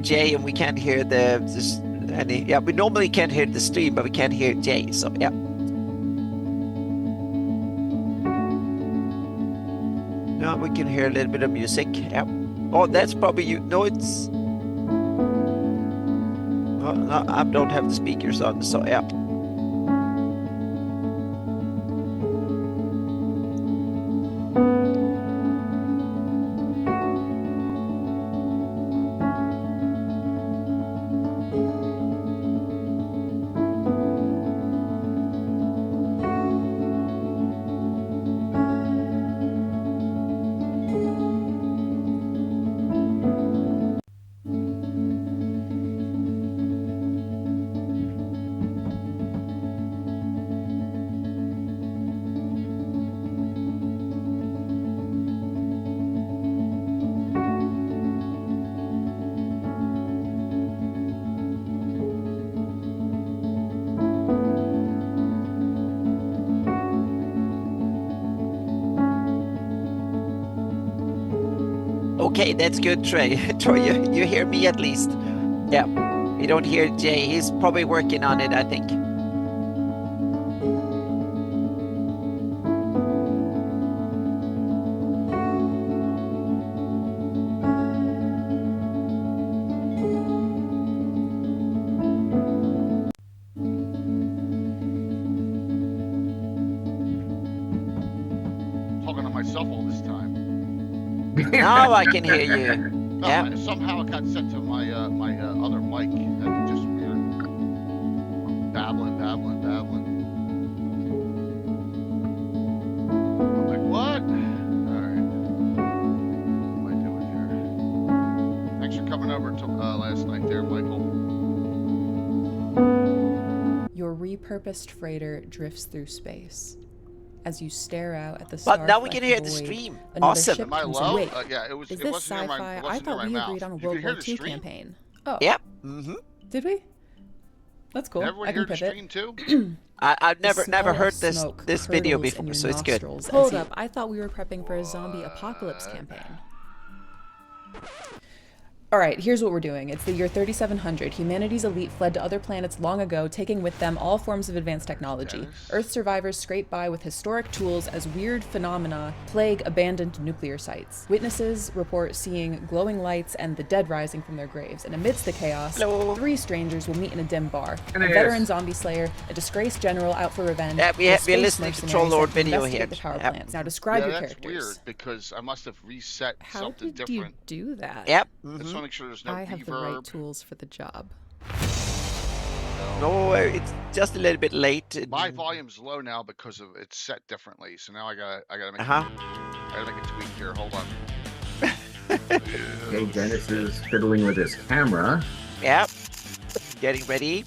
Jay, and we can't hear any. Yeah, we normally can't hear the stream, but we can't hear Jay. So yeah. No, we can hear a little bit of music. Yeah. Oh, that's probably you. No, it's. No, I don't have the speakers on. So yeah. Okay, that's good, Trey. Troy, you hear me at least. Yeah, you don't hear Jay. He's probably working on it, I think. Talking to myself all this time. Now I can hear you. No, Yeah. somehow it got sent to my my other mic. That's just weird. Babbling. I'm like, what? Alright. What am I doing here? Thanks for coming over to last night there, Michael. Your repurposed freighter drifts through space. As you stare out at the But now we can star-flecked hear the void, stream. another Awesome. ship Am I comes in. low? Wait, Yeah, it was. is It this wasn't near my. sci-fi? It I wasn't thought near we my agreed mouth. on a You could World hear War the II stream? campaign. Oh, Yep. Mm-hmm. did we? That's cool. Everyone I hear can the pivot. stream too? I've The never smell heard of this smoke video curdles in before, your so it's good. nostrils as Hold you- up, I thought we were prepping for a zombie apocalypse What? campaign. Alright, here's what we're doing. It's the year 3700. Humanity's elite fled to other planets long ago, taking with them all forms of advanced technology. Dennis? Earth survivors scrape by with historic tools as weird phenomena plague abandoned nuclear sites. Witnesses report seeing glowing lights and the dead rising from their graves. And amidst the chaos, Hello. three strangers will meet in a dim bar. A Yes. veteran zombie slayer, a disgraced general out for revenge, Yeah, and a we're space listening to mercenary Troll Lord sent to video investigate here. the power Yep. plants. Now describe Yeah, your that's characters. weird because I must have reset How something did different. you do that? Yep. I just want to make sure there's no I have the right reverb. tools for the job. No, it's just a little bit late. My volume's low now because of it's set differently. So now I gotta make Uh-huh. I gotta make a tweak here. Hold on. Okay, Dennis is fiddling with his camera. Yep. Getting ready.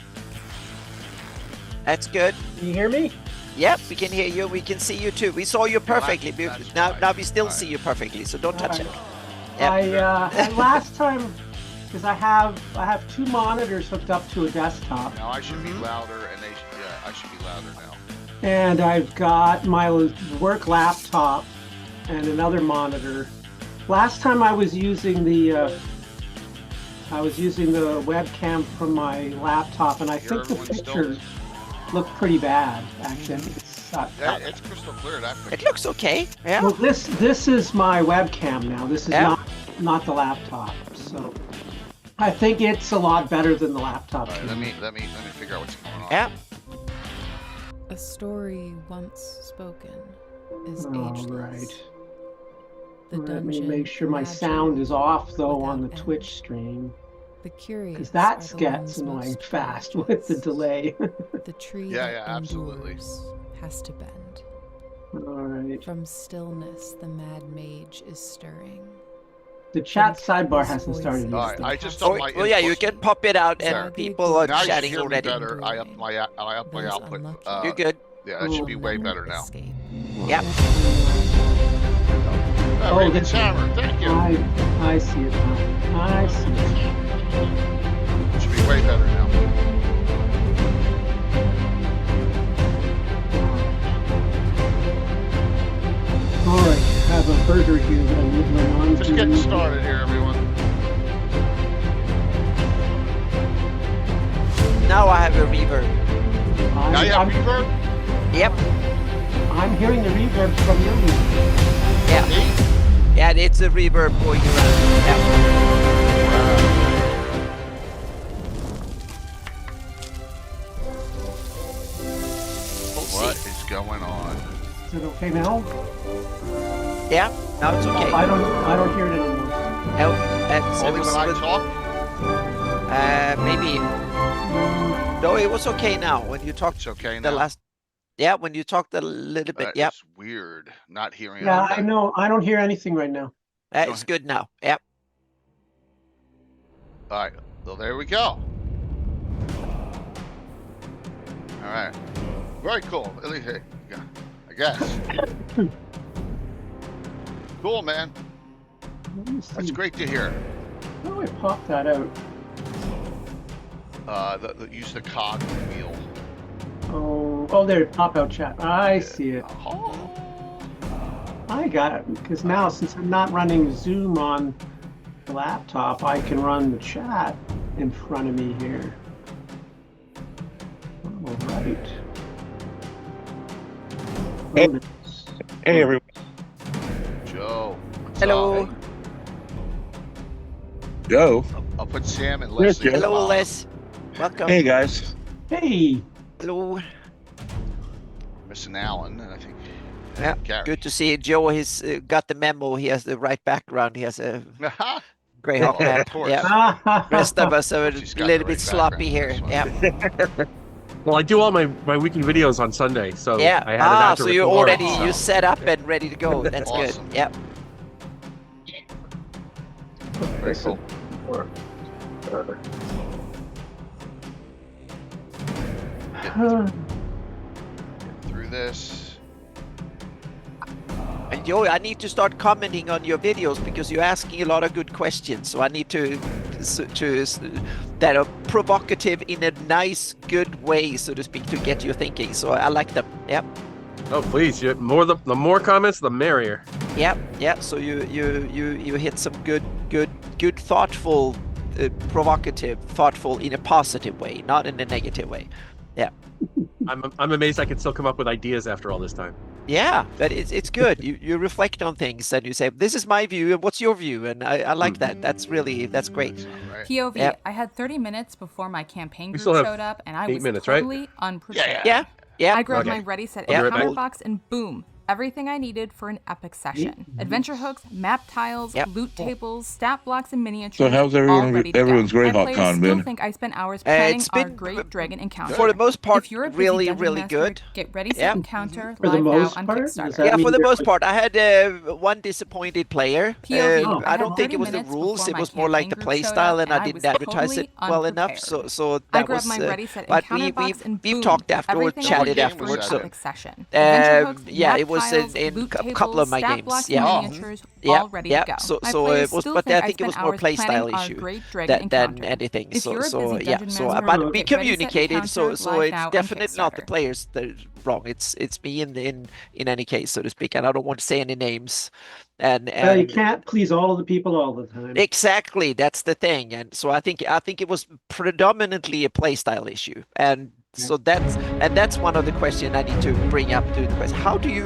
That's good. Can you hear me? Yep, we can hear you. We can see you too. We saw you perfectly. That's Now, fine. now we still Fine. see you perfectly. So don't touch it. Alright. Yep. And last time, because I have two monitors hooked up to a desktop, Now I should be Mhm. louder, and I should be louder now. and I've got my work laptop and another monitor. Last time I was using the webcam from my laptop, and I Hear think the everyone still? pictures look pretty bad. Actually, I think it's Yeah, it's crystal clear. That It picture. looks okay. Yeah. well, this is my webcam now. This is Yeah. not the laptop. So I think it's a lot better than the laptop. All right, cam. let me figure out what's going on. Yeah. A story once spoken is All ageless. right. The Let me dungeon make sure my imagined sound is off though on the without end. Twitch stream, The curious because that are the gets ones annoying most fast curious. with the delay. The tree Yeah, that yeah, absolutely. endures has to bend. All right. From stillness, the mad mage is stirring. The chat sidebar hasn't started All yet. right, I just Oh, on my well, yeah, you input- can pop it out, and There. people are Now you should chatting hear me already. better. I up my Those output. unlucky. You're good. Yeah, that should be Will way never better now. escape. Yep. Oh, Oh, Raven's hammer. Thank you. I see it now. I see it. It should be way better now. All right, have a burger here that I would run on. Just getting started here, everyone. have a reverb. Now you have I'm, reverb? Yep. I'm hearing the reverb from your reverb. Yeah. Me? Yeah, it's a reverb for you. Yeah. We'll What see. is going on? Is it okay now? Yeah. Now it's okay. I don't hear it anymore. No, it Only was when I with- talk? maybe. No, it was okay now when you talked It's okay the now. last. Yeah, when you talked a little bit. Yeah, It's weird not hearing Yeah, it. I know. I don't hear anything right now. it's good now. Yeah. All right, so there we go. All right, very cool. At least, yeah, I guess. Cool, man. Let me see. That's great to hear. How do I pop that out? Use the cog wheel. Oh, there, pop out chat. I see it. Oh. I got it. Because now, since I'm not running Zoom on the laptop, I can run the chat in front of me here. All right. Hey. Hey, everyone. Joe. what's Hello. up? Joe. I'll put Sam and Yes, Leslie. Joe. Hello, Les. Welcome. Hey, guys. Hey, Hello. Missing Allan, and I think Yeah, Gary. good to see you. Joe. He's got the memo. He has the right background. He has a Greyhawk Oh, map. of course. Yeah. Rest of us are a She's got little the bit right sloppy here. background for Yeah. Well, I do all my weekly videos on Sunday, so Yeah. I had an actor So you're record, already so- you set up and ready to go. That's Awesome. good. Yeah. Very cool. Get through this. And Joe, I need to start commenting on your videos because you're asking a lot of good questions. So I need to that are provocative in a nice, good way, so to speak, to get you thinking. So I like them. Yep. Oh, please! The more comments, the merrier. Yep. Yeah. So you hit some good, thoughtful, provocative, thoughtful in a positive way, not in a negative way. Yeah. I'm amazed I can still come up with ideas after all this time. Yeah, but it's good. You reflect on things and you say, this is my view and what's your view? And I like that. That's great. That's not right. POV, Yep. I had 30 minutes before my campaign We group still have showed up, and I 8 was minutes, right? totally unprepared. Yeah. Yeah. I grabbed Okay. my ready set Yeah. in I'll be right counter back. box, and boom, everything I needed for an epic session. Adventure hooks, map tiles, Yep. loot tables, stat blocks, and miniatures. So how's all ready to go. everyone's My Greyhawk players con still been? think I spent hours planning It's our been great dragon encounter. For the most part, if you're a busy really, dungeon really master, good. Get ready set Yeah. encounter For the live most now on part? Does Kickstarter. that Yeah, mean for the they're most like- part, I had one disappointed player. POV, I I don't had think 30 it was the minutes rules. before It my was more like the campaign play group showed style, up, and I and I didn't was advertise it totally well enough. unprepared. So I that grabbed was. my ready set But encounter box, and we've boom, talked afterwards, everything I chatted needed afterwards, for an so- epic session. Adventure hooks, yeah, map it was tiles, in loot a couple of tables, my stat games. blocks, Yeah. and miniatures, Yeah, all ready yeah. to go. So My it players was, still but think I think it spent was more hours play planning style our issue great dragon than encounter. anything. If So you're a so busy yeah. dungeon So master, but we get ready, set communicated. So encounter live now it's on definitely not the Kickstarter. players that are wrong. It's me in any case, so to speak. And I don't want to say any names. And Well, you can't please all of the people all the time. exactly, that's the thing. And so I think it was predominantly a playstyle issue. And so that's one of the questions I need to bring up to the question. How do you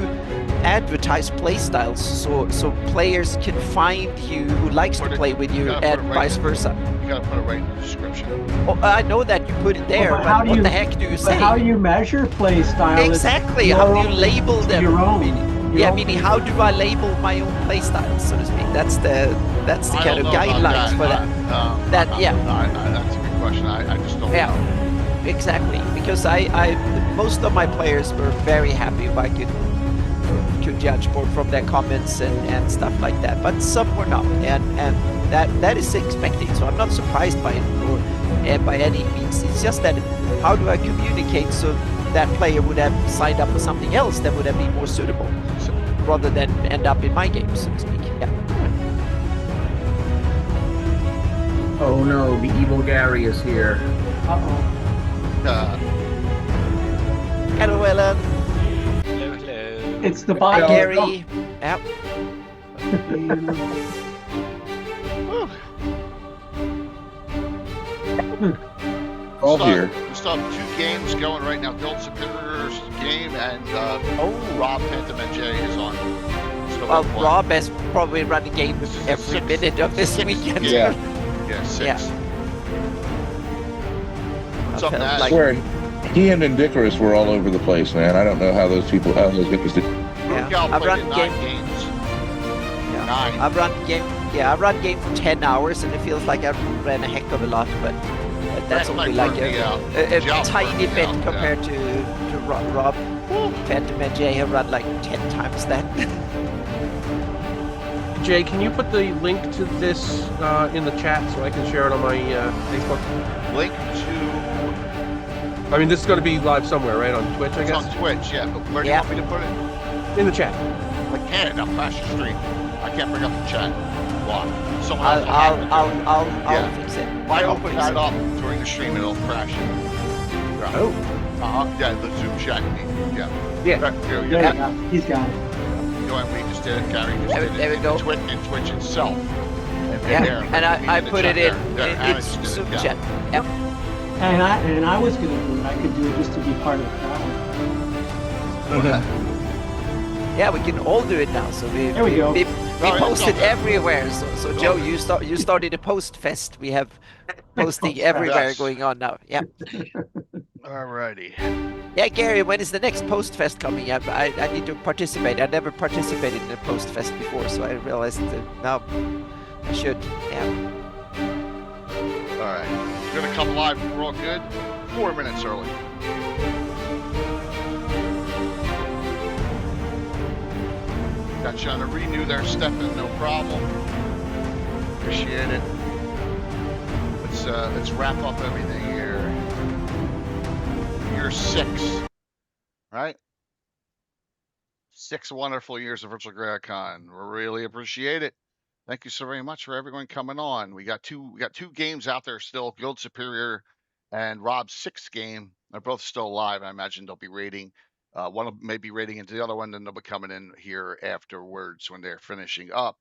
advertise playstyles so players can find you who likes to Put it- play with you gotta put and it right vice in- versa? You gotta put it right in the description. Oh, I know that you put it there, but but how do what you- the heck do you But say? how you measure play style is Exactly. your How do you own- label them? Your own. Meaning- Your own. meaning how do I label my own playstyles, so to speak? That's the I kind don't of know about guidelines for that. That- yeah. That's a good question. I just don't Yeah. know. Exactly, because I most of my players were very happy if I could judge more from their comments and stuff like that, but some were not, and that is expected. So I'm not surprised by it or by any means. It's just that how do I communicate so that player would have signed up for something else that would have been more suitable, rather than end up in my game, so to speak. Yeah. Oh no, the evil Gary is here. Uh-oh. Hello, Ellen. It's the Hi, bot. Gary. Yep. all here. We still have 2 games going right now. Guild Superior's game and Rob Phantom NJ is on. Still Well, playing. Rob has probably run a game This is every the minute of this sixth weekend. game. Yeah. Yeah, 6. Yeah. What's I up, felt Matt? I like- swear, he and Indicarus were all over the place, man. I don't know how those guys did. Yeah. Rugal I've played run in 9 game. games. Yeah. 9. I've run game. Yeah, I've run game for 10 hours, and it feels like I've ran a heck of a lot. But that's only like a Job tiny burned me bit out, compared to Rob. Phantom and Jay have run like 10 times that. Jay, can you put the link to this in the chat so I can share it on my Facebook? Link to I mean, this is going to be live somewhere, right? On Twitch, I it's guess? on Twitch, yeah. But where do you Yeah. want me to put it? In the chat. I can't. I'll crash the stream. I can't bring up the chat. Why? Someone I'll else will have it. I'll fix it. If I open that up during the stream, it'll crash it. Yeah. Oh. Yeah, the Zoom chat. You mean. Yeah. Yeah. Here, There you you go. go. He's got it. Go ahead, we just did it. Gary just There- did there it we go. in Twitch itself. And Yeah, there, and I the put chat it in there. There, Anna in just did it, Zoom yeah. chat. Yep. And I was gonna do it. I could do it just to be part of the crowd. Yeah, we can all do it now. So There we go. We yeah, post it go. everywhere. So Go. Joe, you started a post fest. We have posting Post everywhere fest. going on now. Yeah. Alrighty. Yeah, Gary, when is the next post fest coming up? I need to participate. I never participated in a post fest before, so I realized that now I should. Yeah. Alright. We're gonna come live. We're all good. 4 minutes early. Got you on the renew there, Stefan. No problem. Appreciate it. Let's wrap up everything here. Year 6, right? 6 wonderful years of Virtual Greyhawk. We really appreciate it. Thank you so very much for everyone coming on. We got two games out there still. Guild Superior and Rob's 6th game. They're both still alive. I imagine they'll be raiding. One of them may be raiding into the other one, then they'll be coming in here afterwards when they're finishing up.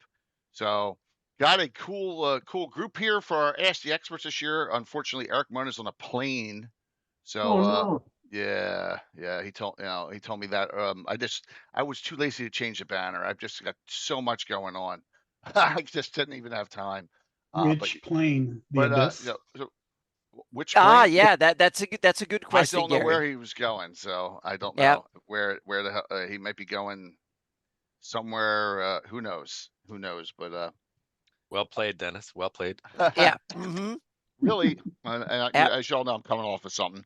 So got a cool group here for our Ask the Experts this year. Unfortunately, Eric Mona's on a plane. So Oh no. yeah, he told me that. I was too lazy to change the banner. I've just got so much going on. I just didn't even have time. Which plane? The Abyss? So which Ah, plane? yeah. That's a good question, I don't know Gary. where he was going, so I don't know Yeah. where the hell he might be going. Somewhere, who knows? But Well played, Dennis. Well played. Yeah. Mm-hmm. really, and Yeah. as y'all know, I'm coming off of something.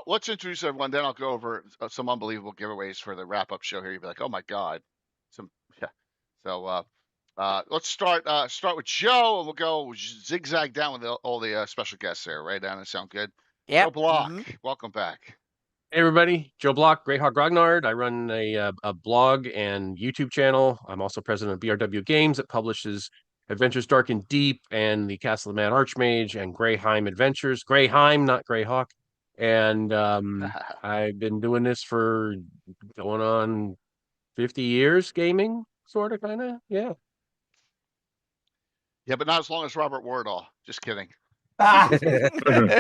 Let's introduce everyone, then I'll go over some unbelievable giveaways for the wrap-up show here. You'll be like, oh my god, yeah. So let's start with Joe, and we'll go zigzag down with all the special guests there. Right, Anna? Sound good? Yeah. Joe Bloch, Mhm. welcome back. Hey everybody, Joe Bloch, Greyhawk Grognard. I run a blog and YouTube channel. I'm also president of BRW Games that publishes Adventures Dark and Deep and the Castle of the Mad Archmage and Greyheim Adventures. Greyheim, not Greyhawk. And I've been doing this for going on 50 years, gaming, sort of, kind of. Yeah. Yeah, but not as long as Robert Wardall. Just kidding. Ah,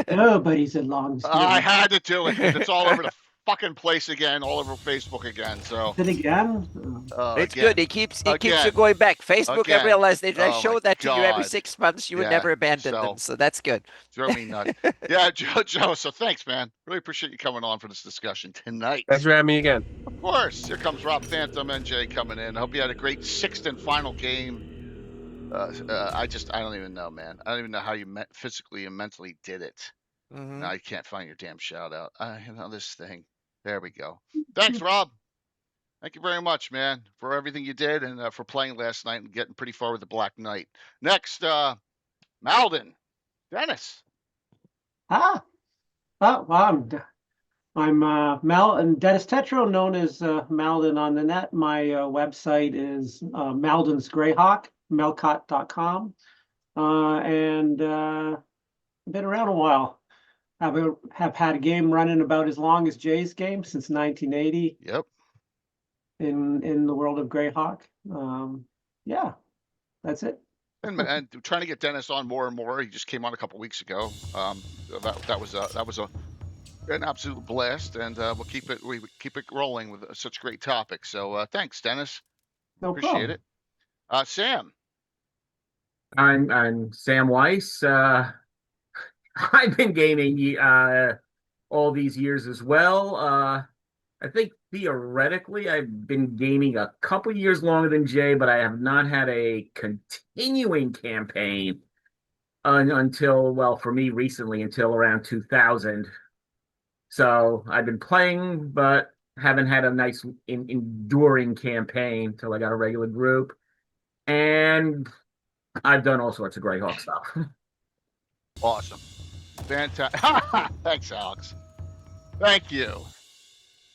nobody's as long as I had to do it because it's all over the fucking place again, all over Facebook again. So it again. It's again. good. It keeps you Again. going back. Facebook, Again. I realized I Oh show my that to you every God. 6 months. You would Yeah, never abandon so- them, so that's good. Throw me nuts. Yeah, Joe. So thanks, man. Really appreciate you coming on for this discussion tonight. Thanks for having me again. Of course. Here comes Rob Phantom NJ coming in. I hope you had a great 6th and final game. I don't even know, man. I don't even know how you physically and mentally did it. Mhm. I can't find your damn shout out. This thing. There we go. Thanks, Rob. Thank you very much, man, for everything you did and for playing last night and getting pretty far with the Black Knight. Next, Maldin. Dennis. Well, I'm Mel and Dennis Tetro, known as Maldin on the net. My website is Maldin's Greyhawk, melcott.com. And I've been around a while. Have had a game running about as long as Jay's game since 1980 Yep. in the world of Greyhawk. Yeah, that's it. and trying to get Dennis on more and more. He just came on a couple weeks ago. That was an absolute blast, and we keep it rolling with such great topics. So thanks, Dennis. No Appreciate problem. it. Sam. I'm Samwise. I've been gaming all these years as well. I think theoretically I've been gaming a couple years longer than Jay, but I have not had a continuing campaign until, well, for me recently, until around 2000. So I've been playing, but haven't had a nice enduring campaign till I got a regular group. And I've done all sorts of Greyhawk stuff. Awesome. Fantastic. Thanks, Alex. Thank you.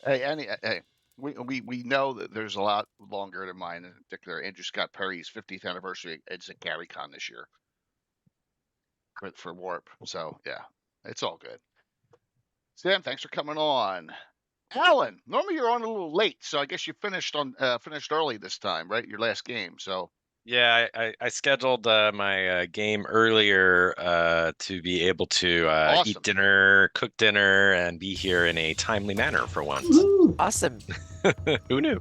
Hey, we know that there's a lot longer than mine, in particular Andrew Scott Perry's 50th anniversary. It's at GaryCon this year for Warp. So yeah, it's all good. Sam, thanks for coming on. Allan, normally you're on a little late, so I guess you finished early this time, right? Your last game. So yeah, I scheduled my game earlier to be able to awesome. eat dinner, cook dinner, and be here in a timely manner for once. Woo! Awesome. Who knew?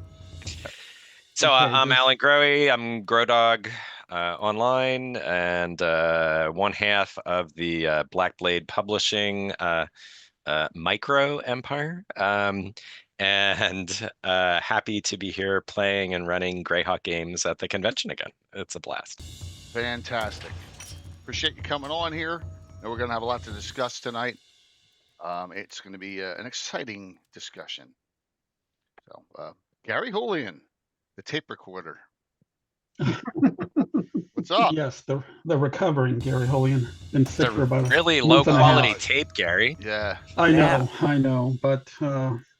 So Okay, I'm this- Allan Grohe. I'm Grodog online, and one half of the Black Blade Publishing micro empire. And happy to be here playing and running Greyhawk games at the convention again. It's a blast. Fantastic. Appreciate you coming on here. And we're going to have a lot to discuss tonight. It's going to be an exciting discussion. So, Gary Holian, the tape recorder. What's up? Yes, the recovering Gary Holian. Been sick for about really a low month and a half. quality tape, Gary. Yeah. I know. But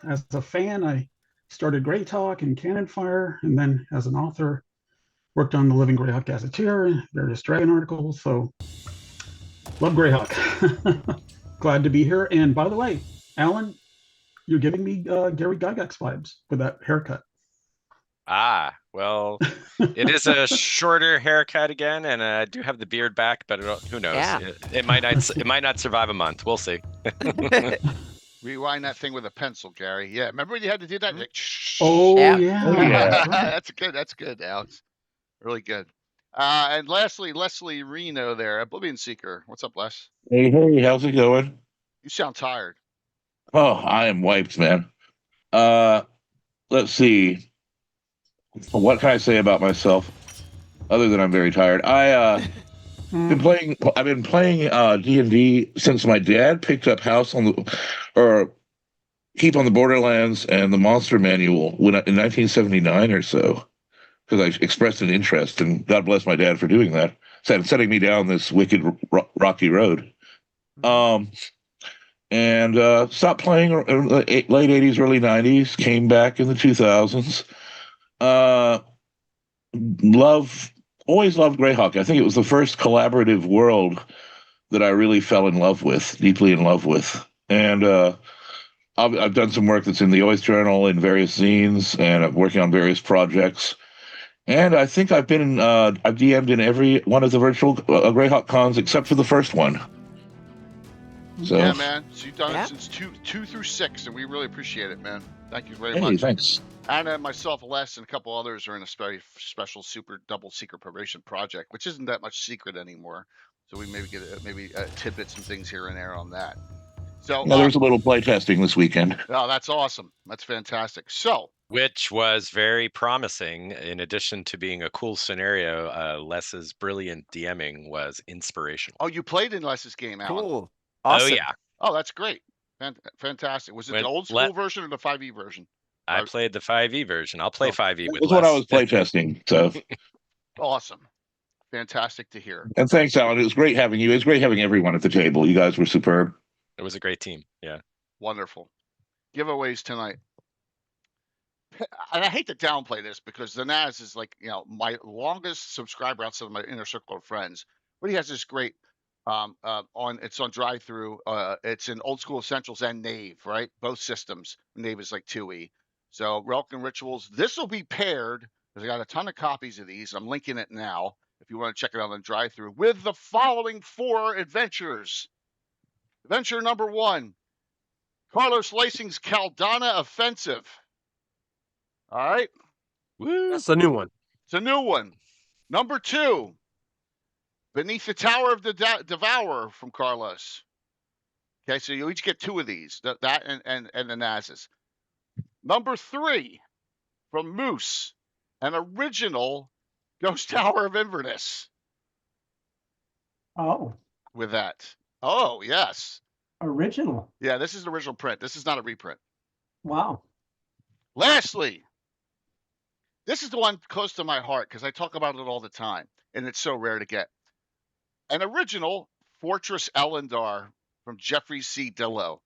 as a fan, I started Greyhawk and Cannon Fire, and then as an author, worked on the Living Greyhawk Gazetteer and various Dragon articles. So, love Greyhawk. Glad to be here. And by the way, Allan, you're giving me Gary Gygax vibes with that haircut. Ah, well, it is a shorter haircut again, and I do have the beard back, but who knows? Yeah. It might not survive a month. We'll see. Rewind that thing with a pencil, Gary. Yeah. Remember when you had to do that? Like, Oh Yeah. yeah. That's good. That's good, Alex. Really good. And lastly, Leslie Reno there, Oblivion Seeker. What's up, Les? Hey, how's it going? You sound tired. Oh, I am wiped, man. Let's see. What can I say about myself other than I'm very tired? I've been playing D&D since my dad picked up Keep on the Borderlands and the Monster Manual in 1979 or so, because I expressed an interest, and God bless my dad for doing that, setting me down this wicked rocky road. And stopped playing late 80s, early 90s, came back in the 2000s. Always loved Greyhawk. I think it was the first collaborative world that I really fell deeply in love with. And I've done some work that's in the Oath Journal, in various zines, and I'm working on various projects. And I think I've DM'd in every one of the virtual Greyhawk cons except for the first one. So, yeah, man. So you've done it since 2 through 6, and we really appreciate it, man. Thank you very much. Thanks. And myself, Les, and a couple others are in a special super double secret probation project, which isn't that much secret anymore. So we maybe get tidbits and things here and there on that. So there's a little play testing this weekend. Oh, that's awesome. That's fantastic. So, which was very promising. In addition to being a cool scenario, Les's brilliant DMing was inspirational. Oh, you played in Les's game, Allan. Cool. Awesome. Oh yeah. Oh, that's great. Fantastic. Was it the old school version or the 5e version? I played the 5e version. I'll play 5e with Les. That's what I was play testing. So awesome. Fantastic to hear. And thanks, Allan. It was great having you. It was great having everyone at the table. You guys were superb. It was a great team. Yeah. Wonderful. Giveaways tonight. And I hate to downplay this because the Naz is like, my longest subscriber outside of my inner circle of friends. But he has this great it's on drive-through. It's in Old School Essentials and Knave, right? Both systems. Knave is like 2E. So Relic and Rituals. This will be paired because I got a ton of copies of these. I'm linking it now. if you want to check it out on drive-through, with the following 4 adventures. Adventure number 1, Carlos Lacing's Caldana Offensive. All right. Woo. That's a new one. It's a new one. Number 2, Beneath the Tower of the Devourer from Carlos. Okay, so you each get 2 of these, that and the Nazis. Number 3, from Moose, an original Ghost Tower of Inverness. Oh, With that. Oh, yes. original. Yeah, this is an original print. This is not a reprint. Wow. Lastly, this is the one close to my heart because I talk about it all the time, and it's so rare to get. An original Fortress Elendar from Jeffrey C. Dillow.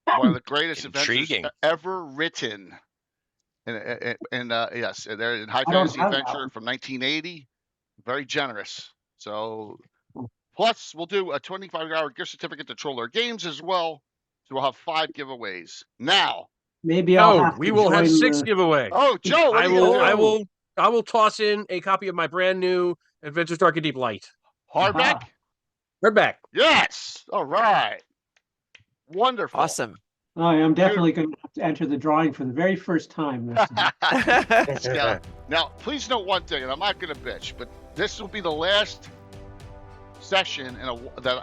One of the greatest adventures ever written. Yes, they're in High Fantasy Adventure from 1980. Very generous. So, plus we'll do a 25-hour gift certificate to Troller Games as well. So we'll have 5 giveaways. Now, maybe we will have 6 giveaways. Oh, Joe, what I will toss in a copy of my brand new Adventures Dark and Deep Light. Hardback? Hardback. Yes. All right. Wonderful. Awesome. Oh, I'm definitely going to have to enter the drawing for the very first time. Now, please note one thing, and I'm not going to bitch, but this will be the last session,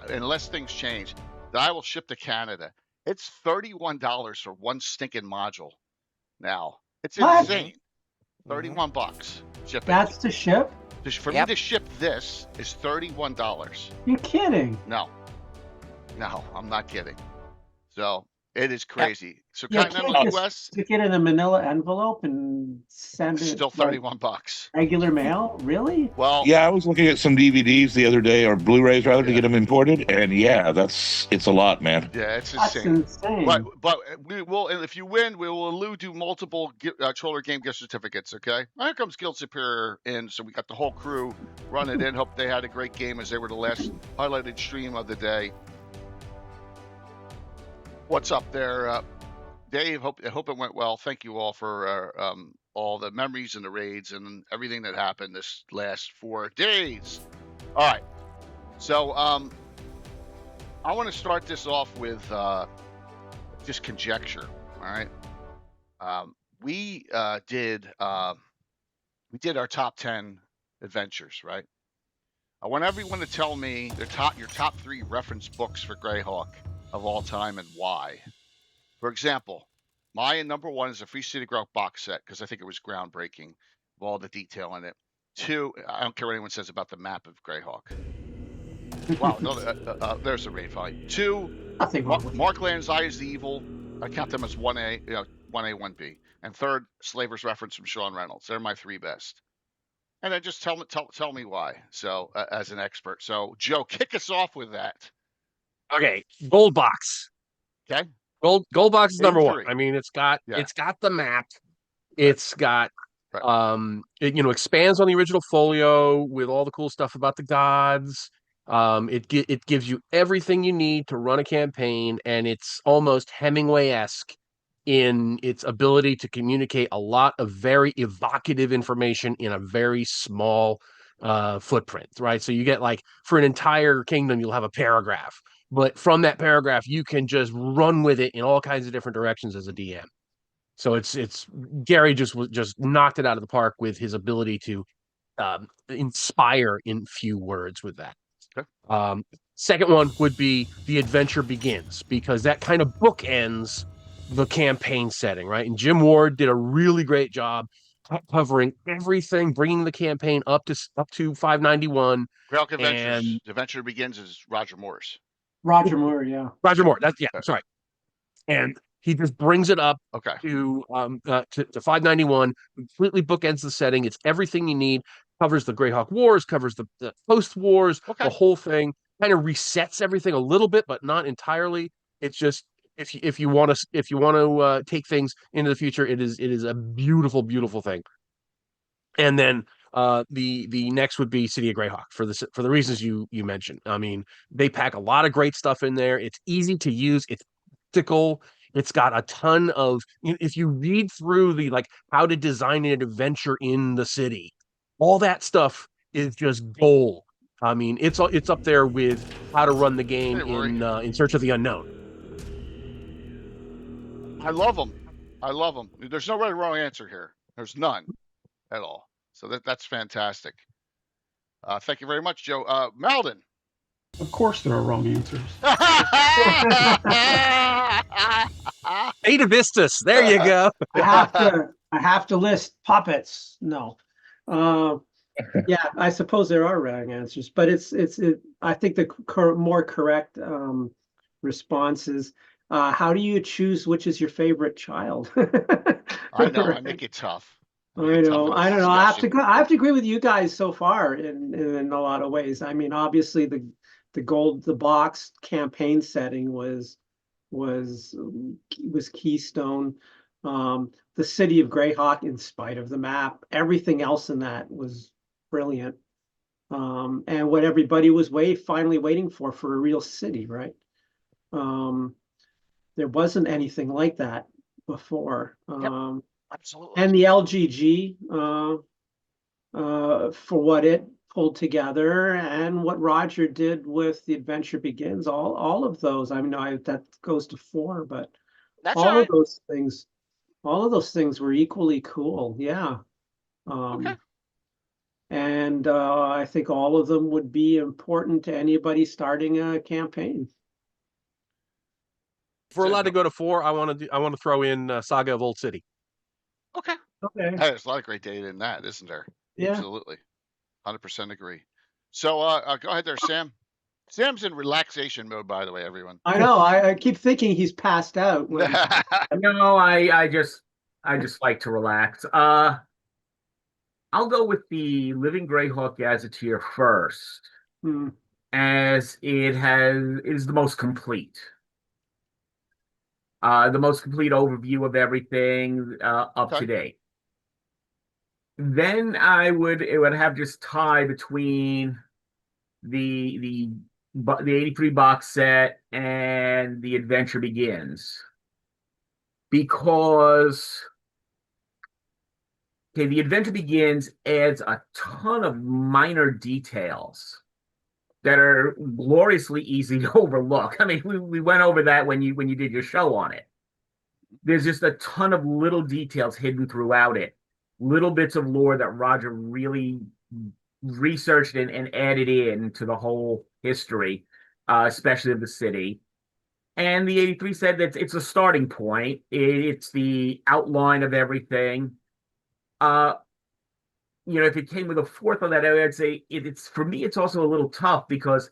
unless things change, that I will ship to Canada. It's $31 for one stinking module. Now, it's insane. $31 shipping. That's to ship? For me to ship this is $31. You're kidding? No, I'm not kidding. So it is crazy. So you continental can't US, stick it in a manila envelope and send it. Still $31. Regular mail? Really? Well, yeah, I was looking at some DVDs the other day, or Blu-rays rather, to get them imported, and yeah, it's a lot, man. Yeah, it's That's insane. But we will, and if you win, we will do multiple Troller Game gift certificates. Okay. Here comes Guild Superior in, so we got the whole crew running in. Hope they had a great game as they were the last highlighted stream of the day. What's up there, Dave? Hope it went well. Thank you all for all the memories and the raids and everything that happened this last 4 days. All right, so I want to start this off with just conjecture. All right, we did our top 10 adventures, right? I want everyone to tell me your top 3 reference books for Greyhawk of all time and why. For example, my number 1 is a Free City Growth box set because I think it was groundbreaking with all the detail in it. 2, I don't care what anyone says about the map of Greyhawk. Wow, no, there's the raid fight. 2, Mark Land's Eye is the Evil. I count them as 1A, 1A, 1B. And 3rd, Slaver's Reference from Sean Reynolds. They're my 3 best. And then just tell me why. So, as an expert. So, Joe, kick us off with that. Okay, Gold Box. Okay. Gold Box is number 1. I mean, it's got the map. It's got it expands on the original folio with all the cool stuff about the gods. It gives you everything you need to run a campaign, and it's almost Hemingway-esque in its ability to communicate a lot of very evocative information in a very small footprint, right? So you get, like, for an entire kingdom, you'll have a paragraph. But from that paragraph, you can just run with it in all kinds of different directions as a DM. So it's Gary just knocked it out of the park with his ability to inspire in few words with that. Okay. Second one would be The Adventure Begins, because that kind of bookends the campaign setting, right? And Jim Ward did a really great job covering everything, bringing the campaign up to 591. Greyhawk Adventures. The Adventure Begins is Roger Moore's. Roger Moore, yeah. Roger Moore. That's right. And he just brings it up to 591, completely bookends the setting. It's everything you need. Covers the Greyhawk Wars, covers the post wars, the whole thing. Kind of resets everything a little bit, but not entirely. It's just if you want to take things into the future, it is a beautiful, beautiful thing. And then the next would be City of Greyhawk for the reasons you mentioned. I mean, they pack a lot of great stuff in there. It's easy to use. It's practical. It's got a ton of, if you read through the, like, how to design an adventure in the city, all that stuff is just gold. I mean, it's up there with How to Run the Game Hey, Rory. in Search of the Unknown. I love them. I love them. There's no right or wrong answer here. There's none at all. So that's fantastic. Thank you very much, Joe. Maldin. Of course, there are wrong answers. Beta Vistas. There you go. I have to list puppets. No. Yeah, I suppose there are wrong answers, but I think the more correct response is, how do you choose which is your favorite child? I know, I make it tough. I know. I don't know. I have to agree with you guys so far in a lot of ways. I mean, obviously the box campaign setting was keystone. The city of Greyhawk, in spite of the map, everything else in that was brilliant. And what everybody was finally waiting for a real city, right? There wasn't anything like that before. Yep. Absolutely. And the LGG, for what it pulled together and what Roger did with The Adventure Begins, all of those. I mean, that goes to 4, but that's all right. of those things were equally cool. Yeah. Okay. And I think all of them would be important to anybody starting a campaign. If we're allowed to go to 4, I want to throw in Saga of Old City. Okay. Okay. Hey, there's a lot of great data in that, isn't there? Yeah. Absolutely. 100% agree. So go ahead there, Sam. Sam's in relaxation mode, by the way, everyone. I know. I keep thinking he's passed out. No, I just like to relax. I'll go with the Living Greyhawk Gazetteer first, as it is the most complete. The most complete overview of everything up to date. Then it would have just tie between the 83 box set and The Adventure Begins, because The Adventure Begins adds a ton of minor details that are gloriously easy to overlook. I mean, we went over that when you did your show on it. There's just a ton of little details hidden throughout it, little bits of lore that Roger really researched and added in to the whole history, especially of the city. And the 83 said that it's a starting point. It's the outline of everything. If it came with a 4th on that, I'd say it's for me. It's also a little tough because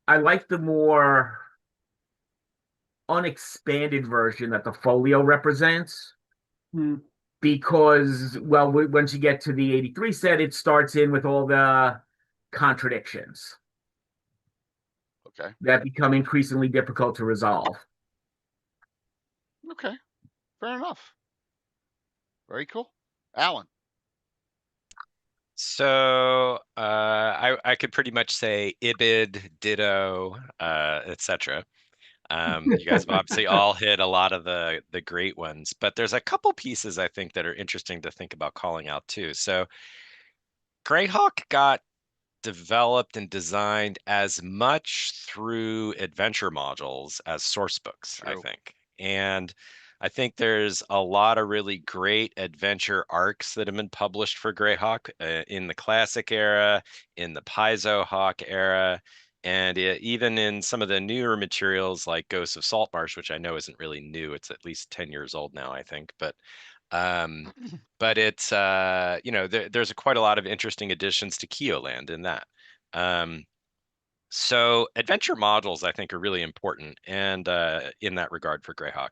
I like the more unexpanded version that the folio represents. Because, well, once you get to the 83 set, it starts in with all the contradictions. Okay. That become increasingly difficult to resolve. Okay. Fair enough. Very cool. Allan. So I could pretty much say Ibid, Ditto, etc. You guys have obviously all hit a lot of the great ones, but there's a couple pieces I think that are interesting to think about calling out too. So Greyhawk got developed and designed as much through adventure modules as source books, I think. And I think there's a lot of really great adventure arcs that have been published for Greyhawk in the classic era, in the Paizo Hawk era, and even in some of the newer materials like Ghosts of Saltmarsh, which I know isn't really new. It's at least 10 years old now, I think. But it's there's quite a lot of interesting additions to Keoland in that. So adventure modules, I think, are really important, and in that regard for Greyhawk.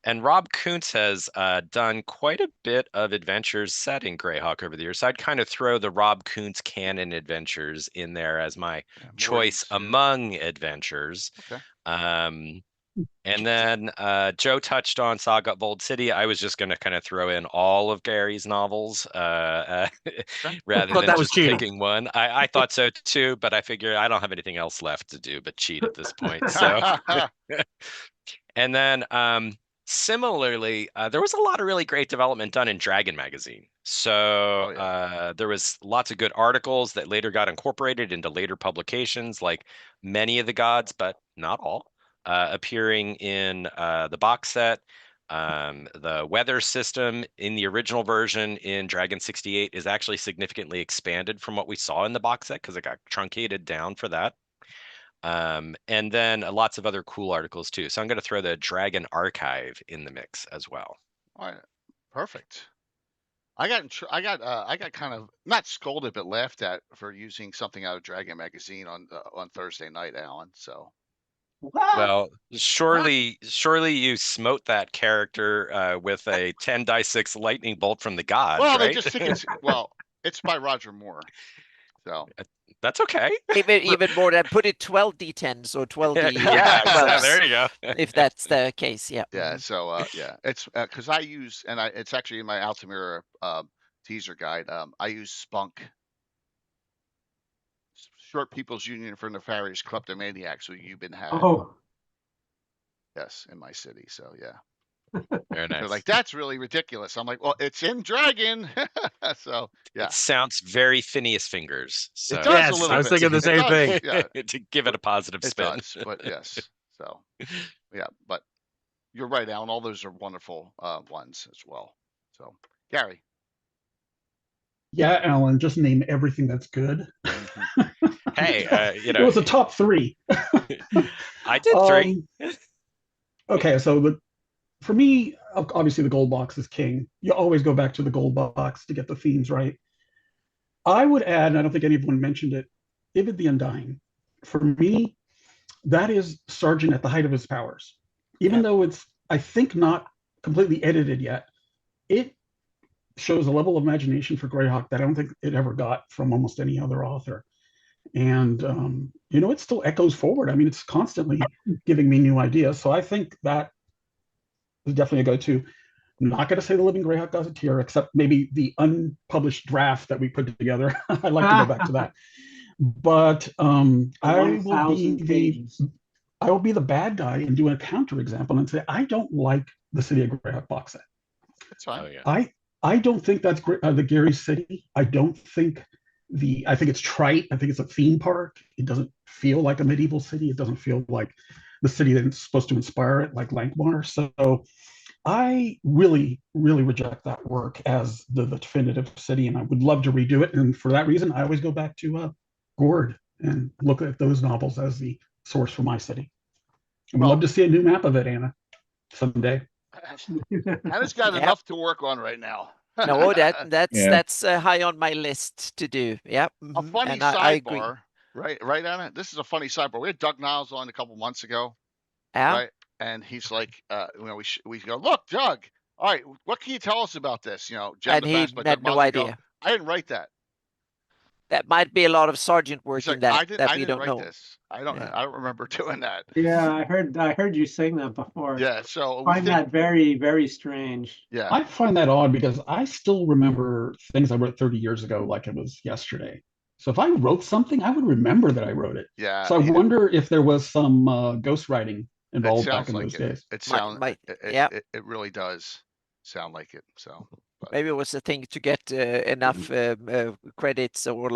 And Rob Kuntz has done quite a bit of adventures set in Greyhawk over the years. So I'd kind of throw the Rob Kuntz canon adventures in there as my choice among adventures. Okay. And then Joe touched on Saga of Old City. I was just going to kind of throw in all of Gary's novels rather than just picking one. I thought so too, but I figure I don't have anything else left to do but cheat at this point. So, and then Similarly, there was a lot of really great development done in Dragon magazine. So there was lots of good articles that later got incorporated into later publications, like many of the gods, but not all, appearing in the box set. The weather system in the original version in Dragon 68 is actually significantly expanded from what we saw in the box set because it got truncated down for that. And then lots of other cool articles too. So I'm going to throw the Dragon Archive in the mix as well. All right. Perfect. I got kind of not scolded but laughed at for using something out of Dragon magazine on Thursday night, Alan. So Well, surely you smote that character with a 10-6 lightning bolt from the gods, well, right? they just think it's by Roger Moore. So that's okay. Even more than put it 12d10s or 12d. Yeah, there you go. If that's the case, yeah. Yeah. So it's because I use it's actually in my Altamira teaser guide. I use Spunk, Short People's Union for Nefarious Kleptomaniacs, who you've been having. Oh, Yes, in my city. So yeah. Very nice. They're like, that's really ridiculous. I'm like, well, it's in Dragon. So yeah. It sounds very Phineas Fingers. So. It does a little I was bit. thinking the same thing. Yeah. To give it a positive It spin. does, but yes. So yeah, but you're right, Alan. All those are wonderful ones as well. So Gary. Yeah, Alan, just name everything that's good. Hey, it was a top 3. I did 3. Okay, so for me, obviously the gold box is king. You always go back to the gold box to get the themes right. I would add, and I don't think anyone mentioned it, Ibid the Undying. For me, that is Sergeant at the height of his powers. Even though it's, I think, not completely edited yet, it shows a level of imagination for Greyhawk that I don't think it ever got from almost any other author. And, it still echoes forward. I mean, it's constantly giving me new ideas. So I think that is definitely a go-to. I'm not going to say the Living Greyhawk Gazetteer, except maybe the unpublished draft that we put together. I'd like to go back to that. But I will be the bad guy and do a counterexample and say, I don't like the City of Greyhawk box set. That's fine. Oh, yeah. I don't think that's the Gary City. I think it's trite. I think it's a theme park. It doesn't feel like a medieval city. It doesn't feel like the city that's supposed to inspire it, like Lankmar. So I really, really reject that work as the definitive city, and I would love to redo it. And for that reason, I always go back to Gord and look at those novels as the source for my city. I would love to see a new map of it, Anna, someday. Anna's got enough to work on right now. No, that's high on my list to do. Yeah. A funny sidebar, right, Anna? This is a funny sidebar. We had Doug Niles on a couple months ago, right? And he's like, we go, look, Doug. All right, what can you tell us about this? Gem and he had no idea. I didn't write that. That might be a lot of sergeant work in that that we don't know. This. I don't remember doing that. Yeah, I heard you saying that before. Yeah, so I find that very, very strange. Yeah, I find that odd because I still remember things I wrote 30 years ago like it was yesterday. So if I wrote something, I would remember that I wrote it. Yeah. So I wonder if there was some ghostwriting involved back in those days. It sounds it really does sound like it. So maybe it was a thing to get enough credits or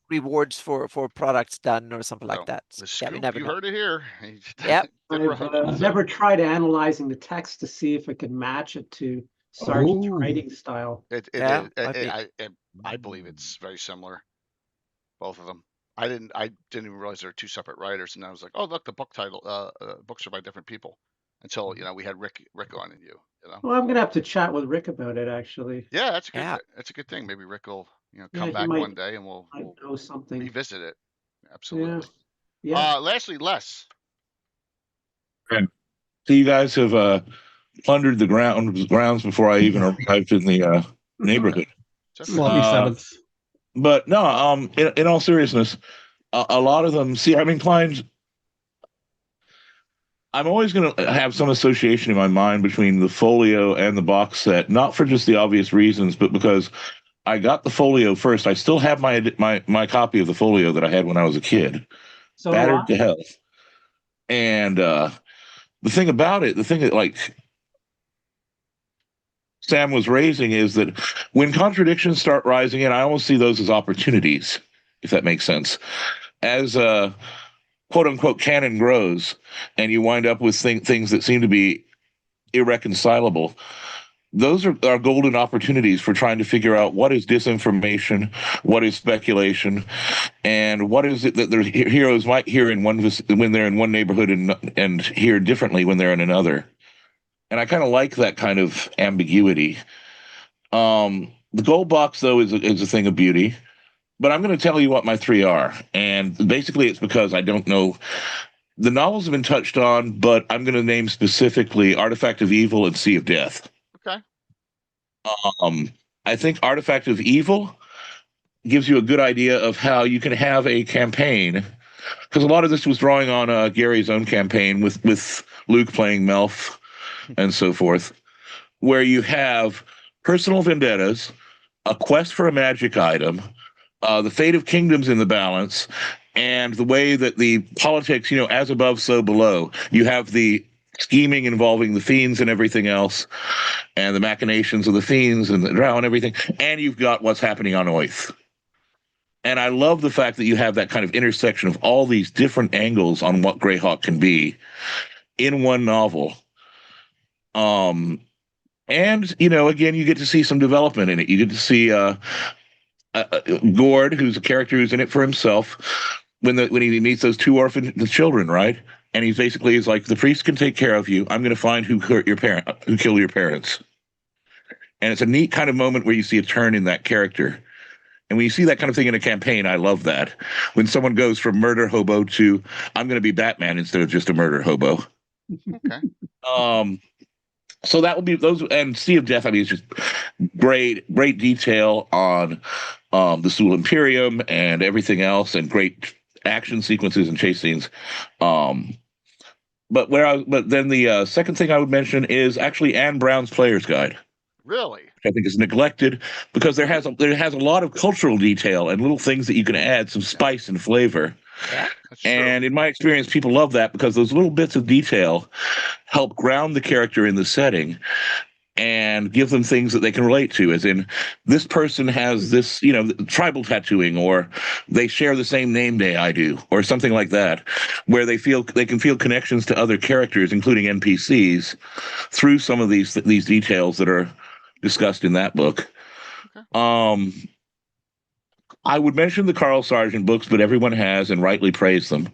rewards for products done or something like that. You heard it here. Yep. I've never tried analyzing the text to see if it could match it to Sargent's writing style. I believe it's very similar. Both of them. I didn't even realize there were two separate writers, and I was like, oh look, the book title books are by different people. Until we had Rick on and you. Well, I'm gonna have to chat with Rick about it actually. Yeah, that's good. That's a good thing. Maybe Rick will come back one day and we'll know something. Revisit it. Absolutely. Yeah. Lastly, Les. So you guys have plundered the grounds before I even arrived in the neighborhood. But no, in all seriousness, a lot of them. See, I'm inclined. I'm always going to have some association in my mind between the folio and the box set, not for just the obvious reasons, but because I got the folio first. I still have my copy of the folio that I had when I was a kid, battered to health. And the the thing about it, the thing that like Sam was raising is that when contradictions start rising in, I almost see those as opportunities, if that makes sense. As quote unquote canon grows, and you wind up with things that seem to be irreconcilable, those are golden opportunities for trying to figure out what is disinformation, what is speculation, and what is it that their heroes might hear in when they're in one neighborhood and hear differently when they're in another. And I kind of like that kind of ambiguity. The gold box, though, is a thing of beauty. But I'm going to tell you what my three are. And basically, it's because I don't know. The novels have been touched on, but I'm going to name specifically Artifact of Evil and Sea of Death. Okay. I think Artifact of Evil gives you a good idea of how you can have a campaign, because a lot of this was drawing on Gary's own campaign with Luke playing Melf and so forth, where you have personal vendettas, a quest for a magic item, the fate of kingdoms in the balance, and the way that the politics, as above, so below. You have the scheming involving the fiends and everything else, and the machinations of the fiends and the drow and everything, and you've got what's happening on Oath. And I love the fact that you have that kind of intersection of all these different angles on what Greyhawk can be in one novel. And, again, you get to see some development in it. You get to see Gord, who's a character who's in it for himself, when he meets those two orphan children, right? And he's like, the priest can take care of you. I'm going to find who killed your parents. And it's a neat kind of moment where you see a turn in that character. And when you see that kind of thing in a campaign, I love that. When someone goes from murder hobo to, I'm going to be Batman instead of just a murder hobo. Okay. So that would be those, and Sea of Death. I mean, it's just great detail on the Sul Imperium and everything else, and great action sequences and chase scenes. But then the second thing I would mention is actually Anne Brown's Player's Guide. Really? Which I think is neglected because there has a lot of cultural detail and little things that you can add some spice and flavor. Yeah, and in my experience, people love that because those little bits of detail help ground the character in the setting and give them things that they can relate to, as in this person has this, tribal tattooing, or they share the same name day I do, or something like that, where they can feel connections to other characters, including NPCs, through some of these details that are discussed in that book. Okay. I would mention the Carl Sargent books, but everyone has and rightly praised them.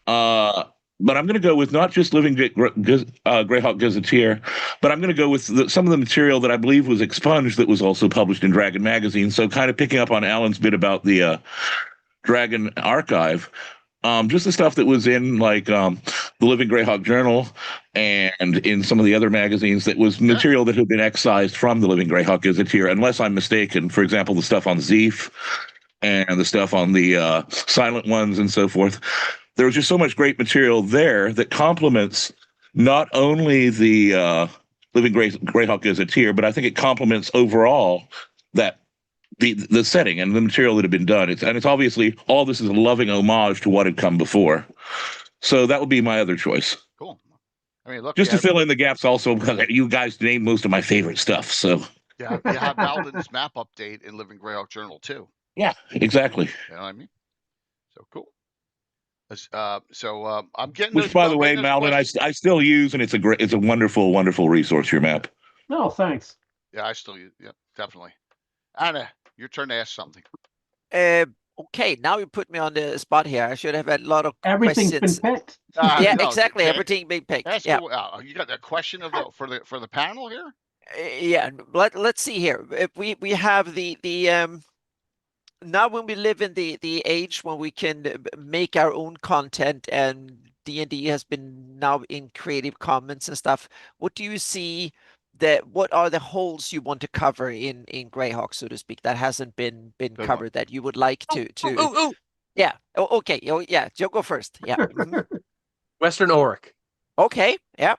But I'm going to go with not just Living Greyhawk Gazetteer, but I'm going to go with some of the material that I believe was expunged that was also published in Dragon Magazine. So kind of picking up on Alan's bit about the Dragon Archive, just the stuff that was in like the Living Greyhawk Journal and in some of the other magazines that was material that had been excised from the Living Greyhawk Gazetteer, unless I'm mistaken. For example, the stuff on Zeef and the stuff on the Silent Ones and so forth. There was just so much great material there that complements not only the Living Greyhawk Gazetteer, but I think it complements overall that the setting and the material that had been done. It's obviously all this is a loving homage to what had come before. So that would be my other choice. Cool. I mean, look, just to fill in the gaps also, because you guys named most of my favorite stuff. So yeah, you have Maldin's map update in Living Greyhawk Journal too. Yeah, exactly. You know what I mean? So cool. I'm getting. Which, by the way, Maldin, I still use, and it's a wonderful, wonderful resource. Your map. No, thanks. Yeah, I still use. Yeah, definitely. Anna, your turn to ask something. Okay, now you put me on the spot here. I should have had a lot of Everything's questions. been picked. Yeah, exactly. Everything being picked. Yeah. You got a question of for the panel here? Yeah. Let's see here. If we have the now when we live in the age when we can make our own content, and D&D has been now in Creative Commons and stuff, what do you see what are the holes you want to cover in Greyhawk, so to speak, that hasn't been covered that you would like to yeah. Okay. Yeah, Joe, go first. Yeah. Western Auric. Okay. Yeah.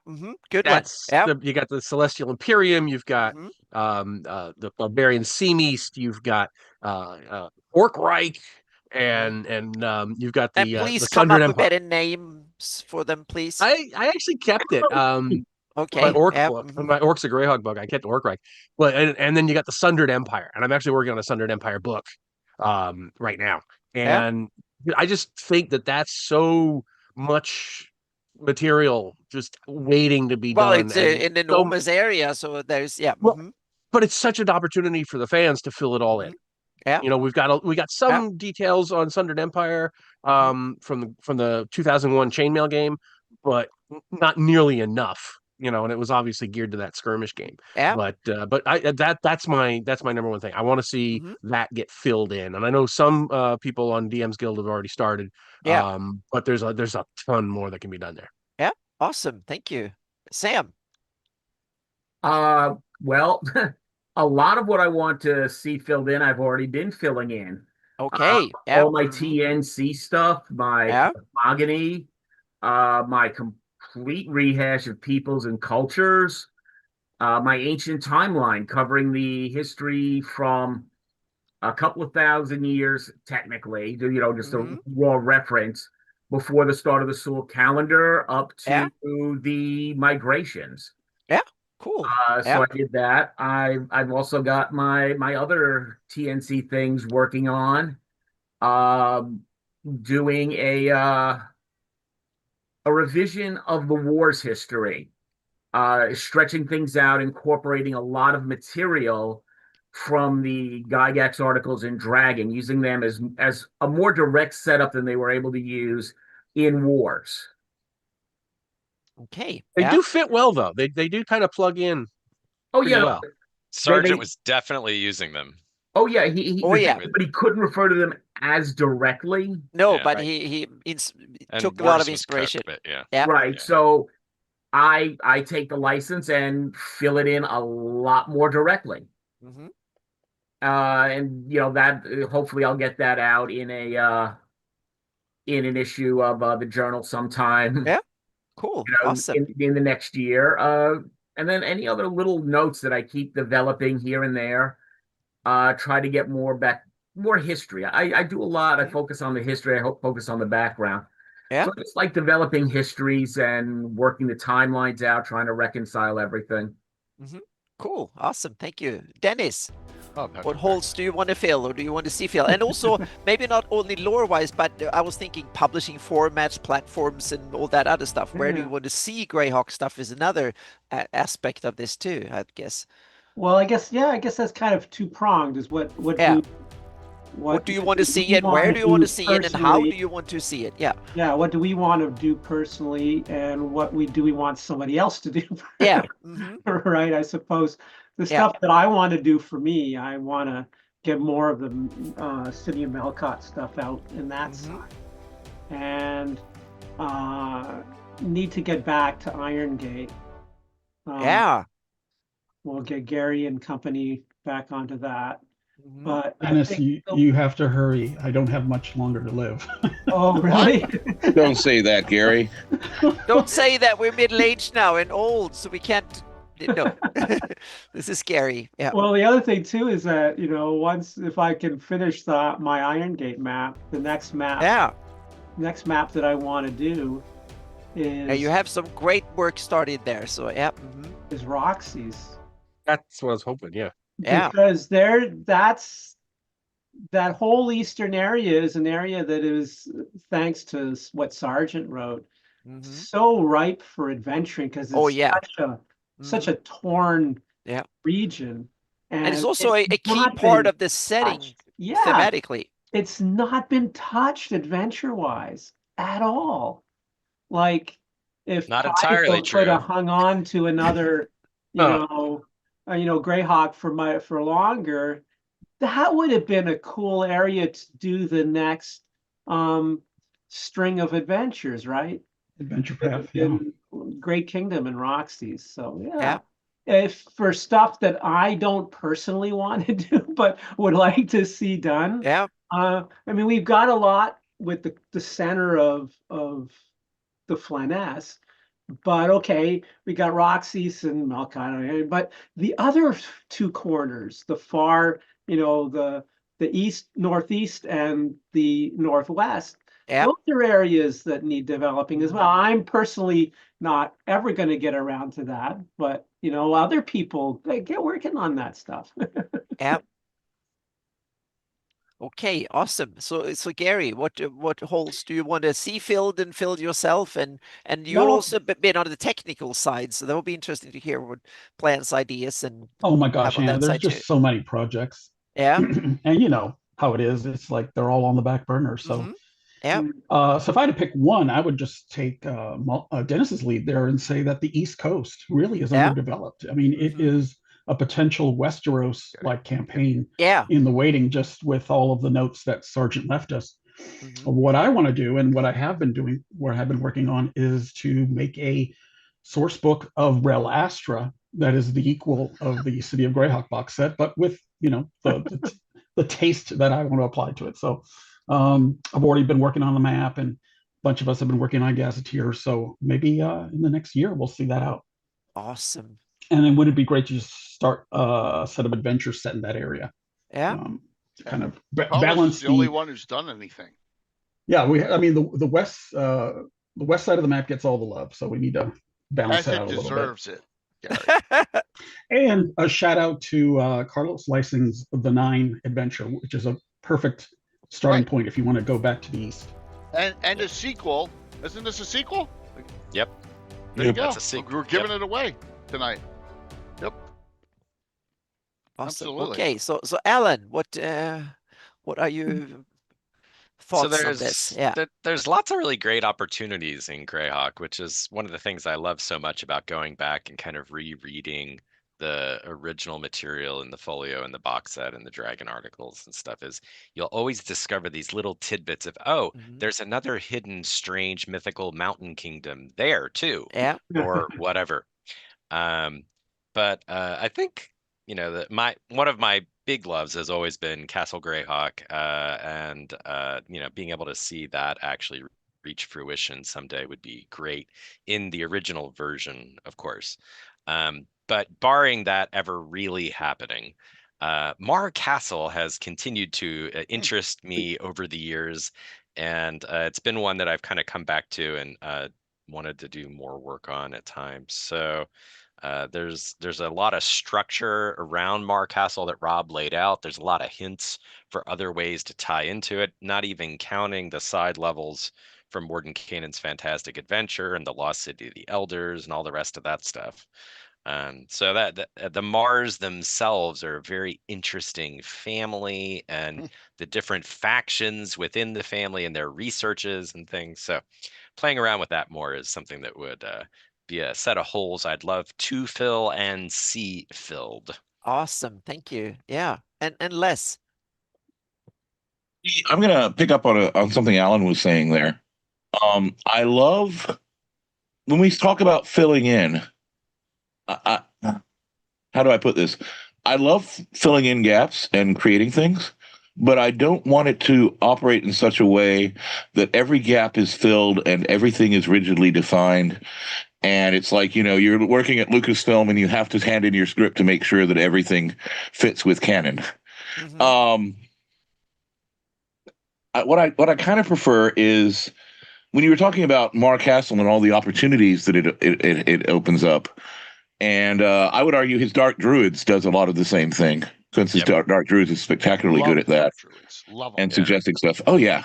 Good one. Yeah. You got the Celestial Imperium. You've got the Barbarian Seameast. You've got Orc Reich, and you've got And the please come Sundered up with Empire. better names for them, please. I actually kept it. Okay. My orc yeah. book, my orcs a Greyhawk book. I kept the orc right, but and then you got the Sundered Empire, and I'm actually working on a Sundered Empire book, right now. And I just think that that's so much material just waiting to be Well, done. it's And an so, enormous area, so there's well, mhm. but it's such an opportunity for the fans to fill it all in. Yeah. You know, we got some details on Sundered Empire from the 2001 Chainmail game, but not nearly enough. You know, and it was obviously geared to that skirmish game. Yeah. But that's my number one thing. I want to see that get filled in, and I know some people on DM's Guild have already started. Yeah. But there's a ton more that can be done there. Yeah. Awesome. Thank you, Sam. Well, a lot of what I want to see filled in, I've already been filling in. Okay. All my TNC stuff, my cosmogony, my complete rehash of peoples and cultures, my ancient timeline covering the history from a couple of thousand years, technically, you know, just a raw reference before the start of the solar calendar up to the migrations. Yeah. Cool. So I did that. I've also got my other TNC things working on, doing a revision of the war's history, stretching things out, incorporating a lot of material from the Gygax articles in Dragon, using them as a more direct setup than they were able to use in wars. Okay. They do fit well, though. They do kind of plug in. Oh yeah, well. Sargent was definitely using them. Oh yeah, he but he couldn't refer to them as directly. No, but he took a lot of inspiration. Right. So I take the license and fill it in a lot more directly. And you know that hopefully I'll get that out in an issue of the journal sometime. Yeah. Cool. You know, awesome. In the next year. And then any other little notes that I keep developing here and there. Try to get more history. I do a lot. I focus on the history. I focus on the background. Yeah. So it's like developing histories and working the timelines out, trying to reconcile everything. Cool. Awesome. Thank you. Dennis, Oh, what holes do you want to fill, or do you want to see fill? And also, maybe not only lore-wise, but I was thinking publishing formats, platforms, and all that other stuff. Where do you want to see Greyhawk stuff is another aspect of this too, I guess. Well, I guess that's kind of two-pronged. Is what do you want to see it? Where do you want to see it? And how do you want to see it? Yeah. Yeah. What do we want to do personally, and what do we want somebody else to do? Yeah. Right. I suppose the stuff that I want to do for me, I want to get more of the City of Melkot stuff out in that side, and need to get back to Iron Gate. We'll get Gary and company back onto that. But Dennis, you have to hurry. I don't have much longer to live. Oh, really? Don't say that, Gary. Don't say that. We're middle-aged now and old, so we can't. No, this is scary. Yeah. Well, the other thing too is that if I can finish my Iron Gate map, the next map that I want to do is. You have some great work started there, so is Roxy's. That's what I was hoping. Yeah. Because that whole eastern area is an area that is, thanks to what Sargent wrote, so ripe for adventuring because it's such a torn region, and it's also a key part of the setting thematically. It's not been touched adventure-wise at all. Like if not entirely true, could have hung on to another, Greyhawk for longer, that would have been a cool area to do the next string of adventures, right? Adventure Path, Great Kingdom and Roxy's. So if for stuff that I don't personally want to do but would like to see done, I mean, we've got a lot with the center of the Flanness. But okay, we got Roxy's and Melkot, but the other two corners, the far, the the east, northeast, and the northwest. Yep. Those are areas that need developing as well. I'm personally not ever going to get around to that, but other people, they get working on that stuff. Yep. Okay, awesome. So Gary, what holes do you want to see filled and filled yourself? And you'll No. also been on the technical side, so that will be interesting to hear what plans, ideas, and Oh my gosh, have on Anna, that there's side too. just so many projects. Yeah. And you know how it is. It's like they're all on the back burner. So, Yeah. so if I had to pick one, I would just take Dennis's lead there and say that the East Coast really is Yeah. underdeveloped. I mean, it is a potential Westeros-like campaign Yeah. in the waiting, just with all of the notes that Sargent left us. Mhm. What I want to do and what I have been doing, where I've been working on, is to make a source book of Rel Astra that is the equal of the City of Greyhawk box set, but with the taste that I want to apply to it. So I've already been working on the map, and a bunch of us have been working on Gazetteer. So maybe in the next year we'll see that out. Awesome. And then would it be great to just start a set of adventures set in that area? Yeah. To kind of Publish balance is the only one who's done anything. Yeah, I mean the west side of the map gets all the love, so we need to balance that out a little bit. Deserves it, Gary. And a shout out to Carlos Lysing's The Nine Adventure, which is a perfect starting point if you want to go back to the east. And a sequel. Isn't this a sequel? Yep. There you go. That's a sequel. We're giving it away tonight. Yep. Awesome. Absolutely. Okay, so Allan, what are you thoughts on this? Yeah. There's lots of really great opportunities in Greyhawk, which is one of the things I love so much about going back and kind of rereading the original material in the folio and the box set and the Dragon articles and stuff. Is you'll always discover these little tidbits of there's another hidden, strange, mythical mountain kingdom there too, Yeah. or whatever. But I think that one of my big loves has always been Castle Greyhawk, and being able to see that actually reach fruition someday would be great in the original version, of course. But barring that ever really happening, Mar Castle has continued to interest me over the years, and it's been one that I've kind of come back to and wanted to do more work on at times. So there's a lot of structure around Mar Castle that Rob laid out. There's a lot of hints for other ways to tie into it, not even counting the side levels from Mordenkainen's Fantastic Adventure and the Lost City of the Elders and all the rest of that stuff. So that the Mars themselves are a very interesting family, and the different factions within the family and their researches and things. So playing around with that more is something that would be a set of holes I'd love to fill and see filled. Awesome. Thank you. Yeah. And Les. I'm gonna pick up on something Allan was saying there. I love when we talk about filling in. How do I put this? I love filling in gaps and creating things, but I don't want it to operate in such a way that every gap is filled and everything is rigidly defined. And it's like, you're working at Lucasfilm and you have to hand in your script to make sure that everything fits with canon. What I kind of prefer is when you were talking about Mar Castle and all the opportunities that it opens up. And I would argue his Dark Druids does a lot of the same thing, since his Dark Druids is spectacularly good at that. Love and suggesting stuff. Oh, yeah.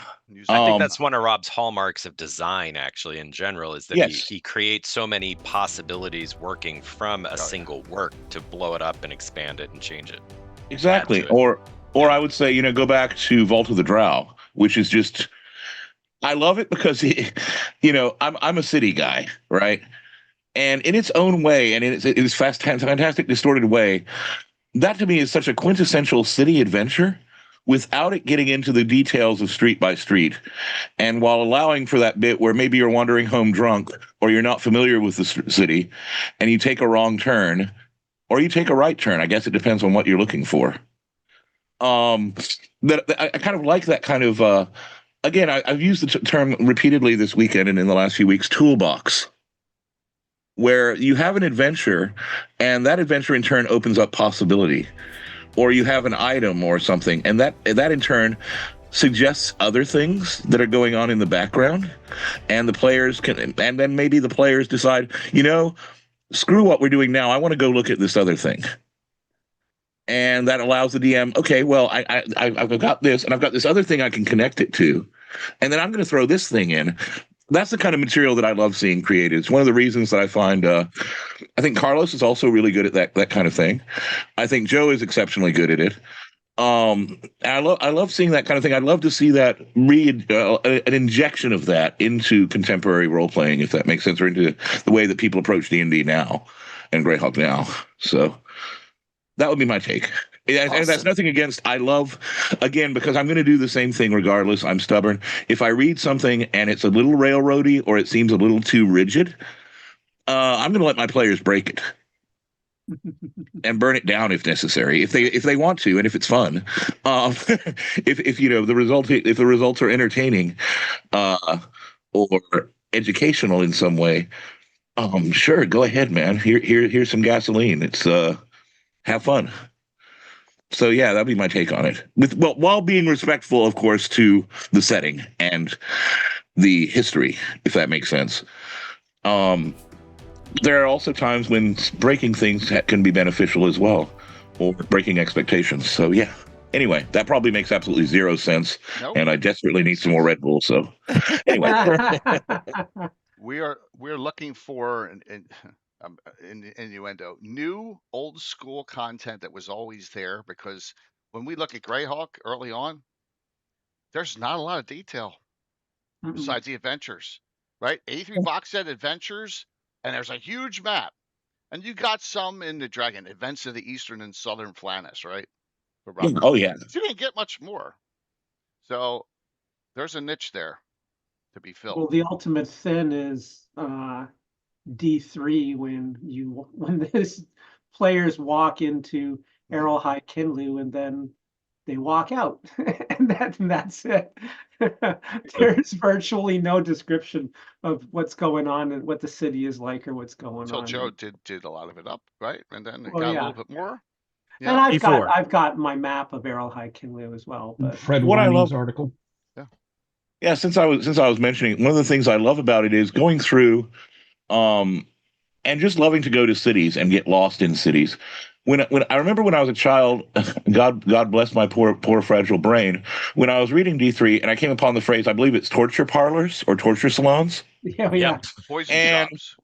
I think that's one of Rob's hallmarks of design, actually, in general, is that he creates so many possibilities working from a single work to blow it up and expand it and change it. Exactly. Or I would say, go back to Vault of the Drow, which is just, I love it because, I'm a city guy, right? And in its own way, and in its fantastic, distorted way, that to me is such a quintessential city adventure without it getting into the details of street by street. And while allowing for that bit where maybe you're wandering home drunk or you're not familiar with the city and you take a wrong turn or you take a right turn. I guess it depends on what you're looking for. I kind of like that kind of, again, I've used the term repeatedly this weekend and in the last few weeks, toolbox, where you have an adventure and that adventure in turn opens up possibility. or you have an item or something, and that in turn suggests other things that are going on in the background, and the players can, and then maybe the players decide, screw what we're doing now, I want to go look at this other thing. And that allows the DM, okay, well, I've got this, and I've got this other thing I can connect it to, and then I'm going to throw this thing in. That's the kind of material that I love seeing created. It's one of the reasons that I find, I think Carlos is also really good at that kind of thing. I think Joe is exceptionally good at it. I love seeing that kind of thing. I'd love to see that an injection of that into contemporary role playing, if that makes sense, or into the way that people approach D&D now and Greyhawk now. So that would be my take. Awesome. And that's nothing against, I love, again, because I'm going to do the same thing regardless. I'm stubborn. If I read something and it's a little railroady or it seems a little too rigid, I'm going to let my players break it and burn it down if necessary, if they want to, and if it's fun. If the results are entertaining or educational in some way, sure, go ahead, man. Here's some gasoline. It's have fun. So yeah, that'd be my take on it. While being respectful, of course, to the setting and the history, if that makes sense. There are also times when breaking things can be beneficial as well, or breaking expectations. So yeah. Anyway, that probably makes absolutely zero sense, and I desperately need some more Red Bull. So anyway, we're looking for an innuendo, new old school content that was always there, because when we look at Greyhawk early on, there's not a lot of detail besides the adventures, right? 83 box set adventures, and there's a huge map, and you got some in the Dragon Events of the Eastern and Southern Flannis, right? Oh yeah, you didn't get much more, so there's a niche there to be filled. Well, the ultimate sin is D3 when these players walk into Errol High Kinlu and then they walk out, and that's it. There's virtually no description of what's going on and what the city is like or what's going on. Joe did a lot of it up, right? And then it Well, got yeah. a little bit more. And I've got my map of Errol High Kinlu as well. But Fred what I Weining's love article. Yeah, since I was mentioning, one of the things I love about it is going through, and just loving to go to cities and get lost in cities. When I remember when I was a child, God bless my poor fragile brain, when I was reading D3 and I came upon the phrase, I believe it's torture parlors or torture salons. Yeah. Poison shops.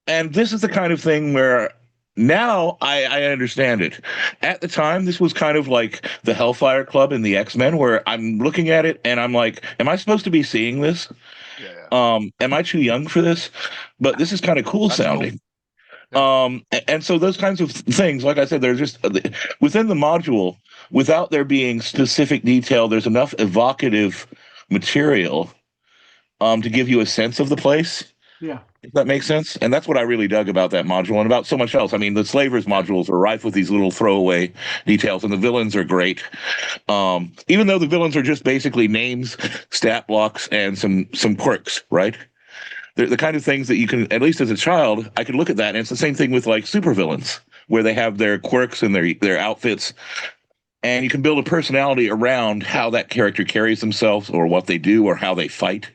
And this is the kind of thing where now I understand it. At the time, this was kind of like the Hellfire Club in the X-Men, where I'm looking at it and I'm like, am I supposed to be seeing this? Yeah. Am I too young for this? But this is kind of cool sounding. And so those kinds of things, like I said, they're just within the module, without there being specific detail, there's enough evocative material to give you a sense of the place. Yeah. If that makes sense. And that's what I really dug about that module and about so much else. I mean, the Slavers modules are rife with these little throwaway details, and the villains are great. Even though the villains are just basically names, stat blocks, and some quirks, right? They're the kind of things that you can, at least as a child, I could look at that, and it's the same thing with like supervillains, where they have their quirks and their outfits, and you can build a personality around how that character carries themselves, or what they do, or how they fight.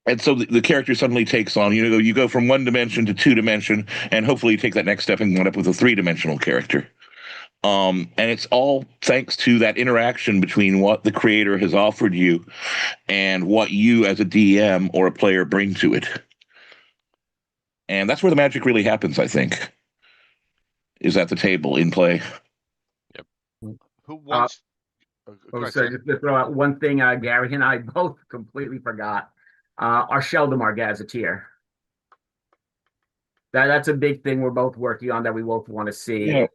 And so the character suddenly takes on, you go from one dimension to two dimension, and hopefully you take that next step and end up with a three-dimensional character. And it's all thanks to that interaction between what the creator has offered you and what you as a DM or a player bring to it. And that's where the magic really happens, I think, is at the table in play. Yep. Who wants... just to throw out one thing, Gary and I both completely forgot. Our Sheldamar Gazetteer. That's a big thing we're both working on that we both want to see. Yeah.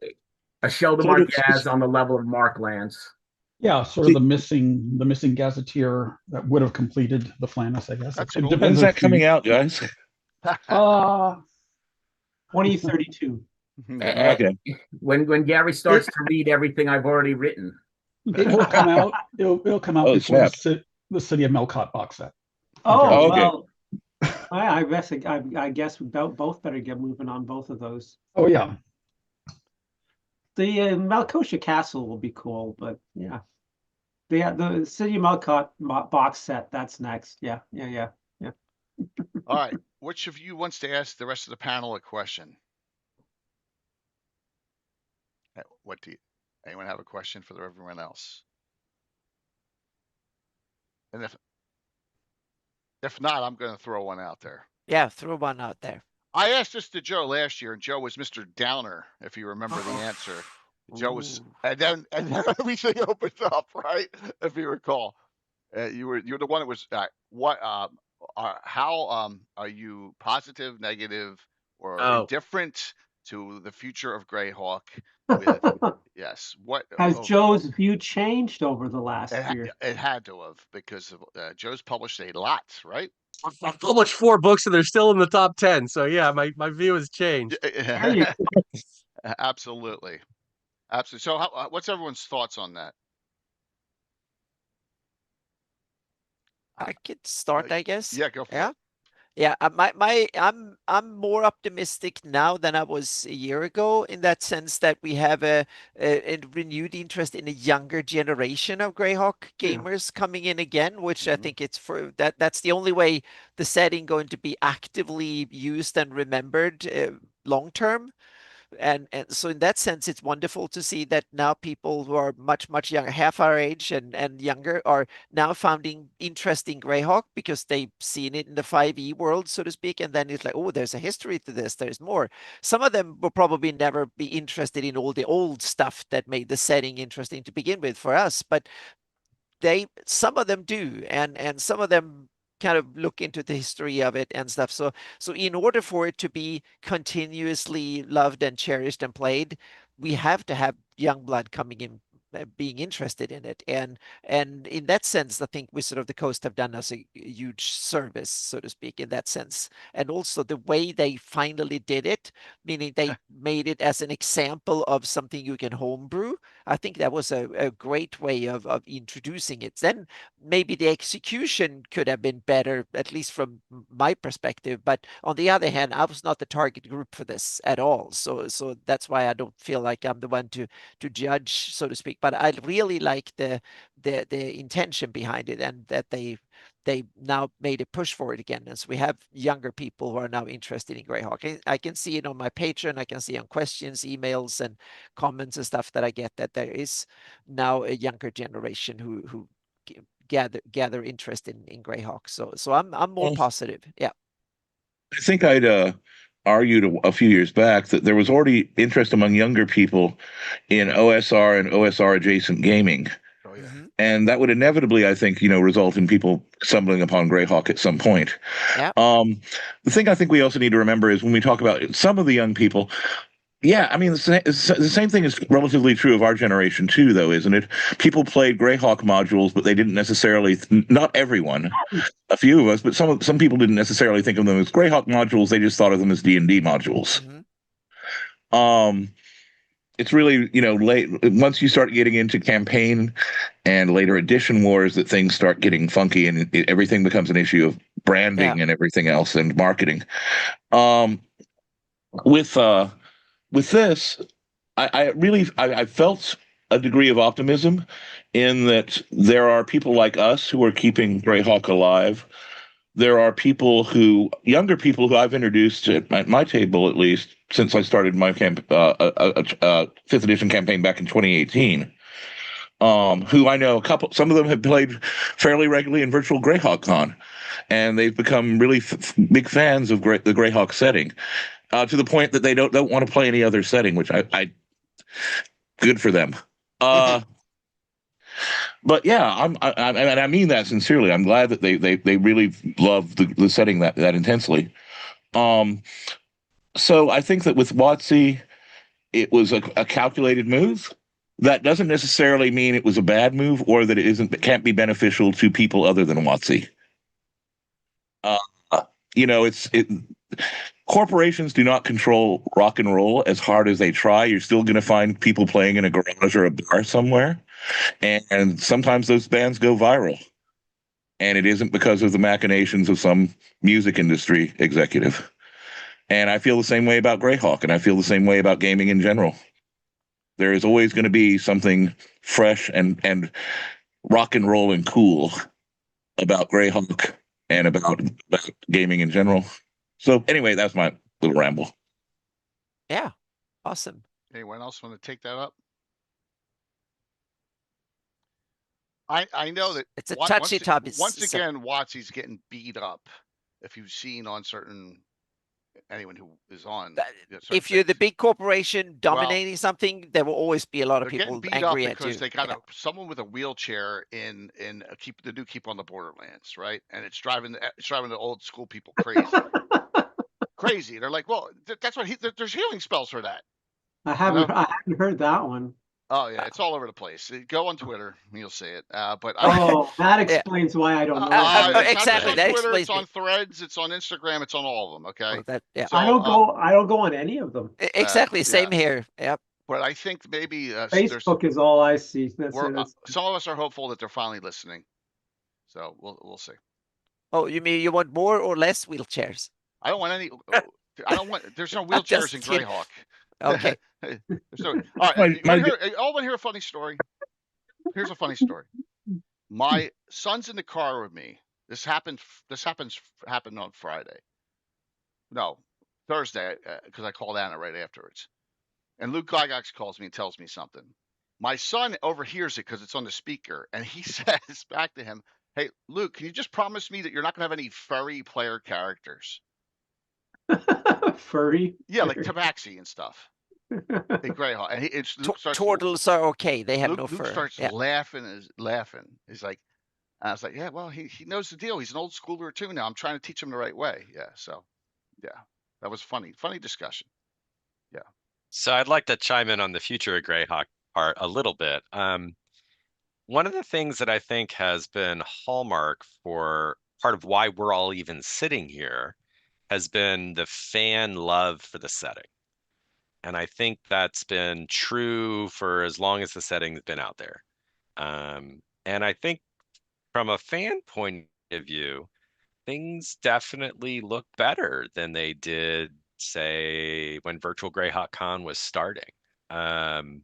A Sheldamar Gaz on the level of Marklands. Yeah, sort of the missing gazetteer that would have completed the Flannis, I guess. That's It cool. depends When's that coming out, guys? 2032. Okay. When Gary starts to read everything I've already written. It will come out. It'll come out before the City of Melkot box set. Oh, okay. well, I guess we both better get moving on both of those. Oh yeah. The Malkosha Castle will be cool, but yeah. The City of Malcott box set, that's next. Yeah. All right. Which of you wants to ask the rest of the panel a question? Anyone have a question for everyone else? And if not, I'm going to throw one out there. Yeah, throw one out there. I asked this to Joe last year, and Joe was Mr. Downer, if you remember the answer. Joe was, and then everything opened up, right? If you recall, you're the one that was how are you positive, negative, or indifferent to the future of Greyhawk? With yes, what has Joe's view changed over the last year? It had to have, because Joe's published a lot, right? I've published 4 books and they're still in the top 10. So yeah, my view has changed. Absolutely. So what's everyone's thoughts on that? I could start, I guess. Yeah, go for it. Yeah, I'm more optimistic now than I was a year ago, in that sense that we have a renewed interest in a younger generation of Greyhawk gamers coming in again, which I think it's that's the only way the setting going to be actively used and remembered long term. And so in that sense, it's wonderful to see that now people who are much younger, half our age and younger, are now finding interest in Greyhawk because they've seen it in the 5e world, so to speak, and then it's like, oh, there's a history to this, there's more. Some of them will probably never be interested in all the old stuff that made the setting interesting to begin with for us, but some of them do, and some of them kind of look into the history of it and stuff. So in order for it to be continuously loved and cherished and played, we have to have young blood coming in, being interested in it. And in that sense, I think Wizard of the Coast have done us a huge service, so to speak, in that sense. And also the way they finally did it, meaning they made it as an example of something you can homebrew. I think that was a great way of introducing it. Then maybe the execution could have been better, at least from my perspective. But on the other hand, I was not the target group for this at all. So that's why I don't feel like I'm the one to judge, so to speak. But I really like the intention behind it, and that they now made a push for it again. And so we have younger people who are now interested in Greyhawk. I can see it on my Patreon. I can see on questions, emails, and comments and stuff that I get, that there is now a younger generation who gather interest in Greyhawk. So I'm more positive. Yeah. I think I'd argued a few years back that there was already interest among younger people in OSR and OSR adjacent gaming. Oh, yeah. And that would inevitably, I think, result in people stumbling upon Greyhawk at some point. Yeah. The thing I think we also need to remember is when we talk about some of the young people, yeah, I mean, the same thing is relatively true of our generation too, though, isn't it? People played Greyhawk modules, but they didn't necessarily, not everyone, a few of us, but some people didn't necessarily think of them as Greyhawk modules. They just thought of them as D&D modules. It's really, late once you start getting into campaign and later edition wars that things start getting funky, and everything becomes an issue of branding and everything else and marketing. With this, I felt a degree of optimism in that there are people like us who are keeping Greyhawk alive. There are younger people who I've introduced at my table, at least, since I started my 5th edition campaign back in 2018, who I know some of them have played fairly regularly in virtual Greyhawk Con, and they've become really big fans of the Greyhawk setting, to the point that they don't want to play any other setting, which I good for them. But yeah, I mean that sincerely. I'm glad that they really love the setting that intensely. So I think that with WotC, it was a calculated move. That doesn't necessarily mean it was a bad move, or that it can't be beneficial to people other than WotC. Corporations do not control rock and roll as hard as they try. You're still going to find people playing in a garage or a bar somewhere. And sometimes those bands go viral. And it isn't because of the machinations of some music industry executive. And I feel the same way about Greyhawk, and I feel the same way about gaming in general. There is always going to be something fresh and rock and roll and cool about Greyhawk and about gaming in general. So anyway, that's my little ramble. Yeah, awesome. Anyone else want to take that up? I know that It's a touchy topic. Once again, Watsy's getting beat up. If you've seen on anyone who is on, if you're the big corporation dominating something, there will always be a lot of people angry at you. Because they got someone with a wheelchair in the new Keep on the Borderlands, right? And it's driving the old school people crazy. Crazy. They're like, well, that's what there's healing spells for that. I haven't heard that one. Oh yeah, it's all over the place. Go on Twitter, and you'll see it. That explains why I don't know. Exactly. It's on Twitter, it's on Threads, it's on Instagram, it's on all of them. Okay. So, I don't go on any of them. Exactly. Same here. Yep. But I think maybe Facebook is all I see. Some of us are hopeful that they're finally listening. So we'll see. Oh, you mean you want more or less wheelchairs? I don't want any. There's no wheelchairs in Greyhawk. Okay. All right. I want to hear a funny story. Here's a funny story. My son's in the car with me. This happened on Friday. No, Thursday, because I called Anna right afterwards. And Luke Gygax calls me and tells me something. My son overhears it because it's on the speaker, and he says back to him, "Hey, Luke, can you just promise me that you're not going to have any furry player characters?" Furry? Yeah, like Tabaxi and stuff. In Greyhawk. And turtles are okay. They have no fur. Luke starts laughing. He's like, I was like, yeah, well, he knows the deal. He's an old schooler too now. I'm trying to teach him the right way. Yeah. So, yeah, that was funny. Funny discussion. Yeah. So I'd like to chime in on the future of Greyhawk part a little bit. One of the things that I think has been hallmark for part of why we're all even sitting here has been the fan love for the setting. And I think that's been true for as long as the setting's been out there. And I think from a fan point of view, things definitely look better than they did, say, when Virtual Greyhawk Con was starting. There's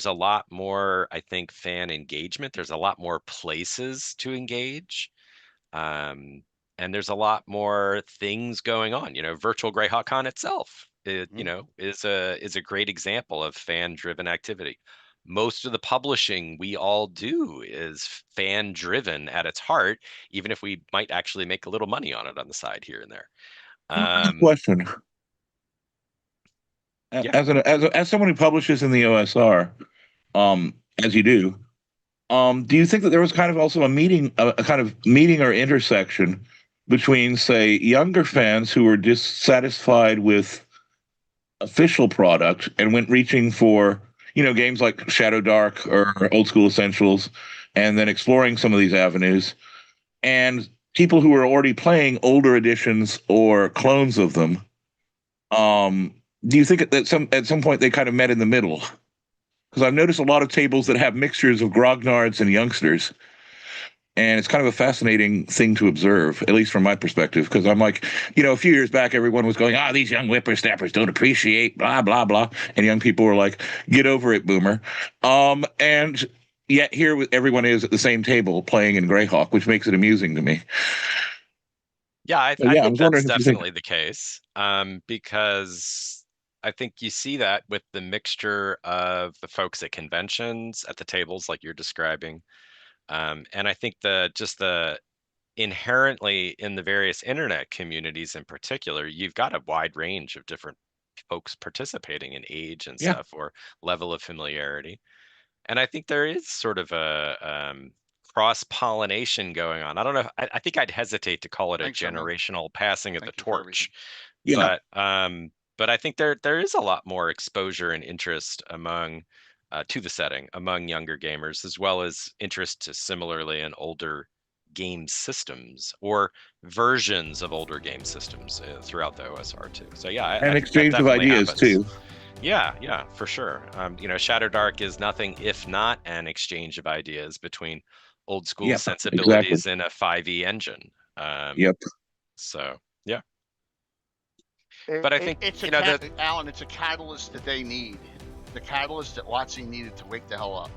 a lot more, I think, fan engagement. There's a lot more places to engage. And there's a lot more things going on. Virtual Greyhawk Con itself, is a great example of fan-driven activity. Most of the publishing we all do is fan-driven at its heart, even if we might actually make a little money on it on the side here and there. Question. As someone who publishes in the OSR, as you do you think that there was kind of also a kind of meeting or intersection between, say, younger fans who were dissatisfied with official product and went reaching for, games like Shadow Dark or Old School Essentials, and then exploring some of these avenues, and people who were already playing older editions or clones of them? Do you think that at some point they kind of met in the middle? Because I've noticed a lot of tables that have mixtures of grognards and youngsters. And it's kind of a fascinating thing to observe, at least from my perspective, because I'm like, a few years back, everyone was going, these young whippersnappers don't appreciate blah, blah, blah. And young people were like, get over it, boomer. And yet here everyone is at the same table playing in Greyhawk, which makes it amusing to me. Yeah, I think that's definitely the case, because I think you see that with the mixture of the folks at conventions, at the tables like you're describing. And I think the inherently in the various internet communities in particular, you've got a wide range of different folks participating in age and stuff, or level of familiarity. And I think there is sort of a cross-pollination going on. I don't know. I think I'd hesitate to call it a generational passing of the torch. Yeah. But I think there is a lot more exposure and interest among to the setting among younger gamers, as well as interest to similarly in older game systems or versions of older game systems throughout the OSR too. So yeah, and exchange of ideas too. Yeah, for sure. Shadow Dark is nothing if not an exchange of ideas between old school sensibilities in a 5e engine. So yeah. But I think Alan, it's a catalyst that they need. the catalyst that WotC needed to wake the hell up.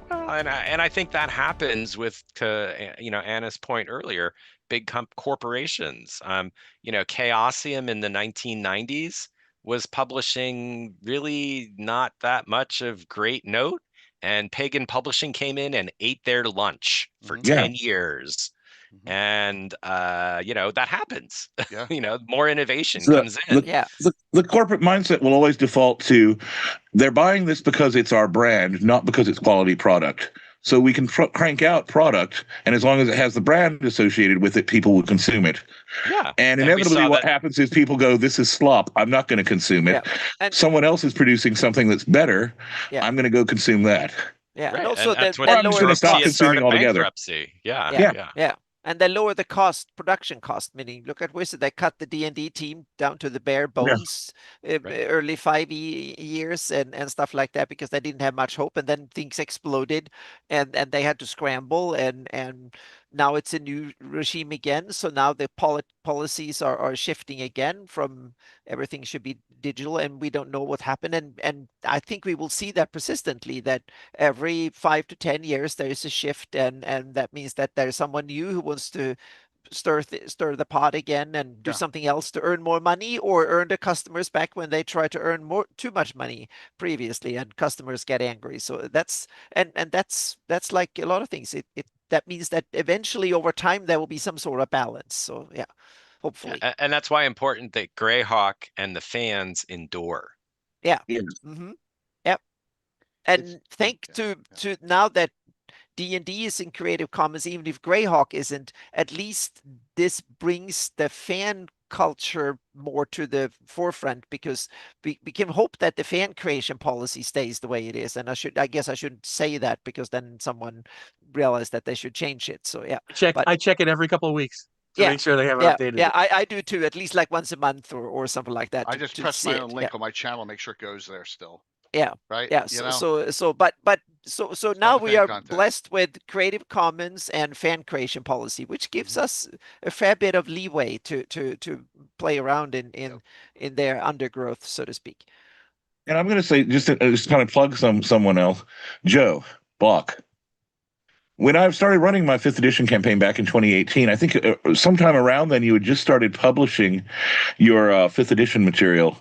Well, and I think that happens with, to Anna's point earlier, big corporations. Chaosium in the 1990s was publishing really not that much of great note, and Pagan Publishing came in and ate their lunch for 10 years. And that happens. Yeah. More innovation comes in. The corporate mindset will always default to, they're buying this because it's our brand, not because it's quality product. So we can crank out product, and as long as it has the brand associated with it, people will consume it. Yeah. And inevitably what happens is people go, this is slop, I'm not going to consume it. Yeah. Someone else is producing something that's better, I'm going to go consume that. Yeah, right. and also that's that what I'm just going to stop consuming altogether. Bankruptcy. Yeah. And they lower the production cost. Meaning, look at Wizard. They cut the D&D team down to the bare bones, early 5e years and stuff like that, because they didn't have much hope. And then things exploded, and they had to scramble. And now it's a new regime again. So now the policies are shifting again from everything should be digital, and we don't know what happened. And I think we will see that persistently, that every 5 to 10 years there is a shift, and that means that there's someone new who wants to stir the pot again and do something else to earn more money, or earn the customers back when they try to earn too much money previously, and customers get angry. So that's like a lot of things. That means that eventually over time there will be some sort of balance. So yeah, hopefully. And that's why important that Greyhawk and the fans endure. Yeah. Yep. And thanks to now that D&D is in Creative Commons, even if Greyhawk isn't, at least this brings the fan culture more to the forefront, because we can hope that the fan creation policy stays the way it is. And I guess I shouldn't say that, because then someone realized that they should change it. So yeah. I check it every couple of weeks to make sure they have updated. Yeah, I do too, at least like once a month or something like that. I just press my own link on my channel, make sure it goes there still. Yeah. Right. Yeah. So now we are blessed with Creative Commons and fan creation policy, which gives us a fair bit of leeway to play around in their undergrowth, so to speak. And I'm going to say, just kind of plug someone else, Joe Bloch. When I started running my 5th edition campaign back in 2018, I think sometime around then you had just started publishing your 5th edition material.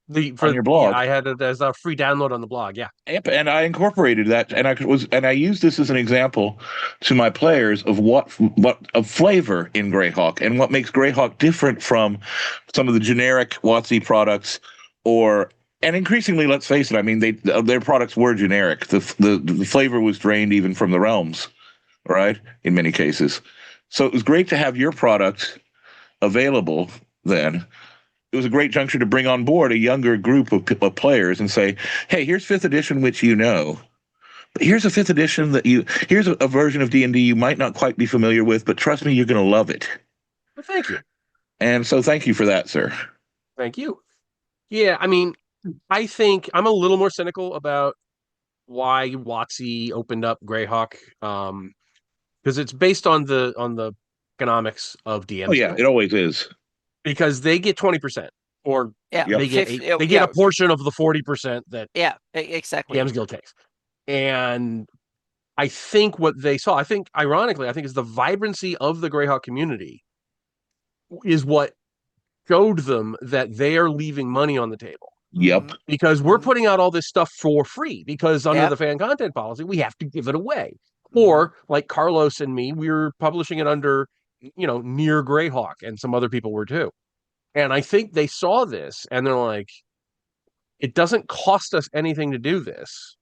On your blog. I had it as a free download on the blog. Yeah. Yep, and I incorporated that, and I used this as an example to my players of what of flavor in Greyhawk, and what makes Greyhawk different from some of the generic WotC products, and increasingly, let's face it, I mean, their products were generic. The flavor was drained even from the realms, right? In many cases. So it was great to have your product available then. It was a great juncture to bring on board a younger group of players and say, hey, here's 5th edition, which but here's a 5th edition here's a version of D&D you might not quite be familiar with, but trust me, you're going to love it. Well, thank you. And so thank you for that, sir. Thank you. Yeah, I mean, I think I'm a little more cynical about why WotC opened up Greyhawk, because it's based on the economics of DMs. Oh yeah, it always is. Because they get 20%, or they get a portion of the 40% that exactly DMs Guild takes. And I think what they saw, ironically, is the vibrancy of the Greyhawk community is what showed them that they are leaving money on the table. Yep. Because we're putting out all this stuff for free, because under the fan content policy, we have to give it away. Or like Carlos and me, we're publishing it under near Greyhawk, and some other people were too. And I think they saw this and they're like, it doesn't cost us anything to do this.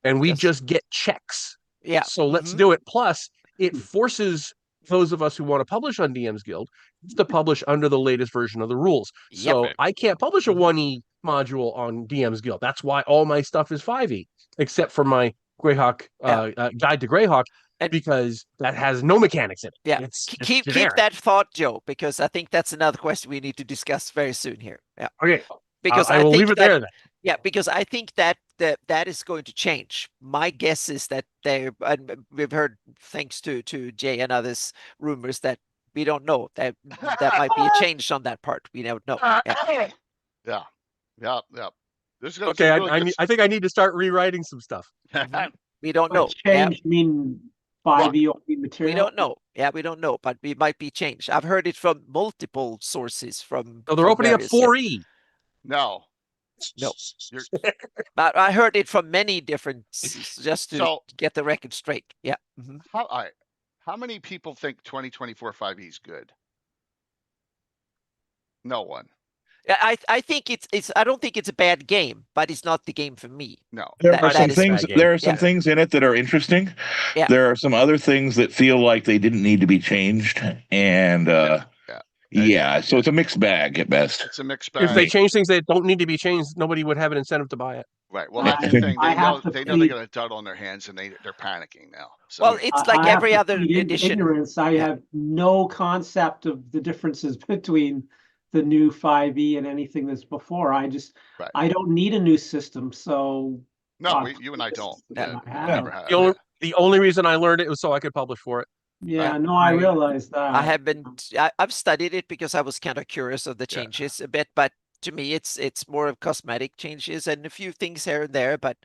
And we just get checks. Yeah. So let's do it. Plus, it forces those of us who want to publish on DM's Guild to publish under the latest version of the rules. So I can't publish a 1E module on DM's Guild. That's why all my stuff is 5E, except for my Greyhawk Guide to Greyhawk, because that has no mechanics in it. Yeah, keep that thought, Joe, because I think that's another question we need to discuss very soon here. Yeah. Okay. Because I will leave it there then. Yeah, because I think that is going to change. My guess is that we've heard, thanks to Jay and others, rumors that we don't know, that might be a change on that part. We don't know. Yeah. This is gonna Okay, be really good. I think I need to start rewriting some stuff. We don't By know. Yeah, change, mean 5e only material? we don't know. Yeah, we don't know, but we might be changed. I've heard it from multiple sources from. So they're from opening up various, yeah. 4E. No. No. You're, But I heard it from many different, just to So- get the record straight. Yeah. Mhm. how many people think 2024 5e is good? No one. Yeah, I think it's I don't think it's a bad game, but it's not the game for me. No. There That- are that some is things. bad game. There are some Yeah. things in it that are interesting. Yeah. There are some other things that feel like they didn't need to be changed, and Yeah. so it's a mixed bag at best. It's a mixed bag. If they change things that don't need to be changed, nobody would have an incentive to buy it. Right. Well, I- that's the thing. I They know have to they plead- got a dud on their hands, and they're panicking now. So Well, it's like I have every to other plead edition. ignorance. I Yeah. have no concept of the differences between the new 5e and anything that's before. Right. I don't need a new system, so no, you and I this don't. is the Yeah, one I we have. never have. The only, the only reason I learned it was so I could publish for it. Yeah, no, I realize that. I have been. I've studied it because I was kind of curious of the Yeah. changes a bit, but to me, it's more of cosmetic changes and a few things here and there. But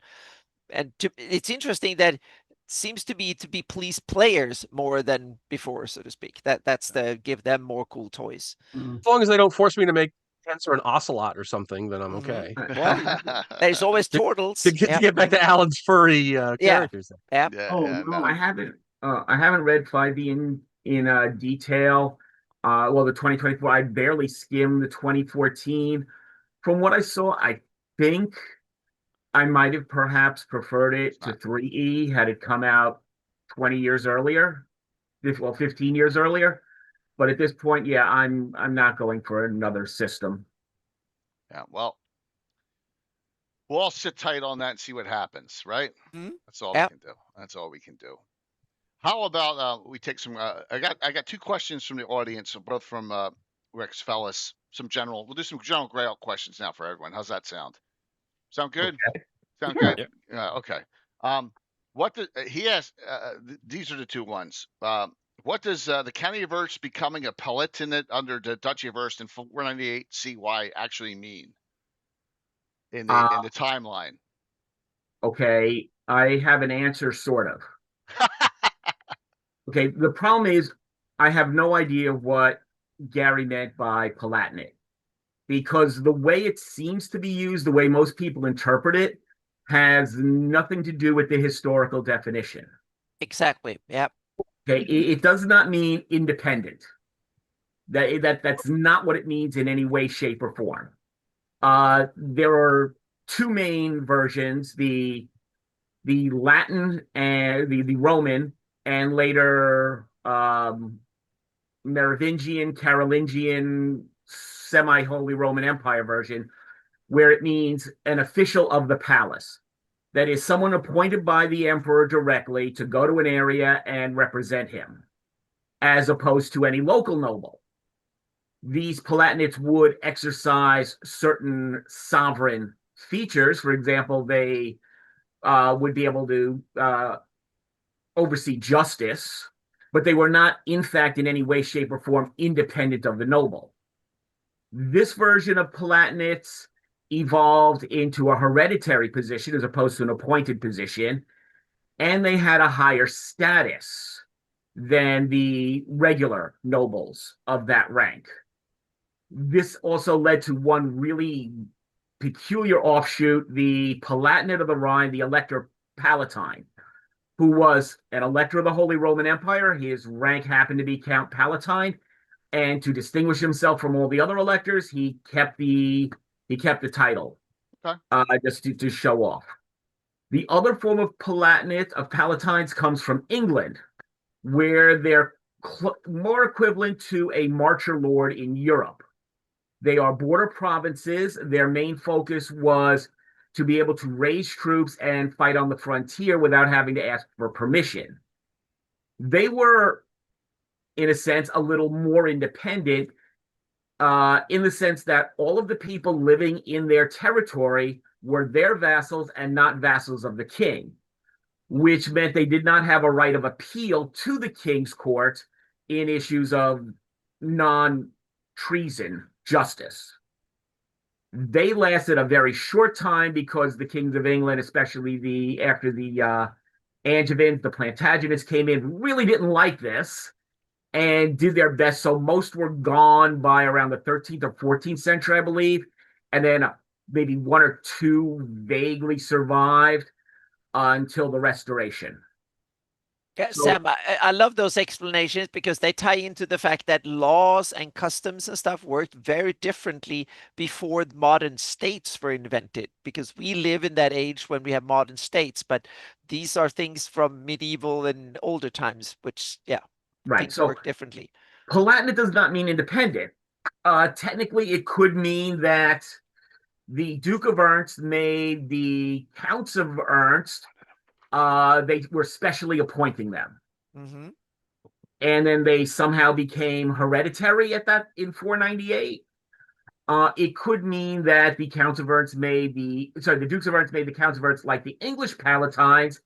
it's interesting that it seems to be please players more than before, so to speak. That's to give them more cool toys. As long as they don't force me to make Tensor an ocelot or something, then I'm Mhm. okay. Well, there's always turtles. To get back to Alan's furry characters. Yeah. Oh, yeah, no. I haven't read 5e in detail. Well, the 2024, I barely skimmed the 2014. From what I saw, I think I might have perhaps preferred it to 3e had it come out 20 years earlier, 15 years earlier. But at this point, yeah, I'm not going for another system. Yeah. Well, we'll all sit tight on that and see what happens, right? Mhm. That's all Yeah. we can do. That's all we can do. How about we take some? I got two questions from the audience, both from Rex Fellis. We'll do some general Greyhawk questions now for everyone. How's that sound? Sound good? Okay. Sound Sure. good? Yeah. Okay. He asked? These are the two ones. What does the countyverse becoming a Palatinate under the Duchyverse in 498 CY actually mean in the timeline? Okay, I have an answer, sort of. Okay, the problem is I have no idea what Gary meant by Palatinate, because the way it seems to be used, the way most people interpret it, has nothing to do with the historical definition. Exactly. Yeah. Okay, it does not mean independent. That's not what it means in any way, shape, or form. There are two main versions: the Latin and the Roman, and later Merovingian, Carolingian, semi-Holy Roman Empire version, where it means an official of the palace. That is, someone appointed by the emperor directly to go to an area and represent him, as opposed to any local noble. These Palatinates would exercise certain sovereign features. For example, they would be able to oversee justice, but they were not, in fact, in any way, shape, or form independent of the noble. This version of Palatinates evolved into a hereditary position as opposed to an appointed position, and they had a higher status than the regular nobles of that rank. This also led to one really peculiar offshoot: the Palatinate of the Rhine, the Elector Palatine, who was an elector of the Holy Roman Empire. His rank happened to be Count Palatine, and to distinguish himself from all the other electors, he kept the title, just to show off. The other form of Palatines comes from England, where they're more equivalent to a marcher lord in Europe. They are border provinces. Their main focus was to be able to raise troops and fight on the frontier without having to ask for permission. They were, in a sense, a little more independent, in the sense that all of the people living in their territory were their vassals and not vassals of the king, which meant they did not have a right of appeal to the king's court in issues of non-treason justice. They lasted a very short time because the kings of England, especially after the Angevins, the Plantagenets came in, really didn't like this and did their best. So most were gone by around the 13th or 14th century, I believe. And then maybe one or two vaguely survived until the Restoration. Yeah, So, Sam, I love those explanations because they tie into the fact that laws and customs and stuff worked very differently before modern states were invented. Because we live in that age when we have modern states, but things are things from medieval and older times, which, yeah, right. things So work differently. Palatinate does not mean independent. Technically, it could mean that the Duke of Ernst made the Counts of Ernst. They were specially appointing them. Mm-hmm. And then they somehow became hereditary in 498. It could mean that the Dukes of Ernst made the Counts of Ernst like the English Palatines,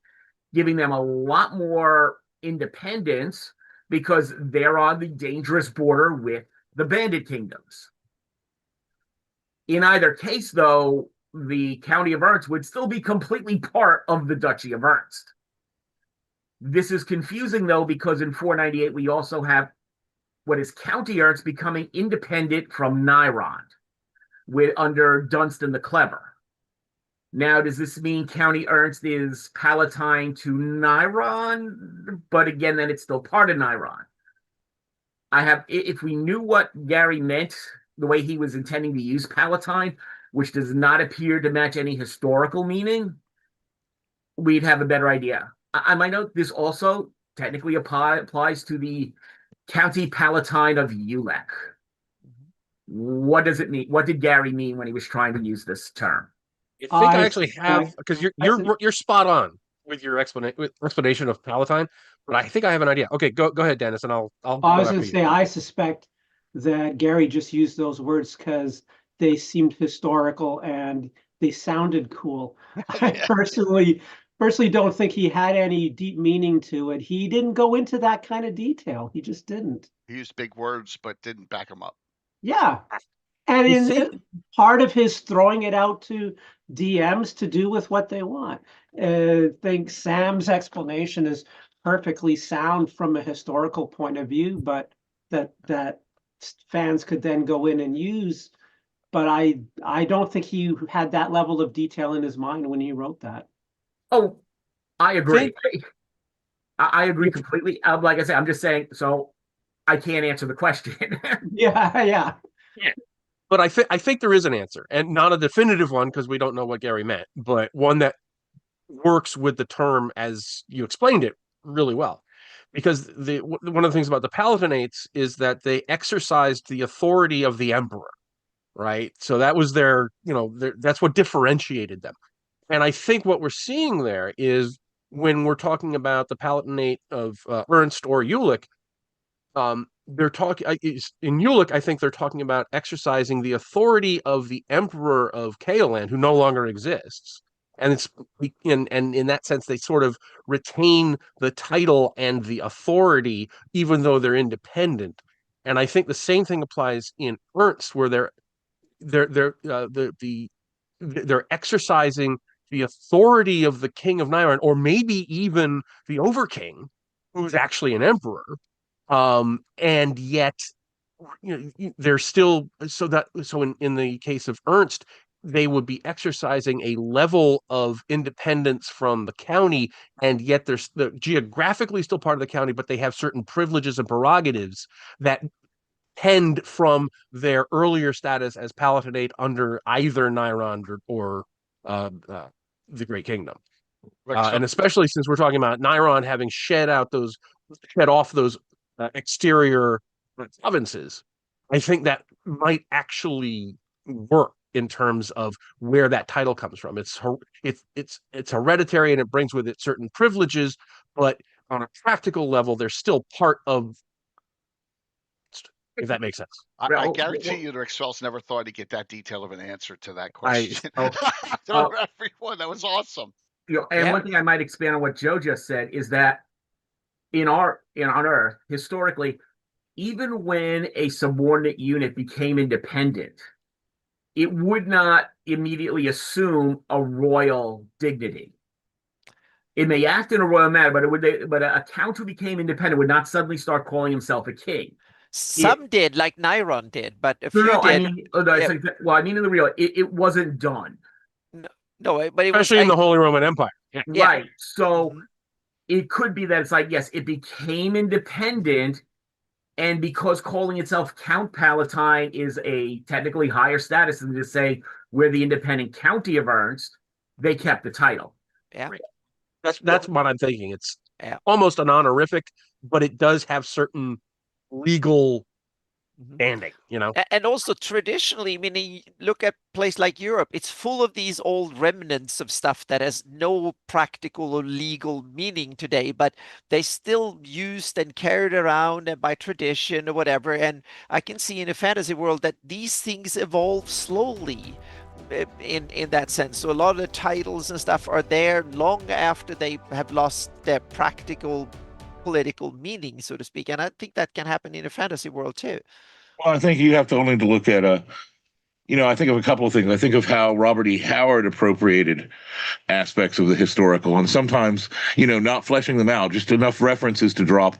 giving them a lot more independence because they're on the dangerous border with the bandit kingdoms. In either case, though, the County of Ernst would still be completely part of the Duchy of Ernst. This is confusing, though, because in 498 we also have what is County Ernst becoming independent from Nyrond under Dunstan the Clever. Now, does this mean County Ernst is Palatine to Nyrond? But again, then it's still part of Nyrond. If we knew what Gary meant, the way he was intending to use Palatine, which does not appear to match any historical meaning, we'd have a better idea. I might note this also technically applies to the County Palatine of Ulek. What does it mean? What did Gary mean when he was trying to use this term? I think I actually have, because you're spot on with your explanation of Palatine, but I think I have an idea. Okay, go ahead, Dennis, and I'll I was going to say, I suspect that Gary just used those words because they seemed historical and they sounded cool. I personally don't think he had any deep meaning to it. He didn't go into that kind of detail. He just didn't. He used big words, but didn't back them up. Yeah. And part of his throwing it out to DMs to do with what they want. I think Sam's explanation is perfectly sound from a historical point of view, but that fans could then go in and use. But I don't think he had that level of detail in his mind when he wrote that. Oh, I agree. I agree completely. Like I said, I'm just saying, so I can't answer the question. Yeah. But I think there is an answer, and not a definitive one because we don't know what Gary meant, but one that works with the term as you explained it really well. Because one of the things about the Palatinates is that they exercised the authority of the emperor, right? So that was that's what differentiated them. And I think what we're seeing there is when we're talking about the Palatinate of Ernst or Jülich, they're talking in Jülich. I think they're talking about exercising the authority of the emperor of Kaoland, who no longer exists. And it's in that sense, they sort of retain the title and the authority, even though they're independent. And I think the same thing applies in Ernst, where they're exercising the authority of the king of Nyrond, or maybe even the overking, who's actually an emperor. And yet, they're still in the case of Ernst, they would be exercising a level of independence from the county, and yet they're geographically still part of the county, but they have certain privileges and prerogatives that tend from their earlier status as Palatinate under either Nyrond or the Great Kingdom. And especially since we're talking about Nyrond having shed off those exterior provinces, I think that might actually work in terms of where that title comes from. It's hereditary and it brings with it certain privileges, but on a practical level, they're still part of. If that makes sense. I guarantee you the Expels never thought he'd get that detail of an answer to that question. Everyone, that was awesome. One thing I might expand on what Joe just said is that on Earth, historically, even when a subordinate unit became independent, it would not immediately assume a royal dignity. It may act in a royal manner, but a count who became independent would not suddenly start calling himself a king. Some did, like Niron did, but a few No, did. I mean, I mean in the real, it wasn't done. No, but it was especially in the Holy Roman Empire. Yeah. Right. So it could be that it's like, yes, it became independent, and because calling itself Count Palatine is a technically higher status than to say we're the independent county of Ernst, they kept the title. Yeah. That's what I'm thinking. It's almost an honorific, but it does have certain legal standing, you know. And also traditionally, I mean, you look at a place like Europe, it's full of these old remnants of stuff that has no practical or legal meaning today, but they still used and carried around by tradition or whatever. And I can see in a fantasy world that these things evolve slowly in that sense. So a lot of the titles and stuff are there long after they have lost their practical political meaning, so to speak. And I think that can happen in a fantasy world too. Well, I think you have to only to look at I think of a couple of things. I think of how Robert E. Howard appropriated aspects of the historical, and sometimes, not fleshing them out, just enough references to drop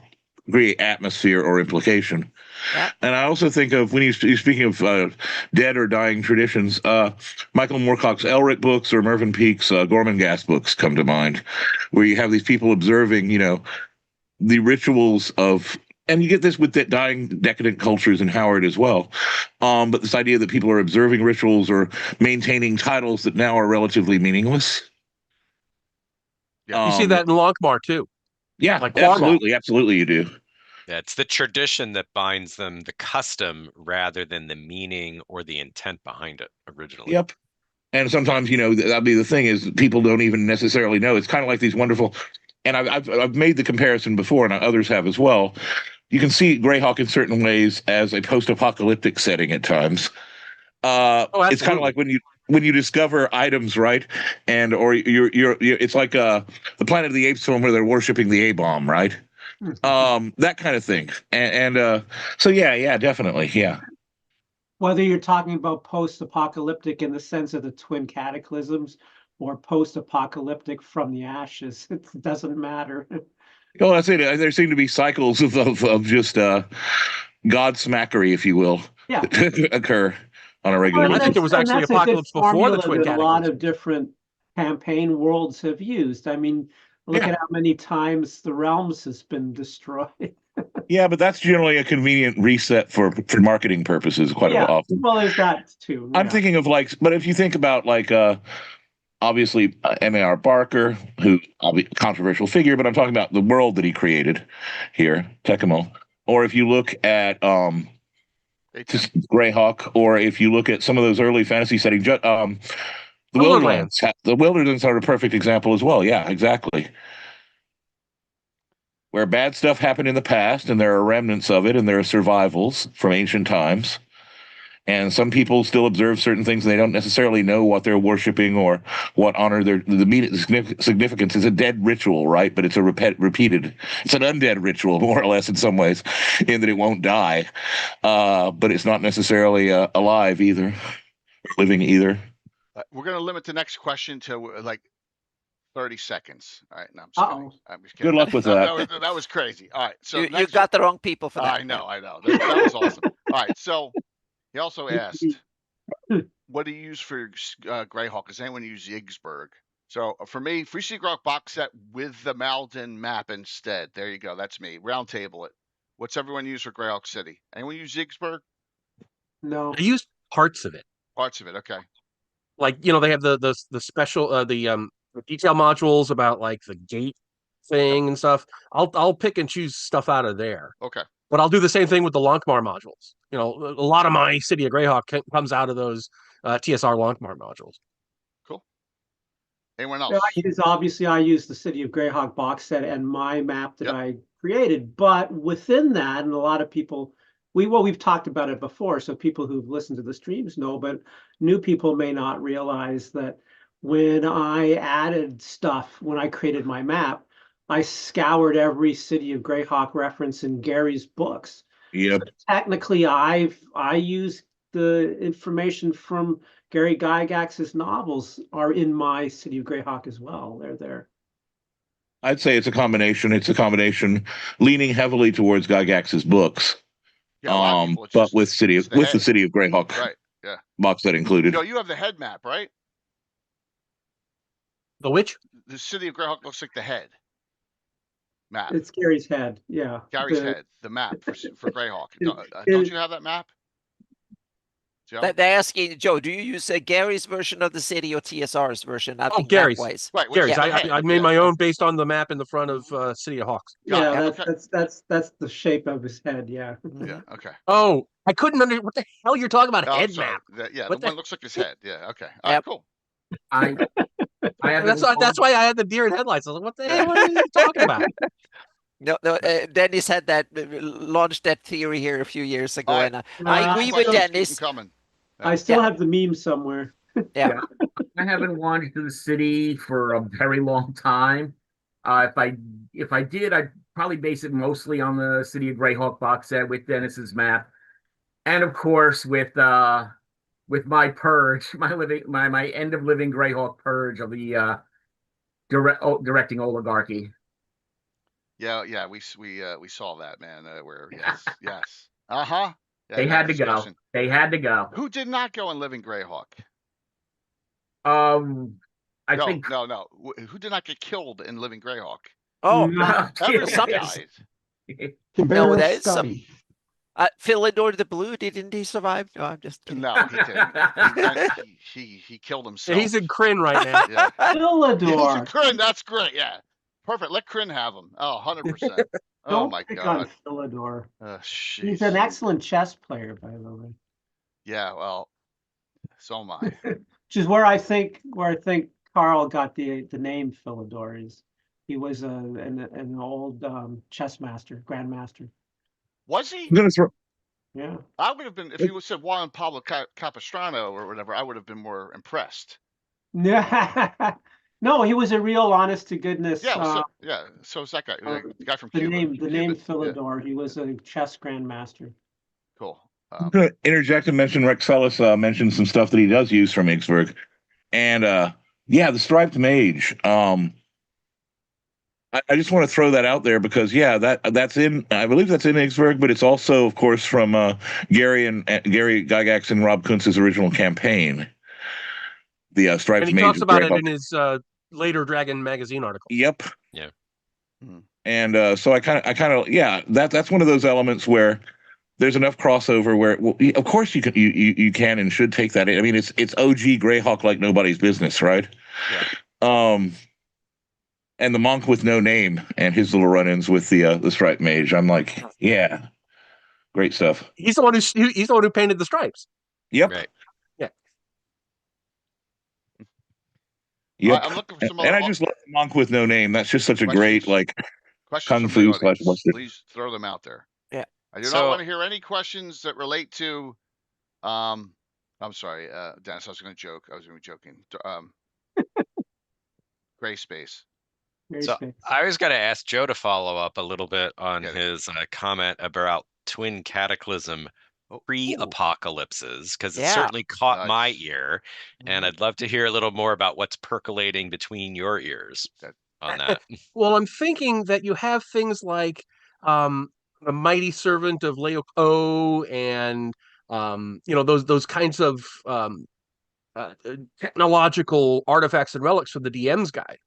great atmosphere or implication. Yeah. And I also think of, when you're speaking of dead or dying traditions, Michael Moorcock's Elric books or Mervyn Peake's Gormenghast books come to mind, where you have these people observing, the rituals of, and you get this with dying decadent cultures in Howard as well. But this idea that people are observing rituals or maintaining titles that now are relatively meaningless. You see that in Lonkmar too. Yeah, like absolutely you do. Yeah, it's the tradition that binds them, the custom, rather than the meaning or the intent behind it originally. Yep. And sometimes, that'd be the thing, is people don't even necessarily know. It's kind of like these wonderful, and I've made the comparison before, and others have as well. You can see Greyhawk in certain ways as a post-apocalyptic setting at times. It's kind of like when you discover items, right? And or you're it's like the Planet of the Apes film where they're worshiping the A-bomb, right? That kind of thing. And so yeah, definitely, yeah. Whether you're talking about post-apocalyptic in the sense of the twin cataclysms or post-apocalyptic from the ashes, it doesn't matter. Oh, that's it. There seem to be cycles of just godsmackery, if you will, occur on a regular basis. I think there was actually apocalypse before the twin cataclysm. A lot of different campaign worlds have used. I mean, look at how many times the realms has been destroyed. Yeah, but that's generally a convenient reset for marketing purposes quite often. Well, there's that too. I'm thinking of but if you think about obviously M.A.R. Barker, who controversial figure, but I'm talking about the world that he created here, Tekamo. Or if you look at Greyhawk, or if you look at some of those early fantasy settings, the Wildlands. The Wildlands are a perfect example as well. Yeah, exactly. Where bad stuff happened in the past, and there are remnants of it, and there are survivals from ancient times. And some people still observe certain things, and they don't necessarily know what they're worshiping or what honor the significance is. A dead ritual, right? But it's a repeated. It's an undead ritual, more or less, in some ways, in that it won't die. But it's not necessarily alive either, living either. We're going to limit the next question to 30 seconds. All right, no, I'm just kidding. Good luck with that. That was crazy. All right, so you got the wrong people for that. I know. That was awesome. All right, so he also asked, what do you use for Greyhawk? Does anyone use Yigsburg? So for me, Free Sea Grok box set with the Maldin map instead. There you go. That's me. Round table it. What's everyone use for Greyhawk City? Anyone use Yigsburg? No. I used parts of it. Parts of it, okay. Like, they have the special the detail modules about like the gate thing and stuff. I'll pick and choose stuff out of there. Okay. But I'll do the same thing with the Lonkmar modules. A lot of my City of Greyhawk comes out of those TSR Lonkmar modules. Cool. Anyone else? I use the City of Greyhawk box set and my map that I created. But within that, and a lot of people, we've talked about it before, so people who've listened to the streams know, but new people may not realize that when I added stuff, when I created my map, I scoured every City of Greyhawk reference in Gary's books. Yep. So technically, I use the information from Gary Gygax's novels are in my City of Greyhawk as well. They're there. I'd say it's a combination. It's a combination leaning heavily towards Gygax's books. Yeah, a lot of people, it's But just- with it's the the head. City of Greyhawk Right. Yeah. box set included. Joe, you have the head map, right? The which? The City of Greyhawk looks like the head map. It's Gary's head. Yeah. Gary's The- head, the map for Greyhawk. It- Don't you have that map? Joe? They're asking, Joe, do you use Gary's version of the city or TSR's version? I think Gary's. map-wise. Right. which Gary's. is the head. I made Yeah. my own based on the map in the front of City of Hawks. Got Yeah, it. Okay. that's the shape of his head. Yeah. Yeah. Okay. Oh, I couldn't what the hell you're talking about? Oh, Head sorry. map. Yeah, What the the- one looks like his head. Yeah. Okay. All right. Yep. Cool. I haven't That's why I had the deer in headlights. I was like, what the hell are you talking about? No, Dennis had that launched that theory here a few years ago, All right. and I agree with Questions keep Dennis. them coming. I still Yeah. have the meme somewhere. Yeah, I haven't wandered to the city for a very long time. If I did, I'd probably base it mostly on the City of Greyhawk box set with Dennis's map, and of course with my purge, my end of living Greyhawk purge of the directing oligarchy. Yeah. We saw that, man. Where yes. Yeah, They had to go. discussion. They had to go. Who did not go in Living Greyhawk? I No, think no. Who did not get killed in Living Greyhawk? Oh, Everyone some- died. Cabero that is some- Scotty. Philidor the Blue, didn't he survive? No, I'm just kidding. No, he didn't. He killed Yeah, himself. he's in Kryn right now. Yeah. He's in Philidor. Kryn. That's great. Yeah. Perfect. Let Kryn have him. Oh, 100%. Oh Don't my pick God. on Philidor. He's Jeez. an excellent chess player, by the way. Yeah. Well, so am I. Which is where I think Carl got the name Philidor. He was an old chess master, grandmaster. Was he? I'm gonna throw. Yeah. I would have been if he would said Juan Pablo Capistrano or whatever. I would have been more impressed. No, he was a real honest to goodness. Yeah. So it's that guy. The guy from the Cuba. name Cuban. Philidor. He was a chess grandmaster. Cool. I'm gonna interject and mention Rex Ellis mentioned some stuff that he does use from Ixburg, and the striped mage. I just want to throw that out there because that's in. I believe that's in Ixburg, but it's also, of course, from Gary Gygax and Rob Kuntz's original campaign. The striped And he mage. talks of about it Greyhawk. in his later Dragon magazine article. Yep. Yeah. And so I kind of that's one of those elements where there's enough crossover where of course you can and should take that in. I mean it's OG Greyhawk like nobody's business, right? Yeah. And the monk with no name and his little run-ins with the striped mage. I'm like, yeah, great stuff. He's the one who painted the stripes. Yep. Right. Yeah. Yep. I'm looking for some And other I just love the monk with no name. That's just such a Questions? great questions Kung from the Fu audience. / Western. Please throw them out there. Yeah. I do not So- want to hear any questions that relate to. I'm sorry, Dennis. I was going to joke. I was going to be joking. Gray space. Very So space. I was going to ask Joe to follow up a little bit on Get it. his comment about twin cataclysm Oh, pre-apocalypses, because it Yeah. certainly caught my Nice. ear, and I'd love to hear a little more about what's percolating between your ears on that. Well, I'm thinking that you have things like the mighty servant of Laoko and those kinds of technological artifacts and relics from the DM's guide.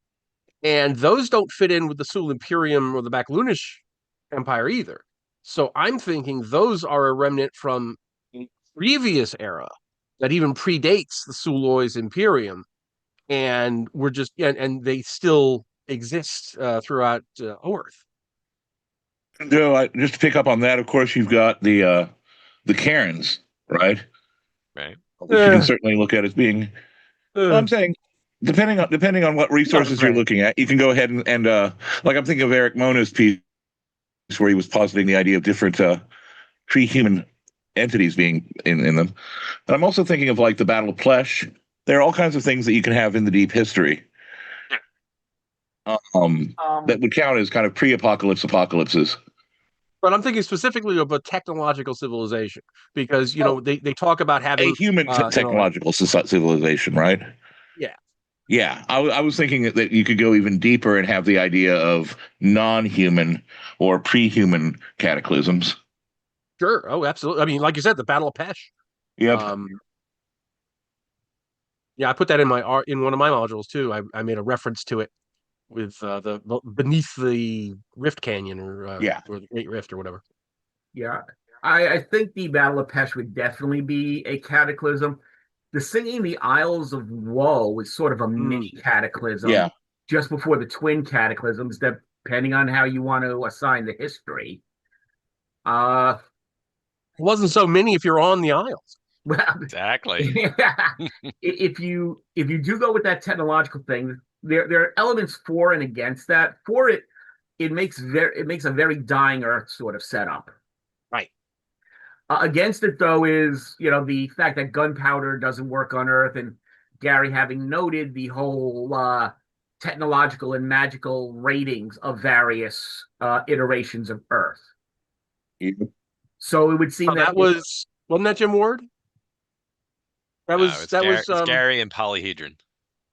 And those don't fit in with the Sul Imperium or the Baklunish Empire either. So I'm thinking those are a remnant from a previous era that even predates the Sulois Imperium. And we're just, and they still exist throughout Earth. Joe, just to pick up on that, of course, you've got the Cairns, right? Right. Which you can certainly look at as being. I'm saying, depending on what resources you're right. looking at, you can go ahead and like I'm thinking of Eric Mona's piece where he was positing the idea of different pre-human entities being in them. And I'm also thinking of like the Battle of Plesh. There are all kinds of things that you can have in the deep history. That would count as kind of pre-apocalypses. But I'm thinking specifically of a technological civilization because they talk about having a human like, technological civilization, right? yeah. Yeah, I was thinking that you could go even deeper and have the idea of non-human or pre-human cataclysms. Sure. Oh, absolutely. I mean, like you said, the Battle of Pesh. Yep. Yeah, I put that in one of my modules too. I made a reference to it with the beneath the Rift Canyon or the Great Rift or whatever. Yeah, I think the Battle of Pesh would definitely be a cataclysm. The Singing the Isles of Woe was sort of a mini cataclysm, just before the twin cataclysms, depending on how you want to assign the history. It wasn't so many if you're on the Isles. Well, exactly. if you do go with that technological thing, there are elements for and against that. For it, it makes a very dying Earth sort of setup. Right. Against it, though, is the fact that gunpowder doesn't work on Earth, and Gary having noted the whole technological and magical ratings of various iterations of Earth. So it would seem that wasn't that Jim Ward? That was Gary and Polyhedron.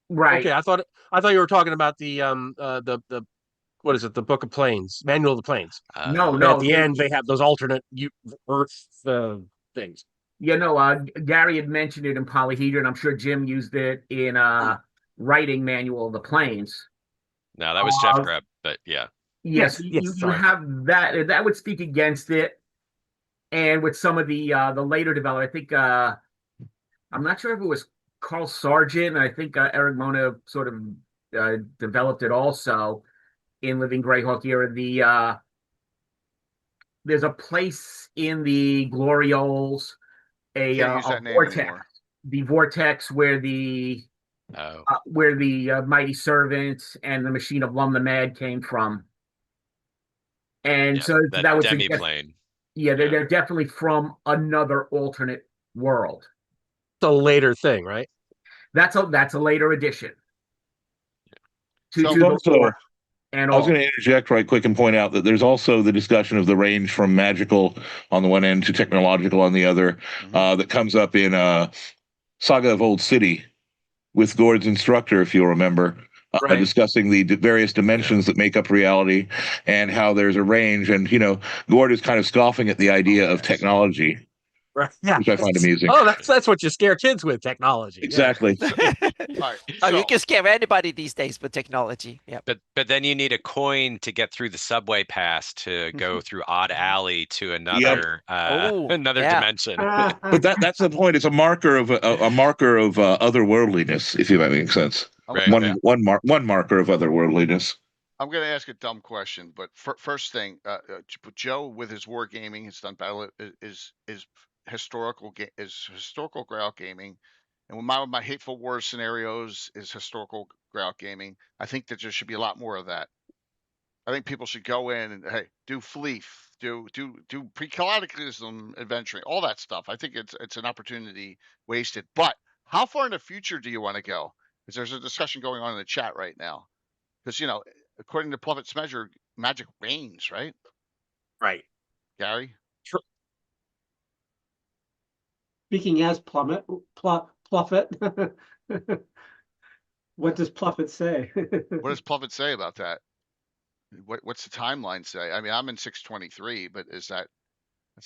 Right. Okay, I thought you were talking about the what is it? The Book of Planes, Manual of the Planes. No. At the end, they have those alternate Earth things. Yeah, no. Gary had mentioned it in Polyhedron. I'm sure Jim used it in writing Manual of the Planes. No, that was Jeff Grubb, but yeah. Yes, you have that. That would speak against it. And with some of the later development, I think I'm not sure if it was Carl Sargent. I think Eric Mona sort of developed it also in Living Greyhawk era. There's a place in the Glorioles, a vortex, the vortex where the Mighty Servant and the Machine of Lum the Mad came from, and so that was demi-plane. Yeah, they're definitely from another alternate world. It's a later thing, right? That's a later addition. I was going to interject right quick and point out that there's also the discussion of the range from magical on the one end to technological on the other, that comes up in Saga of Old City with Gord's instructor, if you'll remember, discussing the various dimensions that make up reality and how there's a range. And, Gord is kind of scoffing at the idea of technology. Right. Yeah. Which I find amusing. Oh, that's what you scare kids with, technology. Exactly. Yeah. You can scare anybody these days with technology. Yeah. But then you need a coin to get through the subway pass to go through Odd Alley to another dimension. But that's the point. It's a marker of otherworldliness, if that makes sense. Right. One marker of otherworldliness. I'm going to ask a dumb question, but first thing, Joe with his wargaming has done battle is historical Greyhawk gaming, and with my Hateful War scenarios is historical Greyhawk gaming. I think that there should be a lot more of that. I think people should go in and do Fleef, do pre-cataclysm adventuring, all that stuff. I think it's an opportunity wasted. But how far in the future do you want to go? Because there's a discussion going on in the chat right now. Because according to Pluffitt's measure, magic wanes, right? Right. Gary? Sure. Speaking as Pluffit, what does Pluffit say? What does Pluffit say about that? What's the timeline say? I mean, I'm in 623, but is that...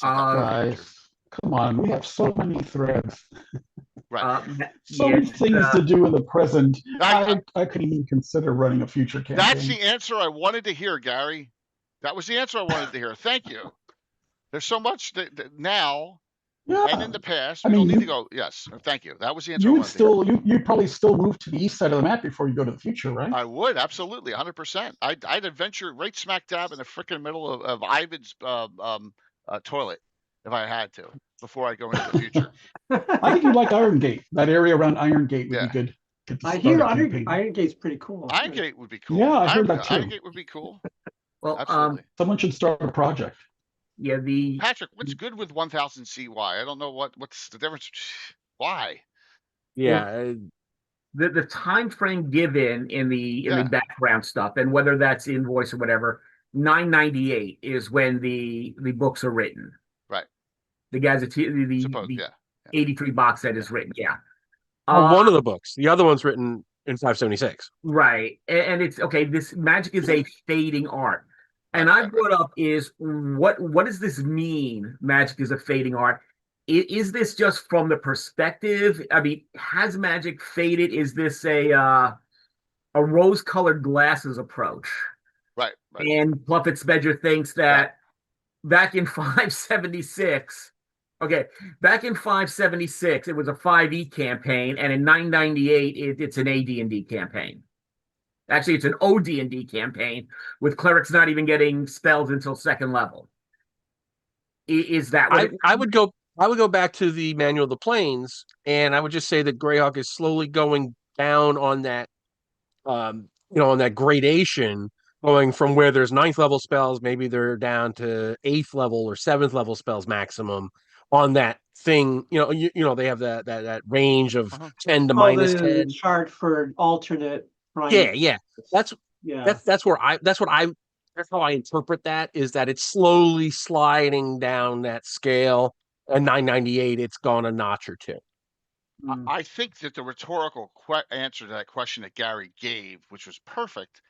Guys, come on. We have so many threads. Right. So many things to do in the present. I couldn't even consider running a future campaign. That's the answer I wanted to hear, Gary. That was the answer I wanted to hear. Thank you. There's so much that now and in the past. We don't need to go. Yes. Thank you. That was the answer. You'd probably still move to the east side of the map before you go to the future, right? I would. Absolutely. 100%. I'd adventure right smack dab in the freaking middle of Ivan's toilet if I had to, before I go into the future. I think you'd like Iron Gate. That area around Iron Gate would be good. I hear Iron Gate's pretty cool. Iron Gate would be cool. Yeah, I heard that too. Iron Gate would be cool. Well, absolutely. Someone should start a project. Yeah, Patrick, what's good with 1000 CY? I don't know what's the difference. Why? Yeah. The time frame given in the background stuff, and whether that's invoice or whatever, 998 is when the books are written. Right. The Gazetteer, Suppose, the yeah. 83 box set is written. Yeah. One of the books. The other one's written in 576. Right. And it's okay. This magic is a fading art. And I brought up is what does this mean? Magic is a fading art. Is this just from the perspective? I mean, has magic faded? Is this a rose-colored glasses approach? Right. And Pluffett Spedger thinks that back in 576, back in 576, it was a 5e campaign, and in 998, it's an AD&D campaign. Actually, it's an OD&D campaign with clerics not even getting spells until second level. Is that what I would go back to the Manual of the Planes, and I would just say that Greyhawk is slowly going down on that, on that gradation, going from where there's 9th level spells, maybe they're down to 8th level or 7th level spells maximum on that thing. They have that range of 10 to minus 10. Chart for alternate. Yeah. That's how I interpret that, is that it's slowly sliding down that scale. And 998, it's gone a notch or two. I think that the rhetorical answer to that question that Gary gave, which was perfect,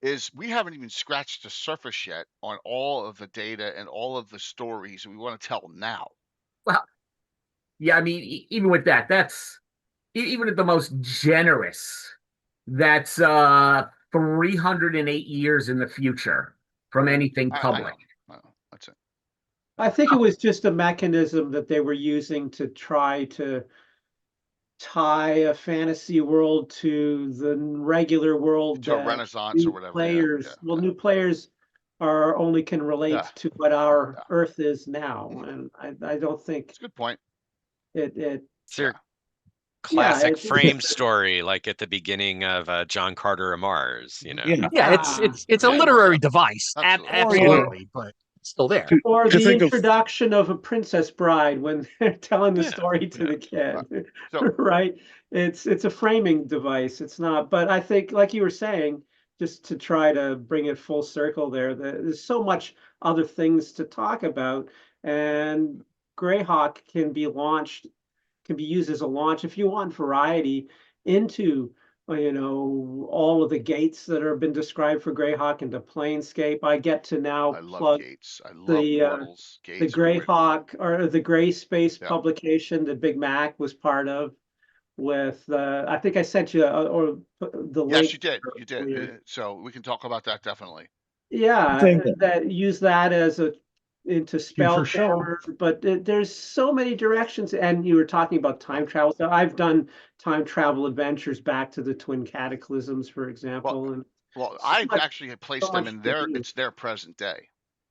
is we haven't even scratched the surface yet on all of the data and all of the stories we want to tell now. Well, yeah, I mean, even with that, that's even at the most generous. That's 308 years in the future from anything public. That's it. I think it was just a mechanism that they were using to try to tie a fantasy world to the regular world, to a Renaissance or whatever. Players, new players only can relate to what our Earth is now, and I don't think it's a good point. It's your classic frame story, like at the beginning of John Carter of Mars. It's a literary device, absolutely, but it's still there. Or the introduction of a Princess Bride when they're telling the story to the kid, right? It's a framing device. It's not, but I think, like you were saying, just to try to bring it full circle there's so much other things to talk about, and Greyhawk can be used as a launch if you want variety into all of the gates that have been described for Greyhawk into Planescape. I get to now plug gates. I love portals. The Greyhawk or the Gray Space publication that Big Mac was part of. With I think I sent you the link. Yes, you did. You did. So we can talk about that definitely. Yeah, that use that as into Spelljammers, but there's so many directions. And you were talking about time travel. So I've done time travel adventures back to the Twin Cataclysms, for example. Well, I've actually placed them in it's their present day.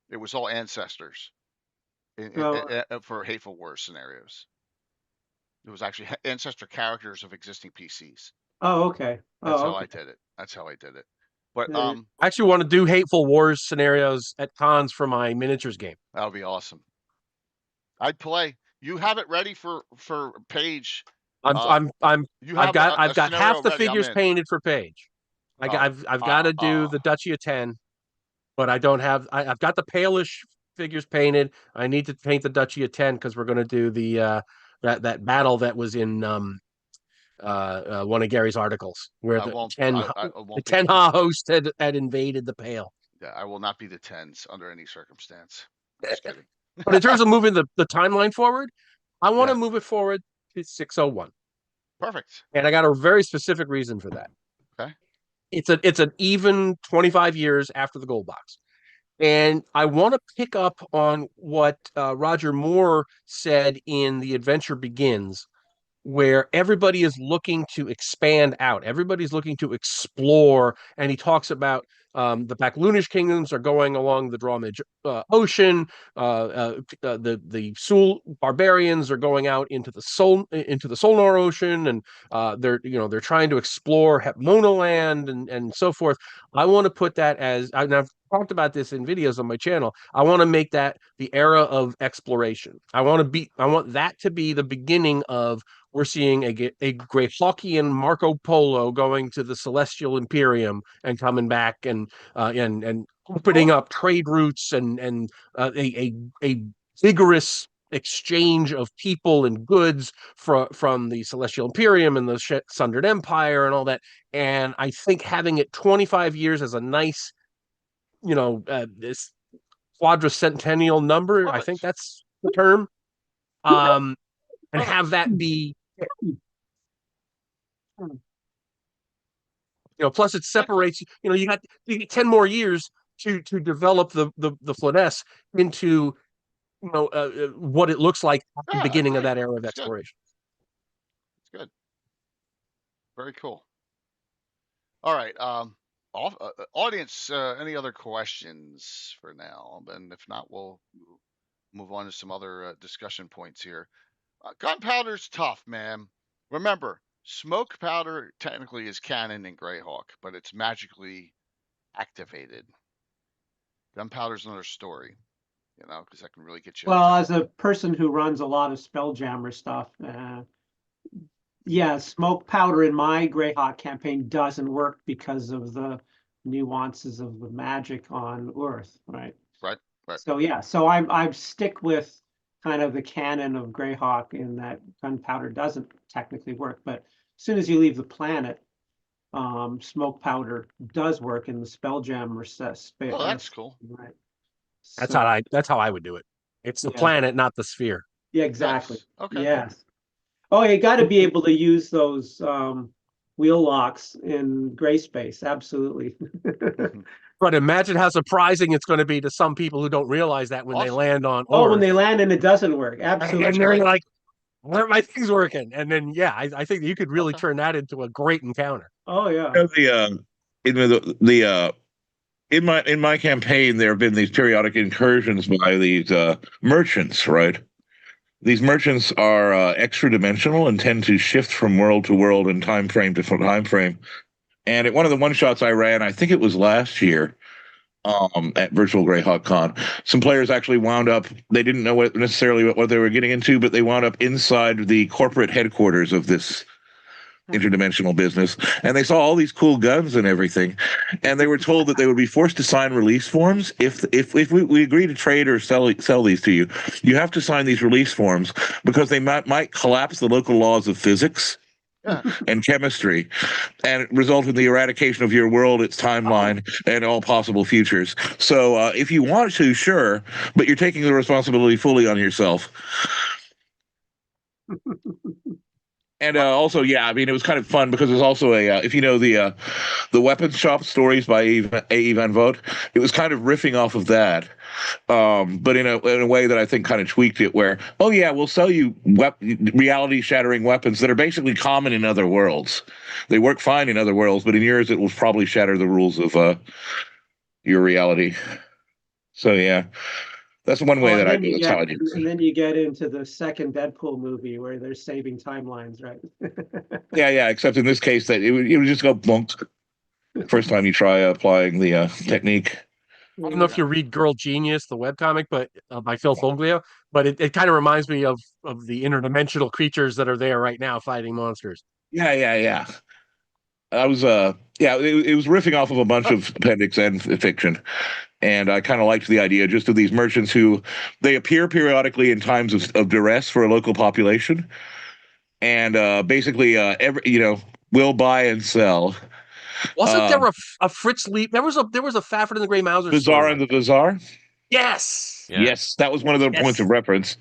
It was all ancestors for Hateful Wars scenarios. It was actually ancestor characters of existing PCs. Oh, okay. That's how I did it. But I actually want to do Hateful Wars scenarios at cons for my miniatures game. That would be awesome. I'd play. You have it ready for Paige. I've got half the figures painted for Paige. I've got to do the Duchy of 10, but I don't have. I've got the Palish figures painted. I need to paint the Duchy of 10 because we're going to do the that battle that was in one of Gary's articles where the Tenha host had invaded the Pale. Yeah, I will not be the 10s under any circumstance. Just kidding. But in terms of moving the timeline forward, I want to move it forward to 601. Perfect. And I got a very specific reason for that. Okay. It's an even 25 years after the Gold Box. And I want to pick up on what Roger Moore said in The Adventure Begins, where everybody is looking to expand out. Everybody's looking to explore. And he talks about the Baklunish kingdoms are going along the Drawmage Ocean. The Sul barbarians are going out into the Solnar Ocean, and they're trying to explore Hepmona land and so forth. I want to put that as, and I've talked about this in videos on my channel. I want to make that the era of exploration. I want that to be the beginning of, we're seeing a Greyhawkian Marco Polo going to the Celestial Imperium and coming back, and opening up trade routes and a vigorous exchange of people and goods from the Celestial Imperium and the Sundered Empire and all that. And I think having it 25 years as a nice, this quadricentennial number, I think that's the term. And have that be, plus it separates, you got 10 more years to develop the Flonesse into, what it looks like at the beginning of that era of exploration. It's good. Very cool. All right. Audience, any other questions for now? And if not, we'll move on to some other discussion points here. Gunpowder's tough, man. Remember, smoke powder technically is canon in Greyhawk, but it's magically activated. Gunpowder's another story, because that can really get you. Well, as a person who runs a lot of Spelljammer stuff, yeah, smoke powder in my Greyhawk campaign doesn't work because of the nuances of the magic on Earth, right? Right. So yeah, so I stick with kind of the canon of Greyhawk in that gunpowder doesn't technically work, but as soon as you leave the planet, smoke powder does work in the Spelljammer space. Oh, that's cool. Right. That's how I would do it. It's the planet, not the sphere. Yeah, exactly. Nice. Okay. Yes. Oh, you got to be able to use those wheel locks in gray space. Absolutely. But imagine how surprising it's going to be to some people who don't realize that when they land on. Oh, when they land and it doesn't work. Absolutely. And they're like, "Where are my things working?" And then, I think you could really turn that into a great encounter. Oh yeah. In my campaign, there have been these periodic incursions by these merchants, right? These merchants are extra dimensional and tend to shift from world to world and time frame to time frame. And at one of the one shots I ran, I think it was last year, at Virtual Greyhawk Con, some players actually wound up. They didn't know necessarily what they were getting into, but they wound up inside the corporate headquarters of this interdimensional business, and they saw all these cool guns and everything, and they were told that they would be forced to sign release forms if we agree to trade or sell these to you. You have to sign these release forms because they might collapse the local laws of physics and chemistry and result in the eradication of your world, its timeline, and all possible futures. So if you want to, sure, but you're taking the responsibility fully on yourself. And also, it was kind of fun because there's also if you know the weapons shop stories by A.E. Van Vogt, it was kind of riffing off of that, but in a way that I think kind of tweaked it. Where, we'll sell you reality-shattering weapons that are basically common in other worlds. They work fine in other worlds, but in yours, it will probably shatter the rules of your reality. So yeah. That's one way that I do. That's how I do. And then you get into the second Deadpool movie where they're saving timelines, right? Yeah. Except in this case, that it would just go bunk first time you try applying the technique. I don't know if you read Girl Genius, the webcomic, but by Phil Foglio, but it kind of reminds me of the interdimensional creatures that are there right now fighting monsters. Yeah. I was it was riffing off of a bunch of appendix and fiction. And I kind of liked the idea just of these merchants who they appear periodically in times of duress for a local population, and basically will buy and sell. Wasn't there a Fritz Lee? There was a Fafhrd and the Grey Mouser. Bazaar and the Bazaar. Yes. Yeah. Yes, that was one of the points of reference.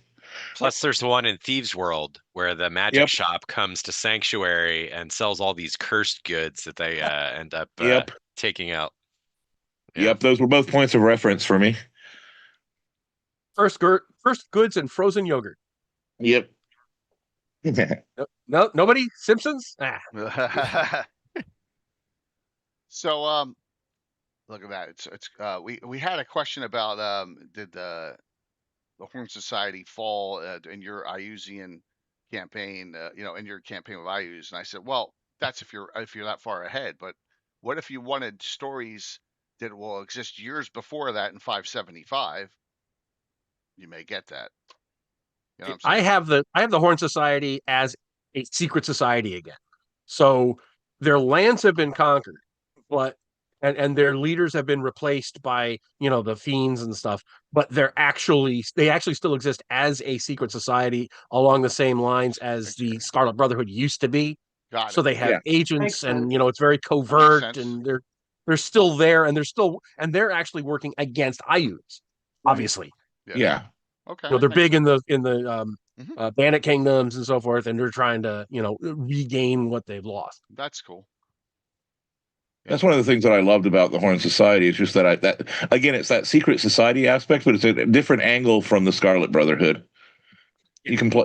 Plus, there's one in Thieves' World where the magic shop comes to Sanctuary and sells all these cursed goods that they end up taking out. Yep, those were both points of reference for me. First goods and frozen yogurt. Yep. No, nobody? Simpsons? So, look at that. It's we had a question about did the Horn Society fall in your Iusian campaign? In your campaign with Ius, and I said, well, that's if you're that far ahead. But what if you wanted stories that will exist years before that in 575? You may get that. You know what I'm saying? I have the Horn Society as a secret society again. So their lands have been conquered, but and their leaders have been replaced by, you know, the fiends and stuff, but they actually still exist as a secret society along the same lines as the Scarlet Brotherhood used to be. Got So it. they have agents, Makes and sense. you know, it's very That makes covert, sense. and they're still there, and they're actually working against Ayuds, obviously. Yeah. Okay. You know, that they're makes big sense. in the Bandit Kingdoms and so forth, and they're trying to, you know, regain what they've lost. That's cool. That's one of the things that I loved about the Horn Society. It's just that again, it's that secret society aspect, but it's a different angle from the Scarlet Brotherhood. You can play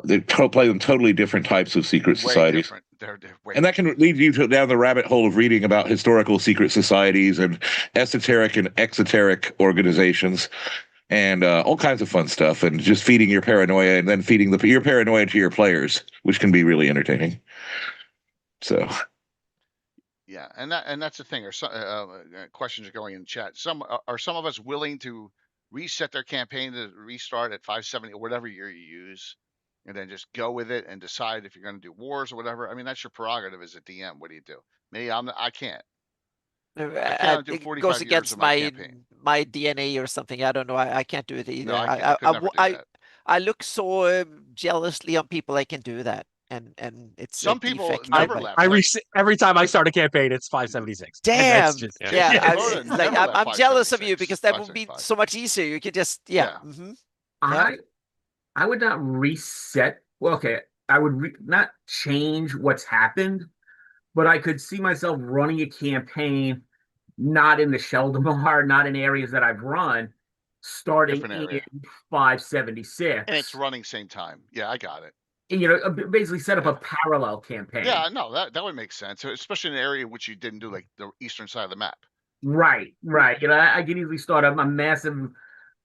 them totally different types of secret Way societies. different. They're way And that can lead you down the rabbit hole of reading about historical secret societies and esoteric and exoteric organizations and all kinds of fun stuff, and just feeding your paranoia and then feeding your paranoia to your players, which can be really entertaining. So. Yeah, and that's the thing. Or some questions are going in chat. Some of us willing to reset their campaign to restart at 570 or whatever year you use, and then just go with it and decide if you're going to do wars or whatever. I mean, that's your prerogative as a DM. What do you do? Me, I can't. I can't do It 45 goes years against of my campaign. my DNA or something. I don't know. I can't do it either. No, I can't. I could never do that. I look so jealously on people I can do that, and it's Some a people defect. never but- left. I Like, every time I start a campaign, it's 576. And Damn. that's just, Yeah, Rhoda it's like never left I'm jealous of you 576, because that would be 575. so much easier. You could just Yeah. I would not reset. Well, okay, I would not change what's happened, but I could see myself running a campaign, not in the Sheldamar, not in areas that I've run, starting Different area. in 576. And it's running same time. Yeah, I got it. And, you know, basically set up a parallel campaign. Yeah, no, that would make sense, especially in an area which you didn't do, like the eastern side of the map. Right. You know, I could easily start a massive,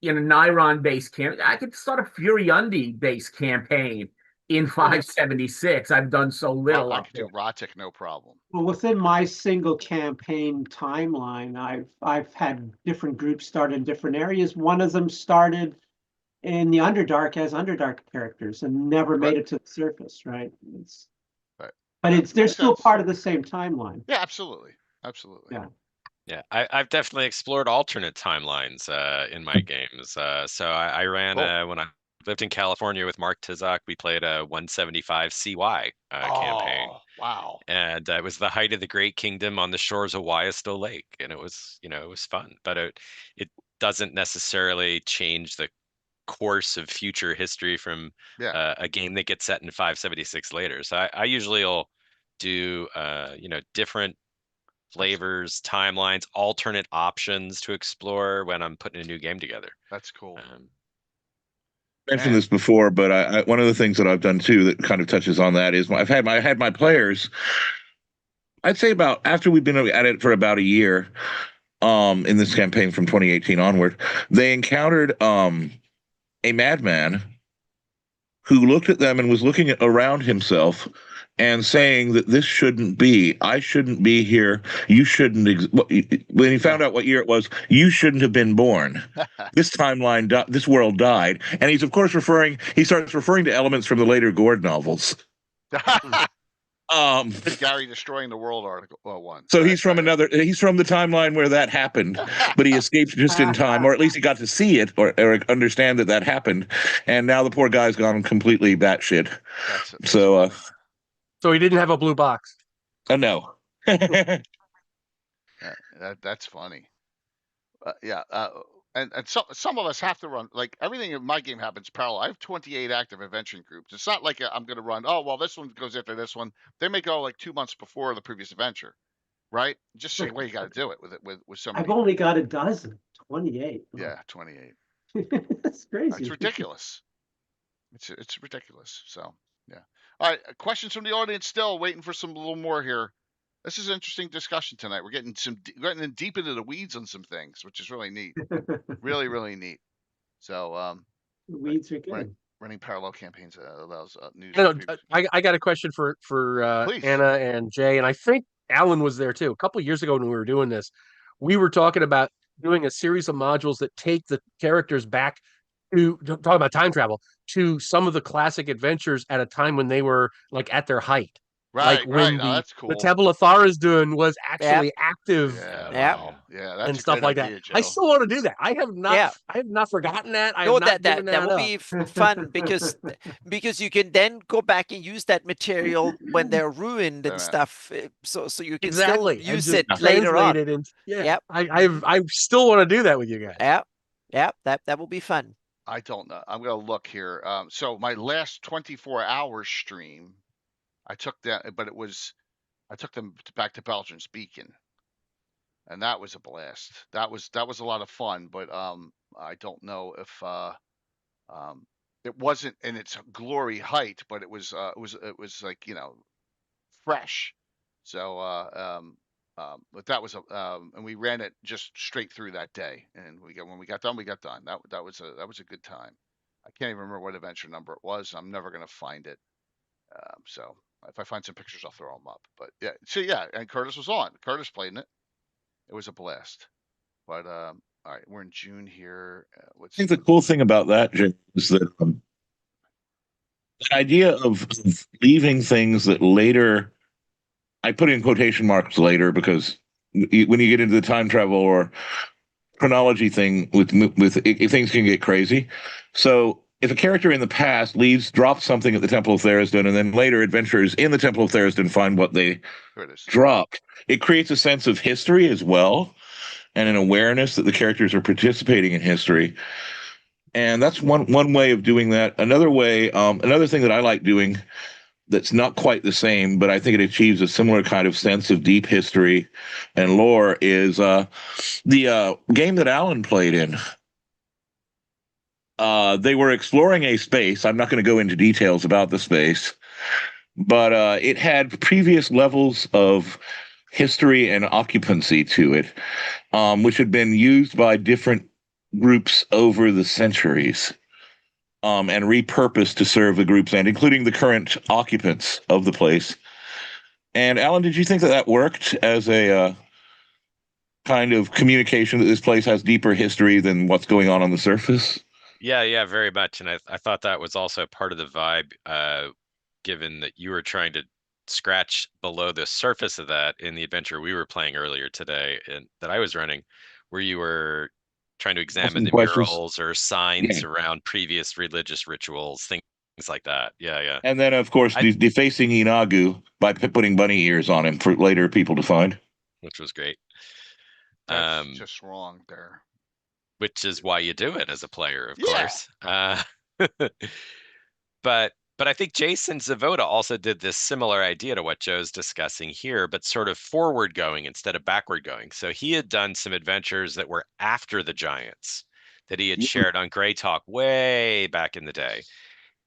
you know, Niron-based campaign. I could start a Furiundi-based campaign in 576. I've done so little. I up could do there. Rotic, no problem. Well, within my single campaign timeline, I've had different groups start in different areas. One of them started in the Underdark as Underdark characters and never made it to the surface, right? But they're still part of the same timeline. Yeah, absolutely. Yeah. Yeah, I've definitely explored alternate timelines in my games. So I ran when I lived in California with Mark Tizak. We played a 175 CY campaign. Wow. And it was the height of the Great Kingdom on the shores of Wyasto Lake, and it was fun. But it doesn't necessarily change the course of future history from a game that gets set in 576 later. So I usually will do different flavors, timelines, alternate options to explore when I'm putting a new game together. That's cool. I mentioned this before, but one of the things that I've done too that kind of touches on that is I had my players. I'd say about after we've been at it for about a year, in this campaign from 2018 onward, they encountered a madman who looked at them and was looking around himself and saying that this shouldn't be. I shouldn't be here. You shouldn't. When he found out what year it was, you shouldn't have been born. This timeline, this world died. And he's, of course, he starts referring to elements from the later Gord novels. Gary destroying the world article one. So he's from the timeline where that happened, but he escaped just in time, or at least he got to see it or understand that happened. And now the poor guy's gone completely batshit. So he didn't have a blue box. No. That's funny. And some of us have to run, like everything in my game happens parallel. I have 28 active adventuring groups. It's not like I'm going to run, oh, well, this one goes after this one. They may go like 2 months before the previous adventure, right? Just the way you got to do it with so many. I've only got a dozen, 28. Yeah, 28. That's crazy. It's ridiculous. It's ridiculous. So, yeah. All right, questions from the audience still, waiting for some little more here. This is an interesting discussion tonight. We're getting in deep into the weeds on some things, which is really neat. Really, really neat. So, weeds are good. Running parallel campaigns allows news. I got a question for Anna and Jay, and I think Allan was there too. A couple of years ago when we were doing this, we were talking about doing a series of modules that take the characters back to talk about time travel to some of the classic adventures at a time when they were like at their height. Right, like right. when Oh, that's the cool. Temple of Tharazdun was actually active Yeah, Yep. wow. Yeah, that's and a stuff great like idea, that. I Joe. still want to do that. I have Yeah. not forgotten that. I No, have not that given that will up. be fun because you can then go back and use that material when they're ruined and Yeah. stuff. So you can still Exactly. And use just it later translate on. it and yeah. Yep. I still want to do that with you guys. Yeah. Yeah. That will be fun. I don't know. I'm gonna look here. So my last 24-hour stream, I took that, but I took them back to Belgium's Beacon, and that was a blast. That was a lot of fun, but I don't know if it wasn't in its glory height, but it was like, you know, fresh. So but that was and we ran it just straight through that day, and when we got done, we got done. That was a good time. I can't even remember what adventure number it was. I'm never gonna find it. So if I find some pictures, I'll throw them up. But yeah, so yeah, and Curtis was on. Curtis played in it. It was a blast. But all right, we're in June here. I think the cool thing about that, Jim, is that the idea of leaving things that later, I put in quotation marks later because when you get into the time travel or chronology thing things can get crazy. So if a character in the past drops something at the Temple of Tharizdun, and then later adventurers in the Temple of Tharizdun find what they dropped, it creates a sense of history as well, and an awareness that the characters are participating in history. And that's one way of doing that. Another way, another thing that I like doing that's not quite the same, but I think it achieves a similar kind of sense of deep history and lore is the game that Allan played in. They were exploring a space. I'm not going to go into details about the space, but it had previous levels of history and occupancy to it, which had been used by different groups over the centuries, and repurposed to serve the group's end, including the current occupants of the place. And Allan, did you think that worked as a kind of communication that this place has deeper history than what's going on the surface? Yeah, very much. And I thought that was also part of the vibe, given that you were trying to scratch below the surface of that in the adventure we were playing earlier today and that I was running, where you were trying to examine the murals or signs around previous religious rituals, things like that. Yeah. And then, of course, defacing Inagu by putting bunny ears on him for later people to find. Which was great. That's just wrong there. Which is why you do it as a player, of course. But I think Jason Zavoda also did this similar idea to what Joe's discussing here, but sort of forward going instead of backward going. So he had done some adventures that were after the Giants that he had shared on Greyhawk way back in the day.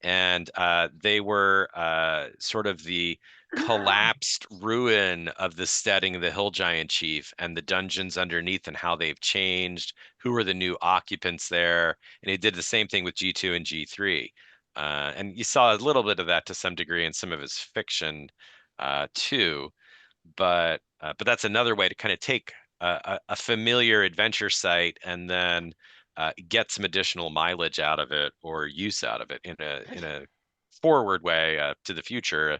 And they were sort of the collapsed ruin of the steading of the Hill Giant Chief and the dungeons underneath and how they've changed, who are the new occupants there. And he did the same thing with G2 and G3. And you saw a little bit of that to some degree in some of his fiction too. But that's another way to kind of take a familiar adventure site and then get some additional mileage out of it or use out of it in a forward way to the future,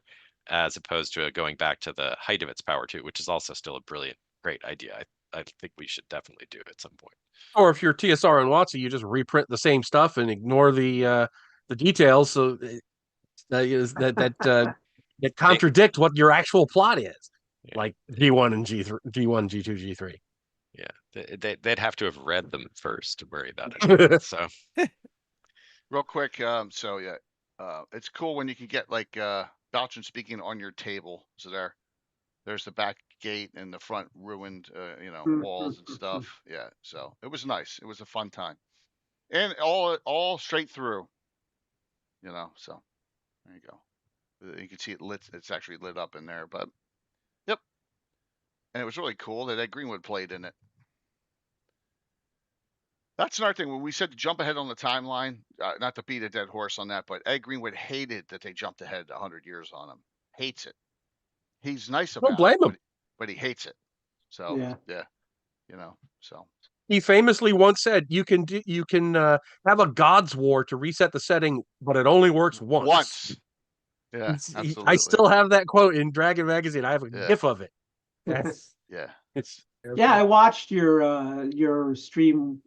as opposed to going back to the height of its power too, which is also still a brilliant, great idea. I think we should definitely do at some point. Or if you're TSR and WotC, you just reprint the same stuff and ignore the details, so that contradict what your actual plot is, like G1 and G3, G1, G2, G3. Yeah, they'd have to have read them first to worry about it. So, real quick, so yeah, it's cool when you can get like Belgian speaking on your table. So there's the back gate and the front ruined, walls and stuff. Yeah, so it was nice. It was a fun time, and all straight through. So there you go. You can see it lit. It's actually lit up in there, but yep. And it was really cool that Ed Greenwood played in it. That's another thing. When we said to jump ahead on the timeline, not to beat a dead horse on that, but Ed Greenwood hated that they jumped ahead 100 years on him. Hates it. He's nice about Don't blame him. but he hates it. So yeah, so. He famously once said, "You can have a God's War to reset the setting, but it only works once." Yeah, I absolutely. still have that quote in Dragon Magazine. I have a Yeah. GIF of it. Yes. Yeah. It's Yeah, I watched your stream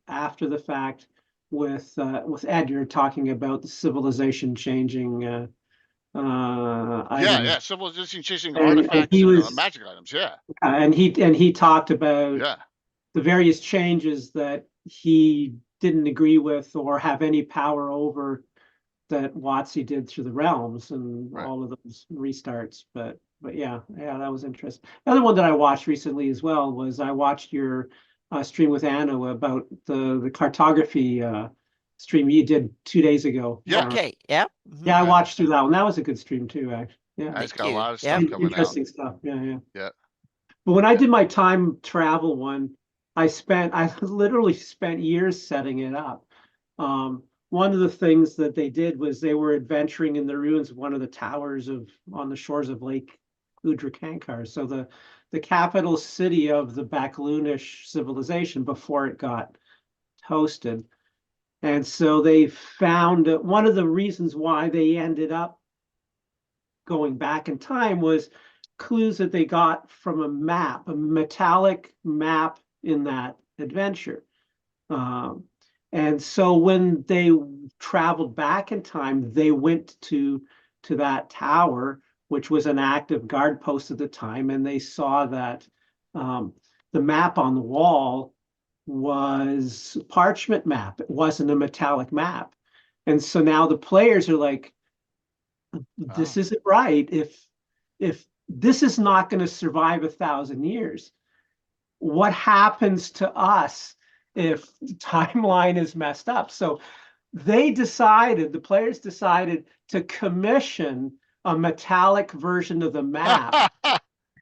after the fact with Ed. You're talking about the civilization changing Yeah, items. yeah. Civilization chasing And artifacts he and was magic items. Yeah. and he talked about Yeah. the various changes that he didn't agree with or have any power over that WotC did through the realms and Right. all of those restarts. But yeah, that was interesting. Another one that I watched recently as well was I watched your stream with Anna about the cartography stream you did 2 days ago. Yeah. Okay. Yeah. Yeah, I Yeah. watched through that one. That was a good stream too, actually. Yeah. It's Thank got a you. lot of Yeah. stuff coming out. Interesting stuff. Yeah. Yeah. But when I did my time travel one, I literally spent years setting it up. One of the things that they did was they were adventuring in the ruins of one of the towers on the shores of Lake Udrikankar. So the capital city of the Backloonish civilization before it got toasted. And so they found one of the reasons why they ended up going back in time was clues that they got from a map, a metallic map in that adventure. And so when they traveled back in time, they went to that tower, which was an active guard post at the time, and they saw that the map on the wall was a parchment map. It wasn't a metallic map. And so now the players are like, this isn't right. If this is not going to survive 1,000 years, what happens to us if the timeline is messed up? So the players decided to commission a metallic version of the map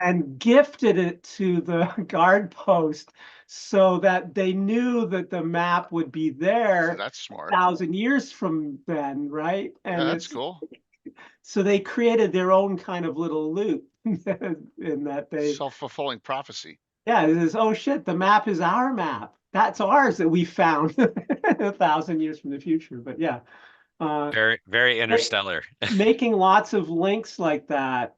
and gifted it to the guard post so that they knew that the map would be there. That's smart. 1,000 years from then, right? And yeah, that's cool. So they created their own kind of little loop in that they self-fulfilling prophecy. Yeah, it is, oh shit, the map is our map. That's ours that we found 1,000 years from the future. But yeah. Very, very interstellar. Making lots of links like that.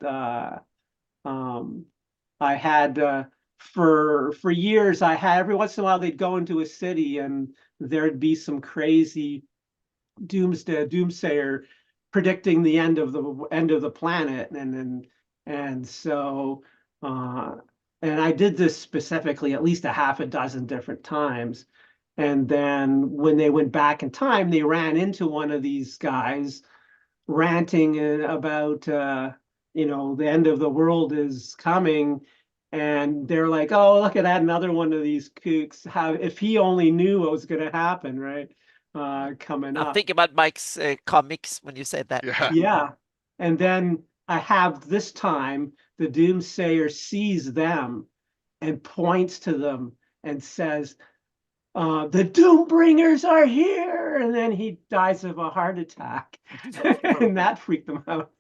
I had for years, I had every once in a while they'd go into a city and there'd be some crazy doomsayer predicting the end of the planet, and so and I did this specifically at least a half a dozen different times. And then when they went back in time, they ran into one of these guys ranting about the end of the world is coming. And they're like, oh, look at that, another one of these kooks. If he only knew what was going to happen, right? Coming up. Think about Mike's comics when you said that. Yeah. And then I have this time the doomsayer sees them and points to them and says, the Doombringers are here. And then he dies of a heart attack. And that freaked them out.